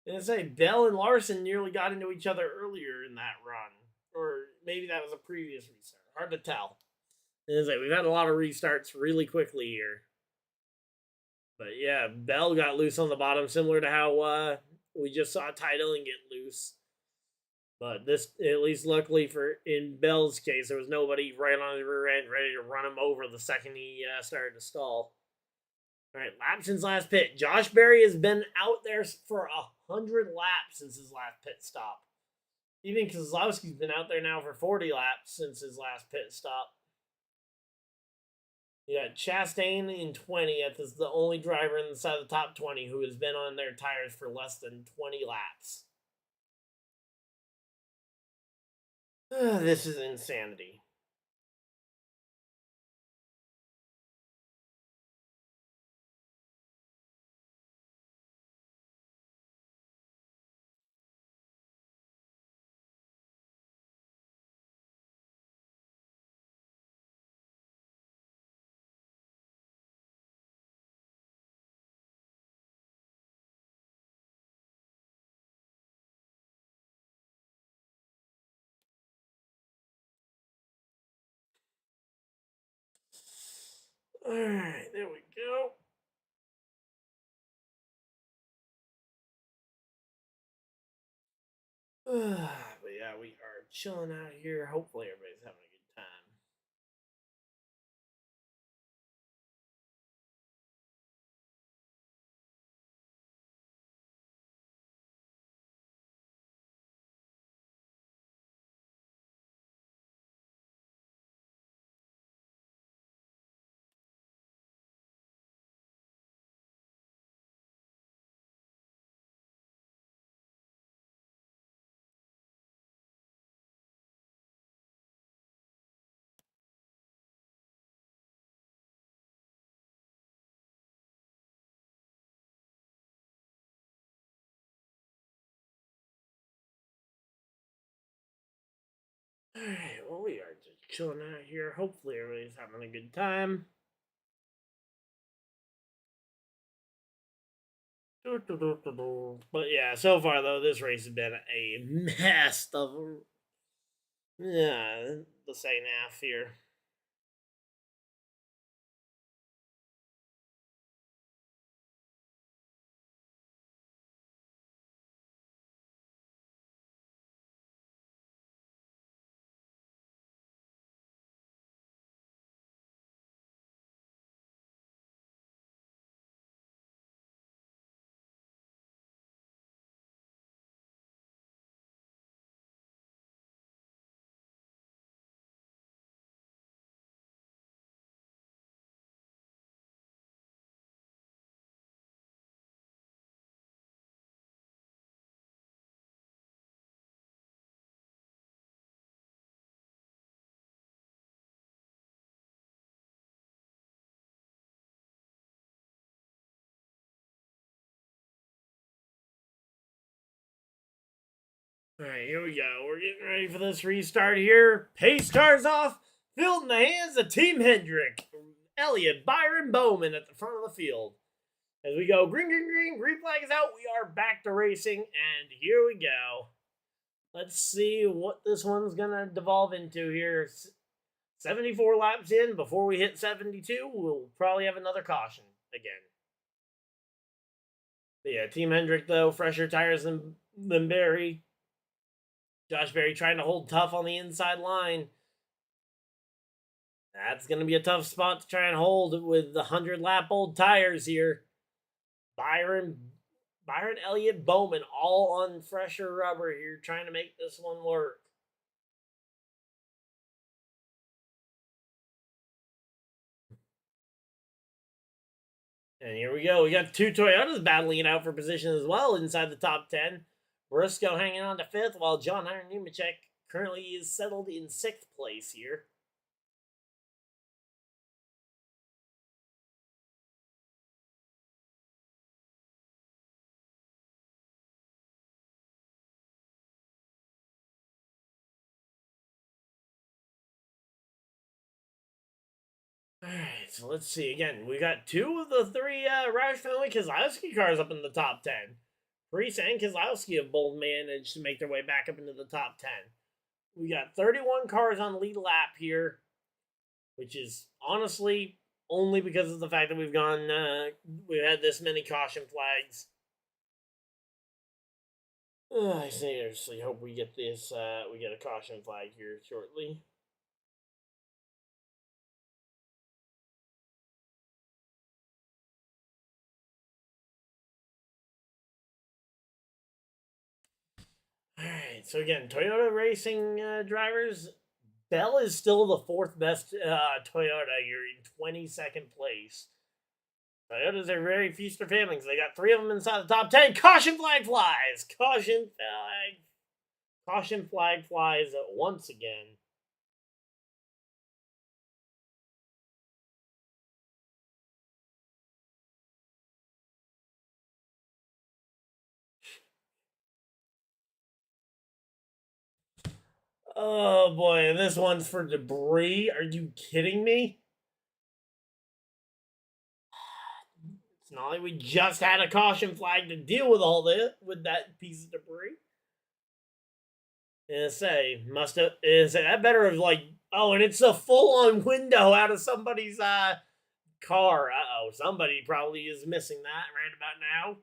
And say Bell and Larson nearly got into each other earlier in that run, or maybe that was a previous restart. Hard to tell. And it's like we've had a lot of restarts really quickly here. But yeah, Bell got loose on the bottom, similar to how we just saw Ty Dillon get loose. But this, at least luckily for in Bell's case, there was nobody right on the rear end ready to run him over the second he started to stall. All right, lap since last pit. Josh Berry has been out there for 100 laps since his last pit stop. Even Kozlowski's been out there now for 40 laps since his last pit stop. You got Chastain in 20. That's the only driver inside the top 20 who has been on their tires for less than 20 laps. This is insanity. All right, there we go. But yeah, we are chilling out here. Hopefully, everybody's having a good time. All right, well, we are just chilling out here. Hopefully, everybody's having a good time. But yeah, so far though, this race has been a mess of the second half here. All right, here we go. We're getting ready for this restart here. Pace cars off. Field in the hands of Team Hendrick. Elliott, Byron, Bowman at the front of the field. As we go, green, green, green, green flag is out. We are back to racing, and here we go. Let's see what this one's going to devolve into here. 74 laps in, before we hit 72, we'll probably have another caution again. But yeah, Team Hendrick, though, fresher tires than Berry. Josh Berry trying to hold tough on the inside line. That's going to be a tough spot to try and hold with the 100-lap-old tires here. Byron, Elliott, Bowman, all on fresher rubber here, trying to make this one work. And here we go. We got two Toyotas battling it out for position as well inside the top 10. Briscoe hanging on to 5th, while John Hunter Nemechek currently is settled in 6th place here. All right, so let's see. Again, we got two of the three Roush family Kozlowski cars up in the top 10. Priest and Keselowski have both managed to make their way back up into the top 10. We got 31 cars on lead lap here, which is honestly only because of the fact that we've had this many caution flags. I seriously hope we get this, we get a caution flag here shortly. Alright, so again, Toyota Racing drivers, Bell is still the fourth best Toyota. You're in 22nd place. Toyotas are very feast or famine because they got 3 of them inside the top 10. Caution flag flies! Caution flag flies once again. Oh boy, this one's for debris. Are you kidding me? It's not like we just had a caution flag to deal with all this, with that piece of debris. And that better have and it's a full-on window out of somebody's car. Somebody probably is missing that right about now.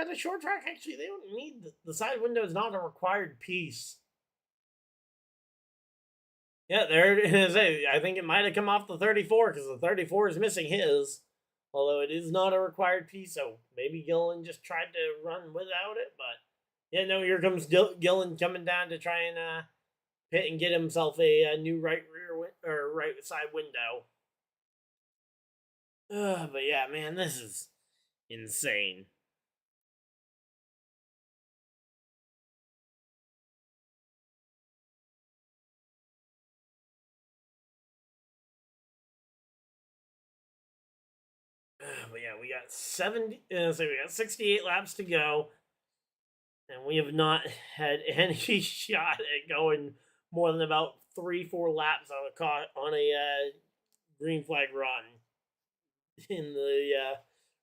At a short track, actually, they don't need the side window is not a required piece. Yeah, there it is. I think it might have come off the 34 because the 34 is missing his. Although it is not a required piece, so maybe Gillen just tried to run without it. But yeah, no, here comes Gillen coming down to try and pit and get himself a new right side window. But yeah, man, this is insane. But yeah, we got 68 laps to go, and we have not had any shot at going more than about 3-4 laps on a green flag run in the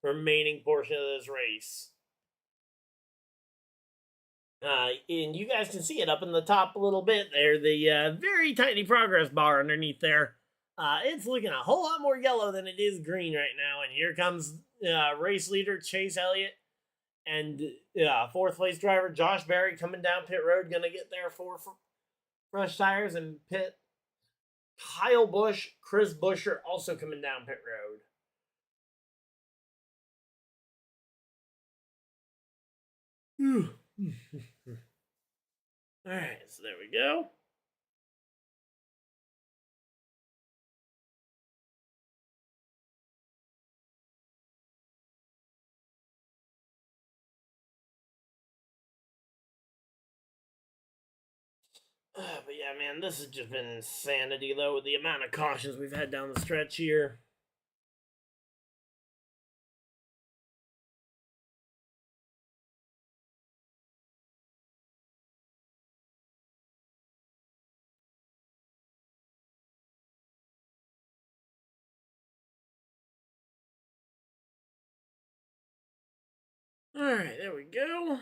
remaining portion of this race. And you guys can see it up in the top a little bit there, the very tiny progress bar underneath there. It's looking a whole lot more yellow than it is green right now. And here comes race leader Chase Elliott and fourth place driver Josh Berry coming down pit road, gonna get there for fresh tires and pit. Kyle Busch, Chris Buescher also coming down pit road. All right, so there we go. But yeah, man, this has just been insanity, though, with the amount of cautions we've had down the stretch here. All right, there we go.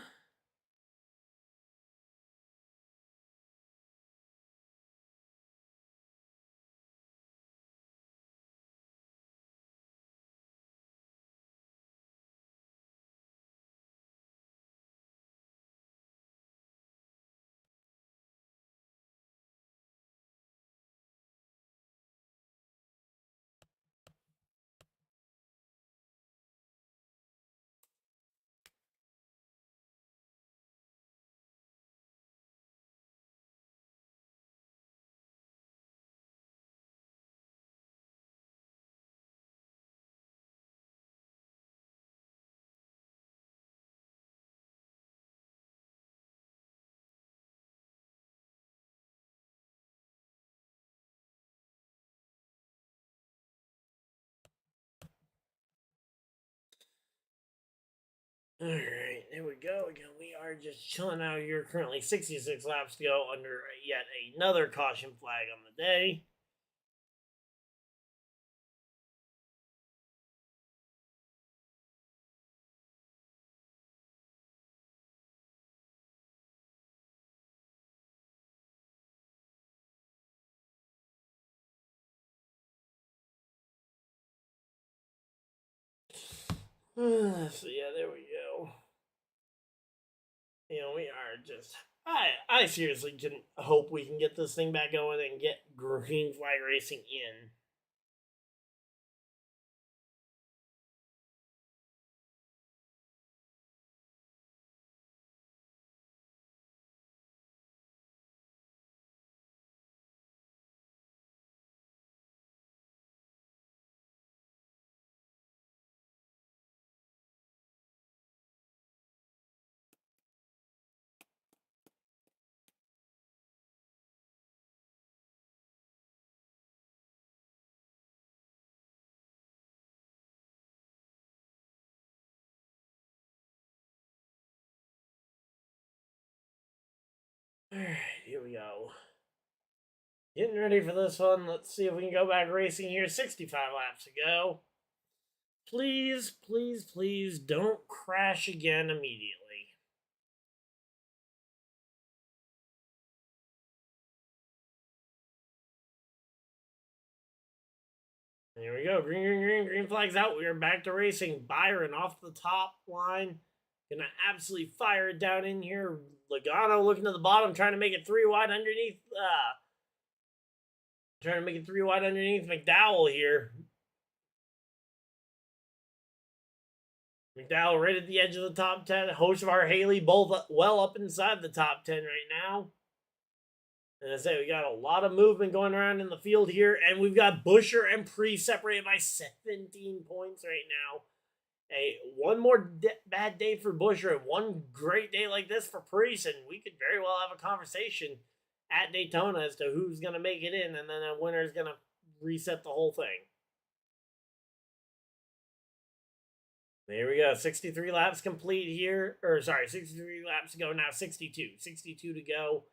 All right, there we go. Again, we are just chilling out here. Currently 66 laps to go under yet another caution flag on the day. So yeah, there we go. You know, we are just. I seriously can hope we can get this thing back going and get green flag racing in. Alright, here we go. Getting ready for this one. Let's see if we can go back racing here. 65 laps to go. Please, please, please don't crash again immediately. Here we go. Green flag's out. We are back to racing. Byron off the top line. Gonna absolutely fire it down in here. Logano looking to the bottom, trying to make it 3 wide underneath. Trying to make it 3 wide underneath McDowell here. McDowell right at the edge of the top 10. Hocevar, Haley both well up inside the top 10 right now. And I say we got a lot of movement going around in the field here, and we've got Busher and Priest separated by 17 points right now. One more bad day for Busher and one great day like this for Priest, and we could very well have a conversation at Daytona as to who's going to make it in, and then a winner is going to reset the whole thing. There we go. 63 laps complete here. Or, sorry, 63 laps to go now. 62. 62 to go.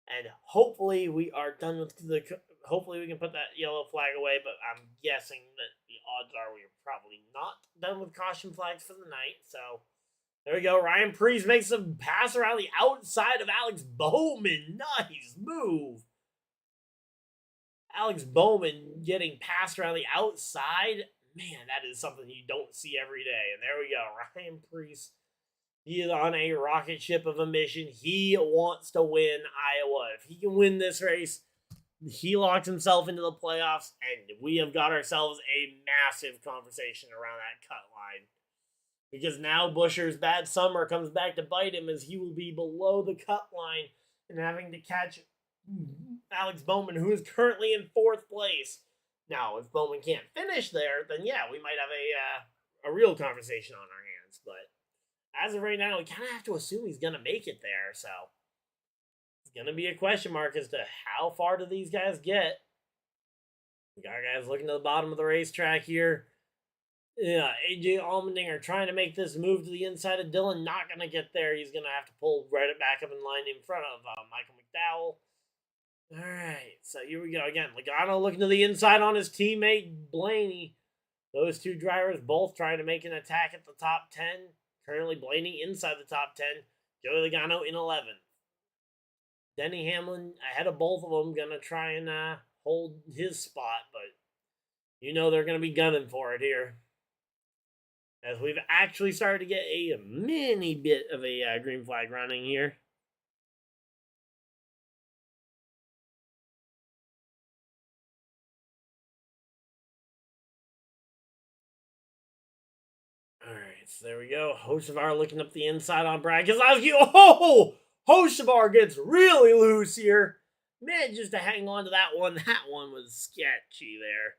And hopefully we are done with the... Hopefully we can put that yellow flag away, but I'm guessing that the odds are we're probably not done with caution flags for the night. So, there we go. Ryan Priest makes a pass around the outside of Alex Bowman. Nice move. Alex Bowman getting passed around the outside. Man, that is something you don't see every day. And there we go. Ryan Priest. He is on a rocket ship of a mission. He wants to win Iowa. If he can win this race, he locks himself into the playoffs, and we have got ourselves a massive conversation around that cut line. Because now Busher's bad summer comes back to bite him, as he will be below the cut line and having to catch Alex Bowman, who is currently in 4th place. Now, if Bowman can't finish there, then yeah, we might have a real conversation on our hands. But as of right now, we kind of have to assume he's going to make it there. So it's going to be a question mark as to how far do these guys get. We got guys looking to the bottom of the racetrack here. Yeah, AJ Allmendinger trying to make this move to the inside of Dillon. Not going to get there. He's going to have to pull right back up in line in front of Michael McDowell. All right, so here we go again. Logano looking to the inside on his teammate Blaney. Those two drivers both trying to make an attack at the top 10. Currently Blaney inside the top 10. Joey Logano in 11th. Denny Hamlin ahead of both of them, gonna try and hold his spot, but you know they're gonna be gunning for it here. As we've actually started to get a mini bit of a green flag running here. Alright, so there we go. Hocevar looking up the inside on Brad Keselowski. Oh! Hocevar gets really loose here. Man, just to hang on to that one was sketchy there.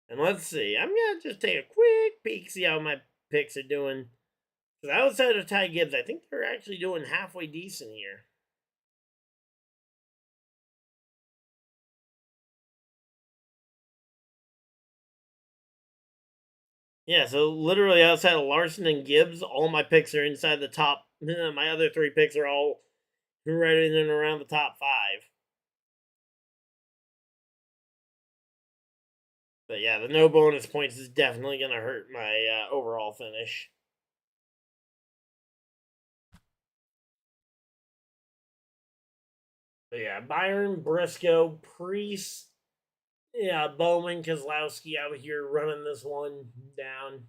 And let's see. I'm going to just take a quick peek, see how my picks are doing. Because outside of Ty Gibbs, I think they're actually doing halfway decent here. Yeah, so literally outside of Larson and Gibbs, all my picks are inside the top. My other 3 picks are all right in and around the top 5. But yeah, the no bonus points is definitely going to hurt my overall finish. But yeah, Byron, Briscoe, Priest, Yeah, Bowman, Kozlowski out here running this one down.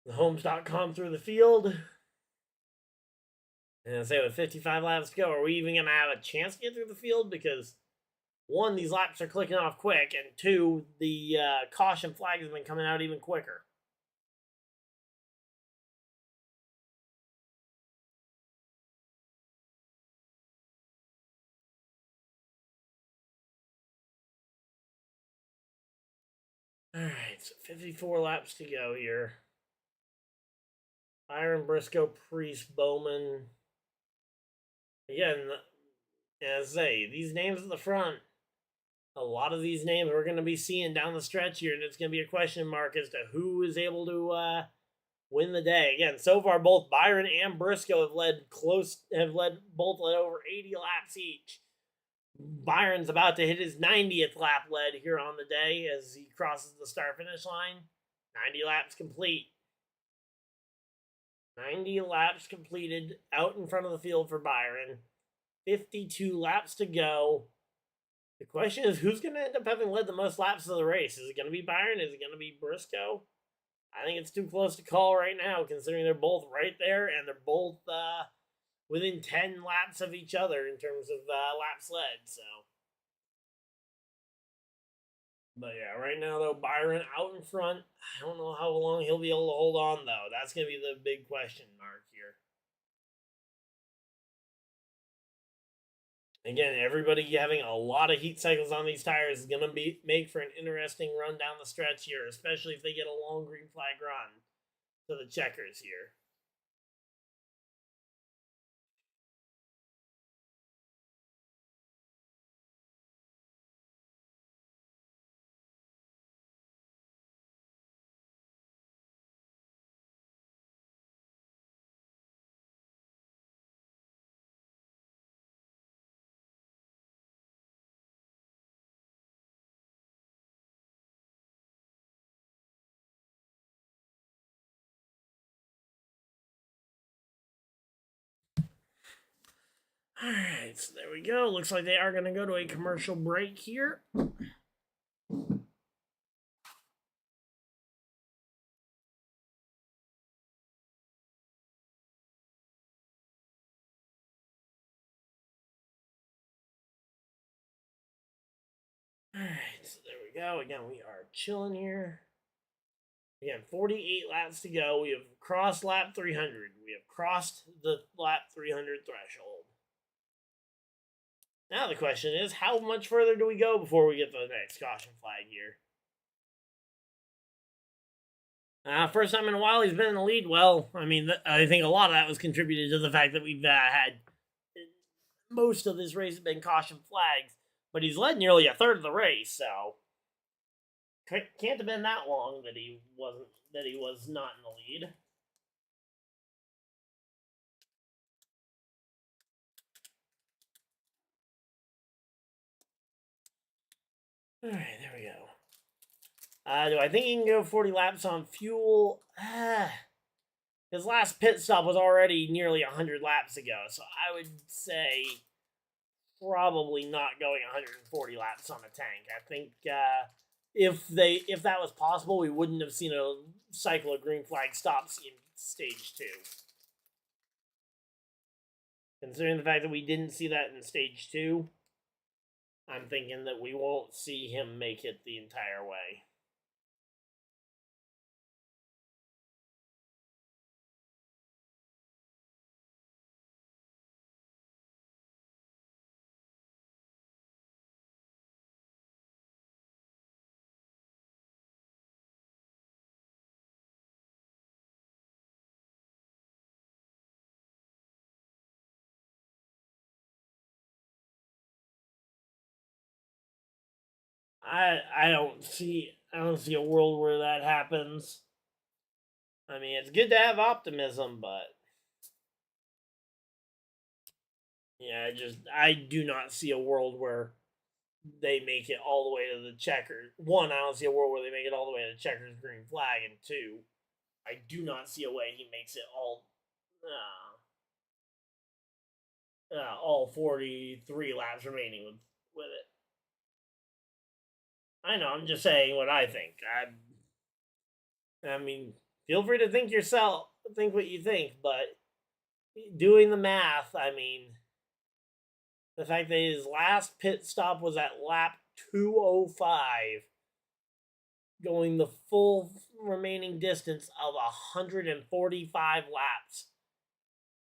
The Homes.com through the field. And I say with 55 laps to go, are we even going to have a chance to get through the field? Because one, these laps are clicking off quick, and two, the caution flag has been coming out even quicker. All right, so 54 laps to go here. Byron, Briscoe, Priest, Bowman. Again, as I say, these names at the front, a lot of these names we're going to be seeing down the stretch here, and it's going to be a question mark as to who is able to win the day. Again, so far both Byron and Briscoe have led over 80 laps each. Byron's about to hit his 90th lap lead here on the day as he crosses the start finish line. 90 laps complete. 90 laps completed out in front of the field for Byron. 52 laps to go. The question is, who's going to end up having led the most laps of the race? Is it going to be Byron? Is it going to be Briscoe? I think it's too close to call right now, considering they're both right there, and they're both within 10 laps of each other in terms of laps led, so. But yeah, right now, though, Byron out in front. I don't know how long he'll be able to hold on, though. That's going to be the big question mark here. Again, everybody having a lot of heat cycles on these tires is going to make for an interesting run down the stretch here, especially if they get a long green flag run to the checkers here. Alright, so there we go. Looks like they are going to go to a commercial break here. Alright, so there we go. Again, we are chilling here. Again, 48 laps to go. We have crossed lap 300. We have crossed the lap 300 threshold. Now the question is, how much further do we go before we get to the next caution flag here? First time in a while he's been in the lead. Well, I mean, I think a lot of that was contributed to the fact that we've had most of this race has been caution flags, but he's led nearly a third of the race, so can't have been that long that he was not in the lead. All right, there we go. Do I think he can go 40 laps on fuel? His last pit stop was already nearly 100 laps ago, so I would say probably not going 140 laps on a tank. I think if that was possible, we wouldn't have seen a cycle of green flag stops in stage 2. Considering the fact that we didn't see that in stage 2, I'm thinking that we won't see him make it the entire way. I don't see a world where that happens. I mean, it's good to have optimism, but yeah, I do not see a world where they make it all the way to the checkers. One, I don't see a world where they make it all the way to the checkers green flag, and two, I do not see a way he makes it all. all 43 laps remaining with it. I know. I'm just saying what I think. I mean, feel free to think what you think, but doing the math, I mean, the fact that his last pit stop was at lap 205, going the full remaining distance of 145 laps,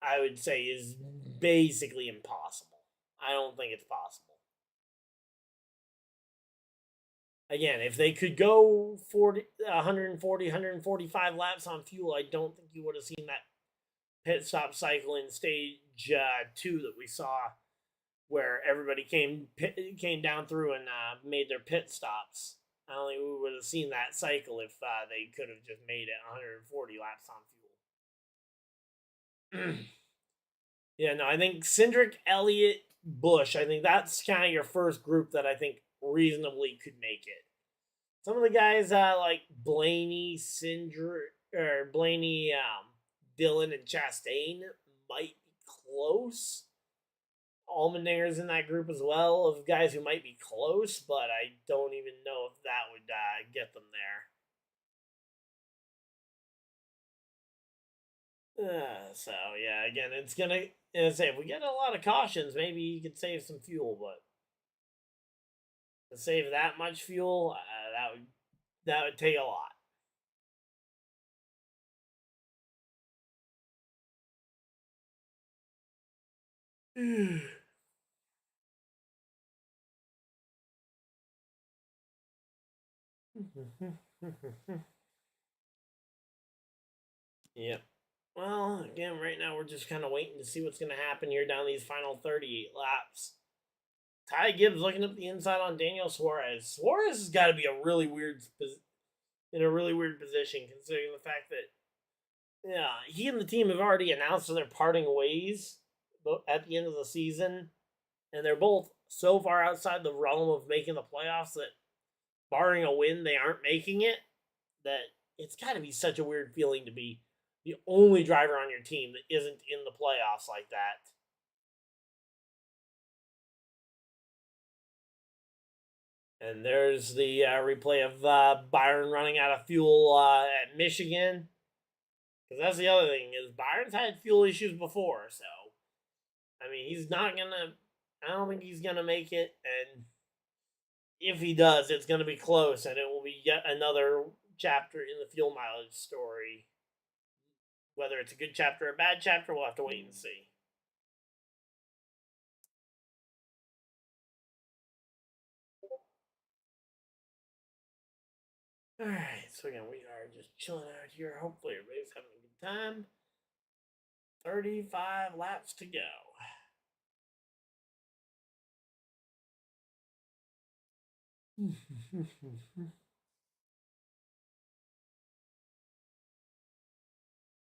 I would say is basically impossible. I don't think it's possible. Again, if they could go 145 laps on fuel, I don't think you would have seen that pit stop cycle in stage 2 that we saw, where everybody came down through and made their pit stops. I don't think we would have seen that cycle if they could have just made it 140 laps on fuel. Yeah, no, I think Cindric, Elliott, Busch, I think that's kind of your first group that I think reasonably could make it. Some of the guys like Blaney, Dillon, and Chastain might be close. Allmendinger's in that group as well of guys who might be close, but I don't even know if that would get them there. So yeah, again, it's gonna say if we get a lot of cautions, maybe you could save some fuel, but to save that much fuel, that would take a lot. Yep. Well, again, right now we're just kind of waiting to see what's going to happen here down these final 38 laps. Ty Gibbs looking up the inside on Daniel Suarez. Suarez has got to be in a really weird position, considering the fact that he and the team have already announced that they're parting ways at the end of the season, and they're both so far outside the realm of making the playoffs that, barring a win, they aren't making it. That it's got to be such a weird feeling to be the only driver on your team that isn't in the playoffs like that. And there's the replay of Byron running out of fuel at Michigan. Because that's the other thing, is Byron's had fuel issues before. So, I mean, he's not going to... I don't think he's going to make it. And if he does, it's going to be close. And it will be yet another chapter in the fuel mileage story. Whether it's a good chapter or a bad chapter, we'll have to wait and see. Alright, so again, we are just chilling out here. Hopefully everybody's having a good time. 35 laps to go.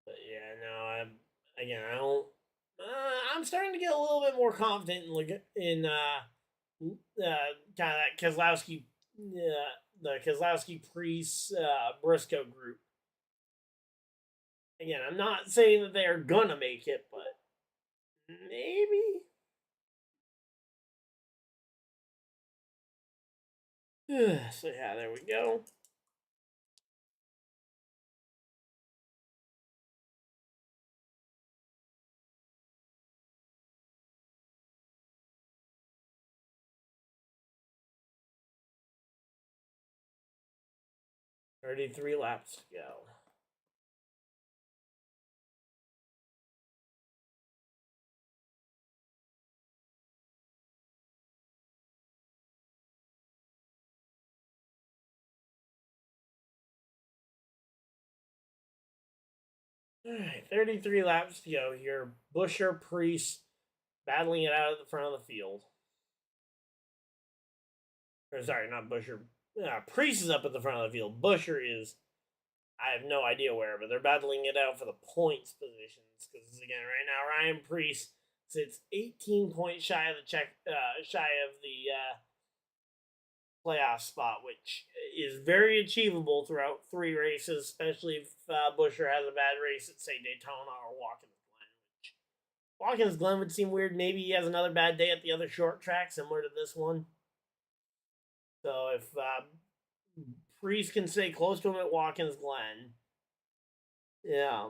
But yeah, no, I don't. I'm starting to get a little bit more confident in kind of that Keselowski, the Keselowski Priest Briscoe group. Again, I'm not saying that they are gonna make it, but maybe. So yeah, there we go. $33 laps to go. Alright, 33 laps to go here. Buescher, Priest battling it out at the front of the field. Or sorry, not Buescher. Priest is up at the front of the field. Buescher is, I have no idea where, but they're battling it out for the points positions. Because again, right now Ryan Priest sits 18 points shy of the playoff spot, which is very achievable throughout 3 races, especially if Buescher has a bad race at, say, Daytona or Watkins Glen, which Watkins Glen would seem weird. Maybe he has another bad day at the other short track, similar to this one. So if Priest can stay close to him at Watkins Glen, yeah,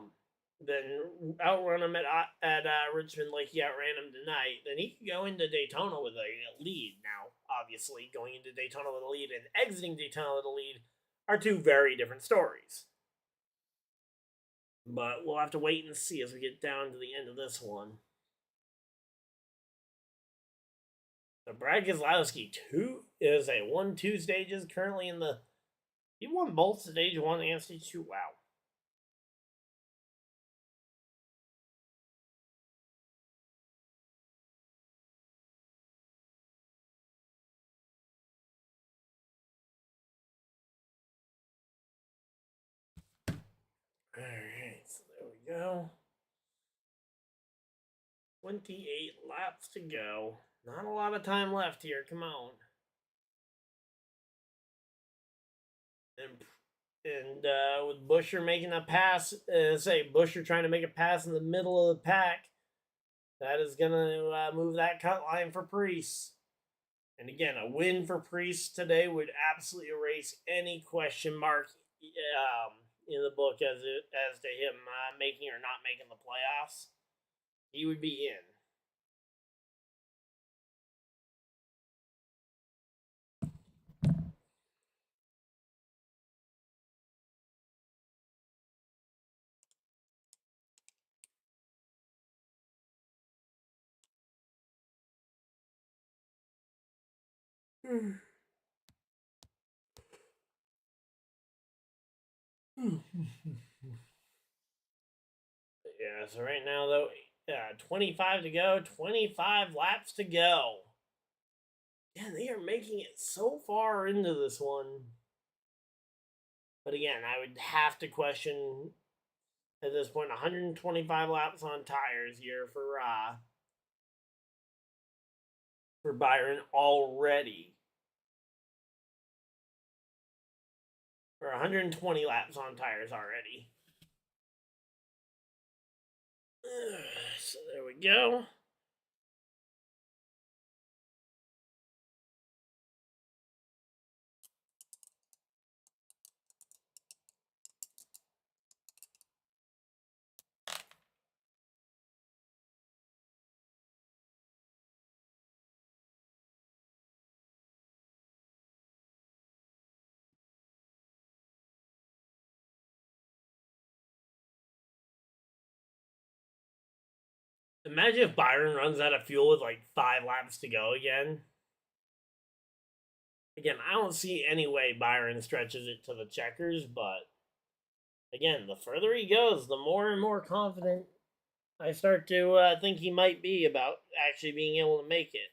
then outrun him at Richmond like he outran him tonight, then he can go into Daytona with a lead. Now, obviously, going into Daytona with a lead and exiting Daytona with a lead are two very different stories. But we'll have to wait and see as we get down to the end of this one. So Brad Keselowski is a 1-2 stages currently in the. He won both stage 1 and stage 2. Wow. Alright, so there we go. 28 laps to go. Not a lot of time left here. Come on. And with Buescher making a pass, Buescher trying to make a pass in the middle of the pack, that is going to move that cut line for Priest. And again, a win for Priest today would absolutely erase any question mark in the book as to him making or not making the playoffs. He would be in. Yeah, so right now, though, 25 to go, 25 laps to go. Yeah, they are making it so far into this one. But again, I would have to question at this point 125 laps on tires here for Byron already. Or 120 laps on tires already. So there we go. Imagine if Byron runs out of fuel with like 5 laps to go again. Again, I don't see any way Byron stretches it to the checkers, but again, the further he goes, the more and more confident I start to think he might be about actually being able to make it.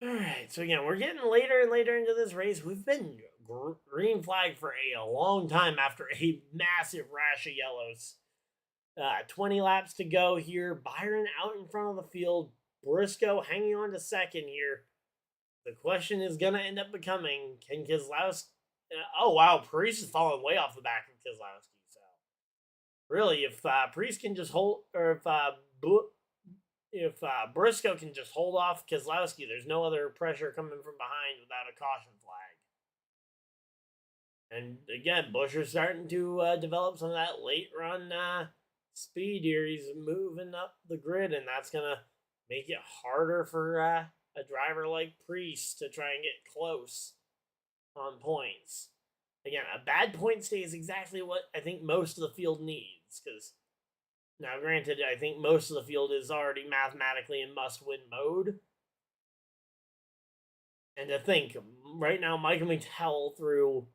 Alright, so again, we're getting later and later into this race. We've been green flag for a long time after a massive rash of yellows. 20 laps to go here. Byron out in front of the field. Briscoe hanging on to second here. The question is going to end up becoming, can Keselowski... oh, wow, Priest is falling way off the back of Keselowski. So, really, if Priest can just hold... Or if Briscoe can just hold off Keselowski, there's no other pressure coming from behind without a caution flag. And again, Buescher's starting to develop some of that late run speed here. He's moving up the grid, and that's going to make it harder for a driver like Priest to try and get close on points. Again, a bad point stay is exactly what I think most of the field needs, because now, granted, I think most of the field is already mathematically in must-win mode. And to think, right now, Michael McDowell through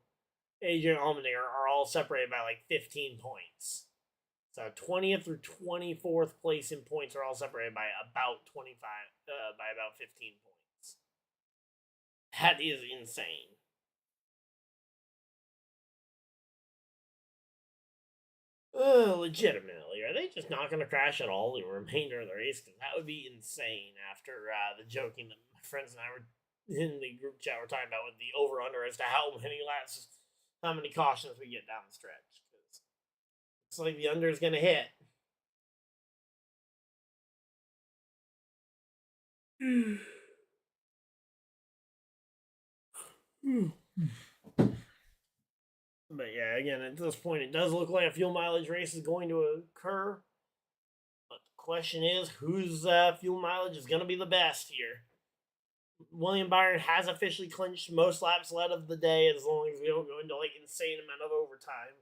Adrian Allmendinger are all separated by like 15 points. So 20th through 24th place in points are all separated by about 25, by about 15 points. That is insane. Legitimately, are they just not going to crash at all the remainder of the race? Because that would be insane after the joking that my friends and I were in the group chat were talking about with the over-under as to how many laps, how many cautions we get down the stretch. Because it's like the under is going to hit. But yeah, again, at this point, it does look like a fuel mileage race is going to occur. But the question is, whose fuel mileage is going to be the best here? William Byron has officially clinched most laps led of the day, as long as we don't go into like insane amount of overtime.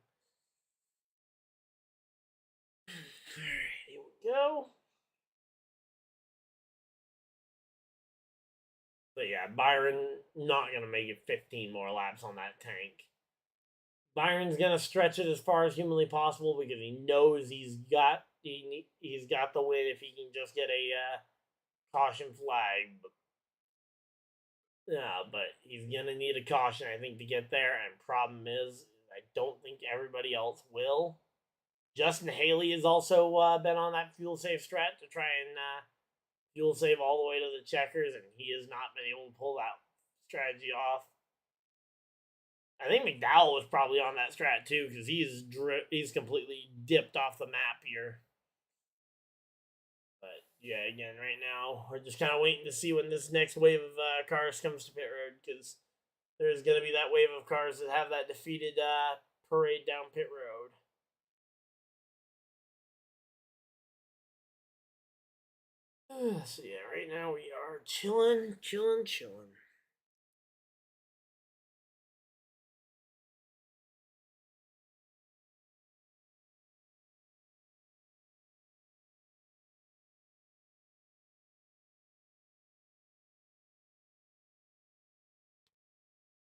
Alright, here we go. But yeah, Byron not going to make it 15 more laps on that tank. Byron's gonna stretch it as far as humanly possible because he knows he's got the win if he can just get a caution flag. But he's gonna need a caution, I think, to get there. And problem is, I don't think everybody else will. Justin Haley has also been on that fuel safe strat to try and fuel save all the way to the checkers, and he has not been able to pull that strategy off. I think McDowell was probably on that strat too because he's completely dipped off the map here. But yeah, again, right now we're just kind of waiting to see when this next wave of cars comes to pit road because there's going to be that wave of cars that have that defeated parade down pit road. So yeah, right now we are chilling.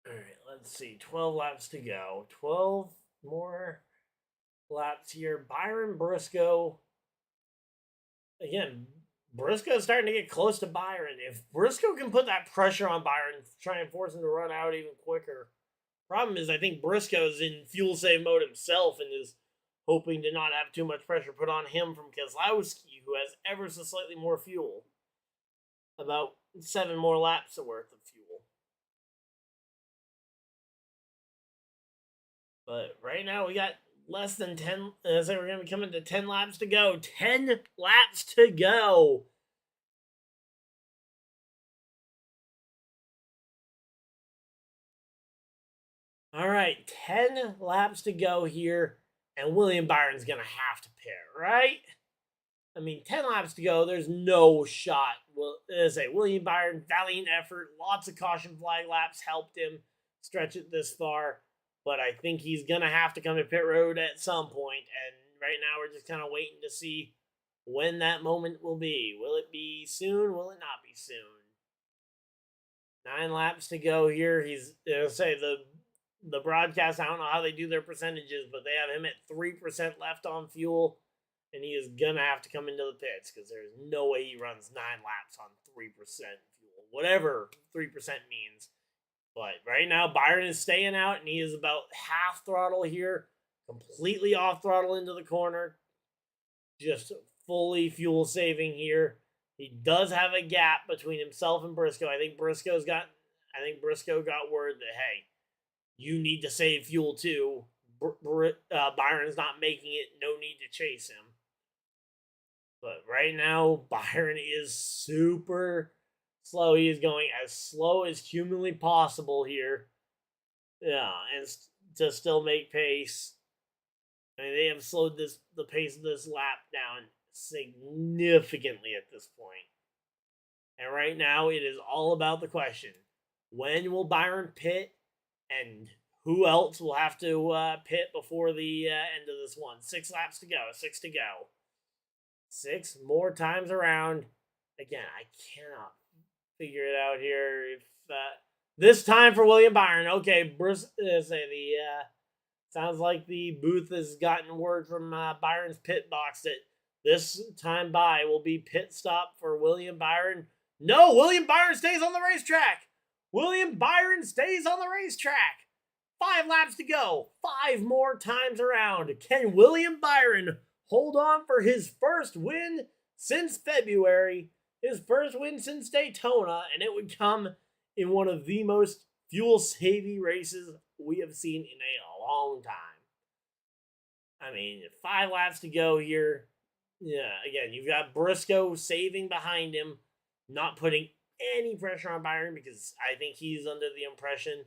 All right, let's see. 12 laps to go. 12 more laps here. Byron Briscoe. Again, Briscoe's starting to get close to Byron. If Briscoe can put that pressure on Byron, try and force him to run out even quicker. Problem is, I think Briscoe's in fuel save mode himself and is hoping to not have too much pressure put on him from Keselowski, who has ever so slightly more fuel. About 7 more laps worth of fuel. But right now we got less than 10. So we're going to be coming to 10 laps to go. 10 laps to go. All right, 10 laps to go here, and William Byron's going to have to pit, right? I mean, 10 laps to go, there's no shot. Well, as I say, William Byron, valiant effort, lots of caution flag laps helped him stretch it this far, but I think he's going to have to come to pit road at some point, and right now we're just kind of waiting to see when that moment will be. Will it be soon? Will it not be soon? 9 laps to go here. He's, say, the broadcast, I don't know how they do their percentages, but they have him at 3% left on fuel, and he is going to have to come into the pits because there's no way he runs 9 laps on 3% fuel, whatever 3% means. But right now, Byron is staying out, and he is about half throttle here, completely off throttle into the corner, just fully fuel saving here. He does have a gap between himself and Briscoe. I think Briscoe got word that, hey, you need to save fuel too. Byron's not making it. No need to chase him. But right now, Byron is super slow. He is going as slow as humanly possible here. Yeah, and to still make pace. I mean, they have slowed the pace of this lap down significantly at this point. And right now, it is all about the question: when will Byron pit, and who else will have to pit before the end of this one? 6 laps to go. 6 to go. 6 more times around. Again, I cannot figure it out here. If this time for William Byron. Okay, sounds like the booth has gotten word from Byron's pit box that this time by will be pit stop for William Byron. No, William Byron stays on the racetrack. William Byron stays on the racetrack. 5 laps to go. 5 more times around. Can William Byron hold on for his first win since February? His first win since Daytona, and it would come in one of the most fuel-saving races we have seen in a long time. I mean, 5 laps to go here. Yeah, again, you've got Briscoe saving behind him, not putting any pressure on Byron because I think he's under the impression.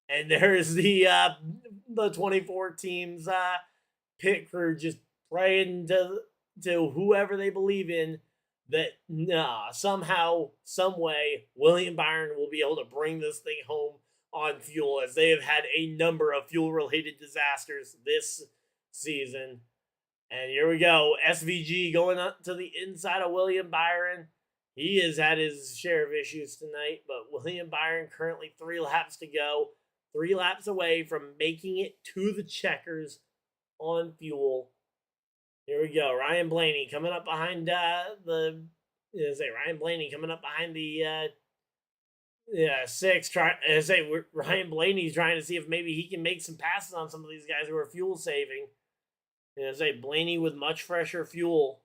And there's the 24 teams pit crew just praying to whoever they believe in that somehow, some way, William Byron will be able to bring this thing home on fuel, as they have had a number of fuel-related disasters this season. And here we go. SVG going up to the inside of William Byron. He has had his share of issues tonight, but William Byron currently 3 laps to go. 3 laps away from making it to the checkers on fuel. Here we go. Ryan Blaney coming up behind Ryan Blaney coming up behind the 6. Ryan Blaney's trying to see if maybe he can make some passes on some of these guys who are fuel saving. Blaney with much fresher fuel.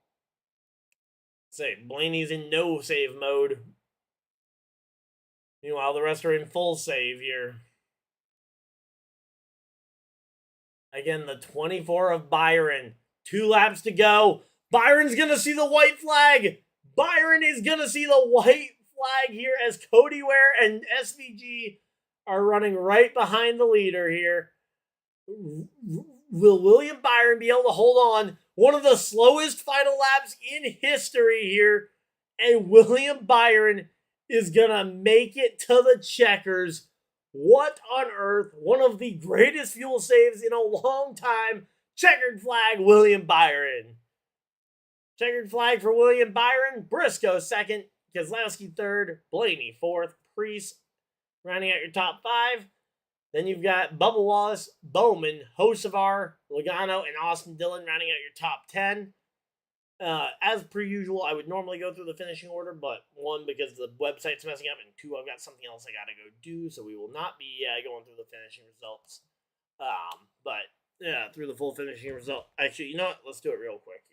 Blaney's in no save mode. Meanwhile, the rest are in full save here. Again, the 24 of Byron. 2 laps to go. Byron's going to see the white flag. Byron is going to see the white flag here as Cody Ware and SVG are running right behind the leader here. Will William Byron be able to hold on? One of the slowest final laps in history here. And William Byron is going to make it to the checkers. What on earth? One of the greatest fuel saves in a long time. Checkered flag, William Byron. Checkered flag for William Byron. Briscoe second. Keselowski third. Blaney fourth. Priest rounding out your top 5. Then you've got Bubba Wallace, Bowman, Hocevar, Logano, and Austin Dillon rounding out your top 10. As per usual, I would normally go through the finishing order, but 1, because the website's messing up, and 2, I've got something else I gotta go do, so we will not be going through the finishing results. Through the full finishing result. Actually, you know what? Let's do it real quick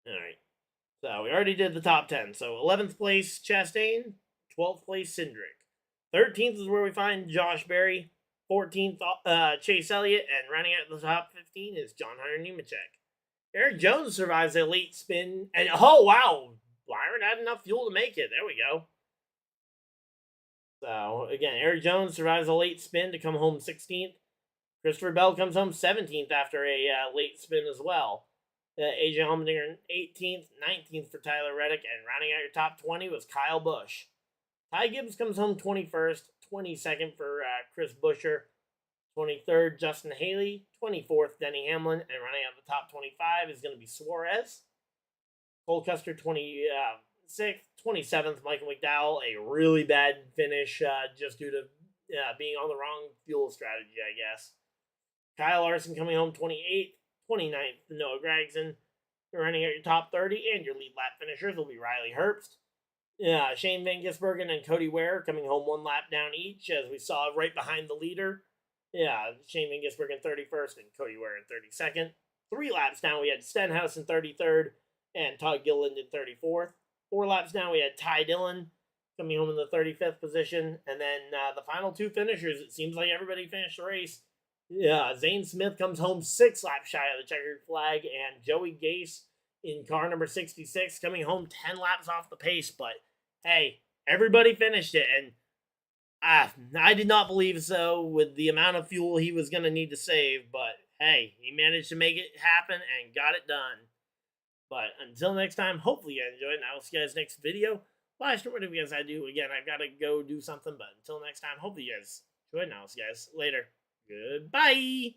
here. Alright. So, we already did the top 10. So, 11th place, Chastain. 12th place, Cindric. 13th is where we find Josh Berry. 14th, Chase Elliott. And running out the top 15 is John Hunter Nemechek. Eric Jones survives a late spin. And, oh, wow. Byron had enough fuel to make it. There we go. So, again, Eric Jones survives a late spin to come home 16th. Christopher Bell comes home 17th after a late spin as well. AJ Allmendinger 18th, 19th for Tyler Reddick, and rounding out your top 20 was Kyle Busch. Ty Gibbs comes home 21st, 22nd for Chris Buescher, 23rd Justin Haley, 24th Denny Hamlin, and running out the top 25 is going to be Suarez. Cole Custer 26th, 27th Michael McDowell, a really bad finish just due to being on the wrong fuel strategy, I guess. Kyle Larson coming home 28th, 29th Noah Gragson. Running out your top 30, and your lead lap finishers will be Riley Herbst. Shane Van Gisbergen and Cody Ware coming home 1 lap down each, as we saw right behind the leader. Shane Van Gisbergen 31st and Cody Ware in 32nd. 3 laps down, we had Stenhouse in 33rd and Todd Gilliland in 34th. 4 laps down, we had Ty Dillon coming home in the 35th position. And then the final 2 finishers, it seems like everybody finished the race. Zane Smith comes home 6 laps shy of the checkered flag, and Joey Gase in car number 66 coming home 10 laps off the pace. But hey, everybody finished it, and I did not believe so with the amount of fuel he was going to need to save, but hey, he managed to make it happen and got it done. But until next time, hopefully you enjoyed, and I will see you guys next video. Live stream, whatever you guys I do. Again, I've got to go do something, but until next time, hopefully you guys enjoyed, and I will see you guys later. Goodbye!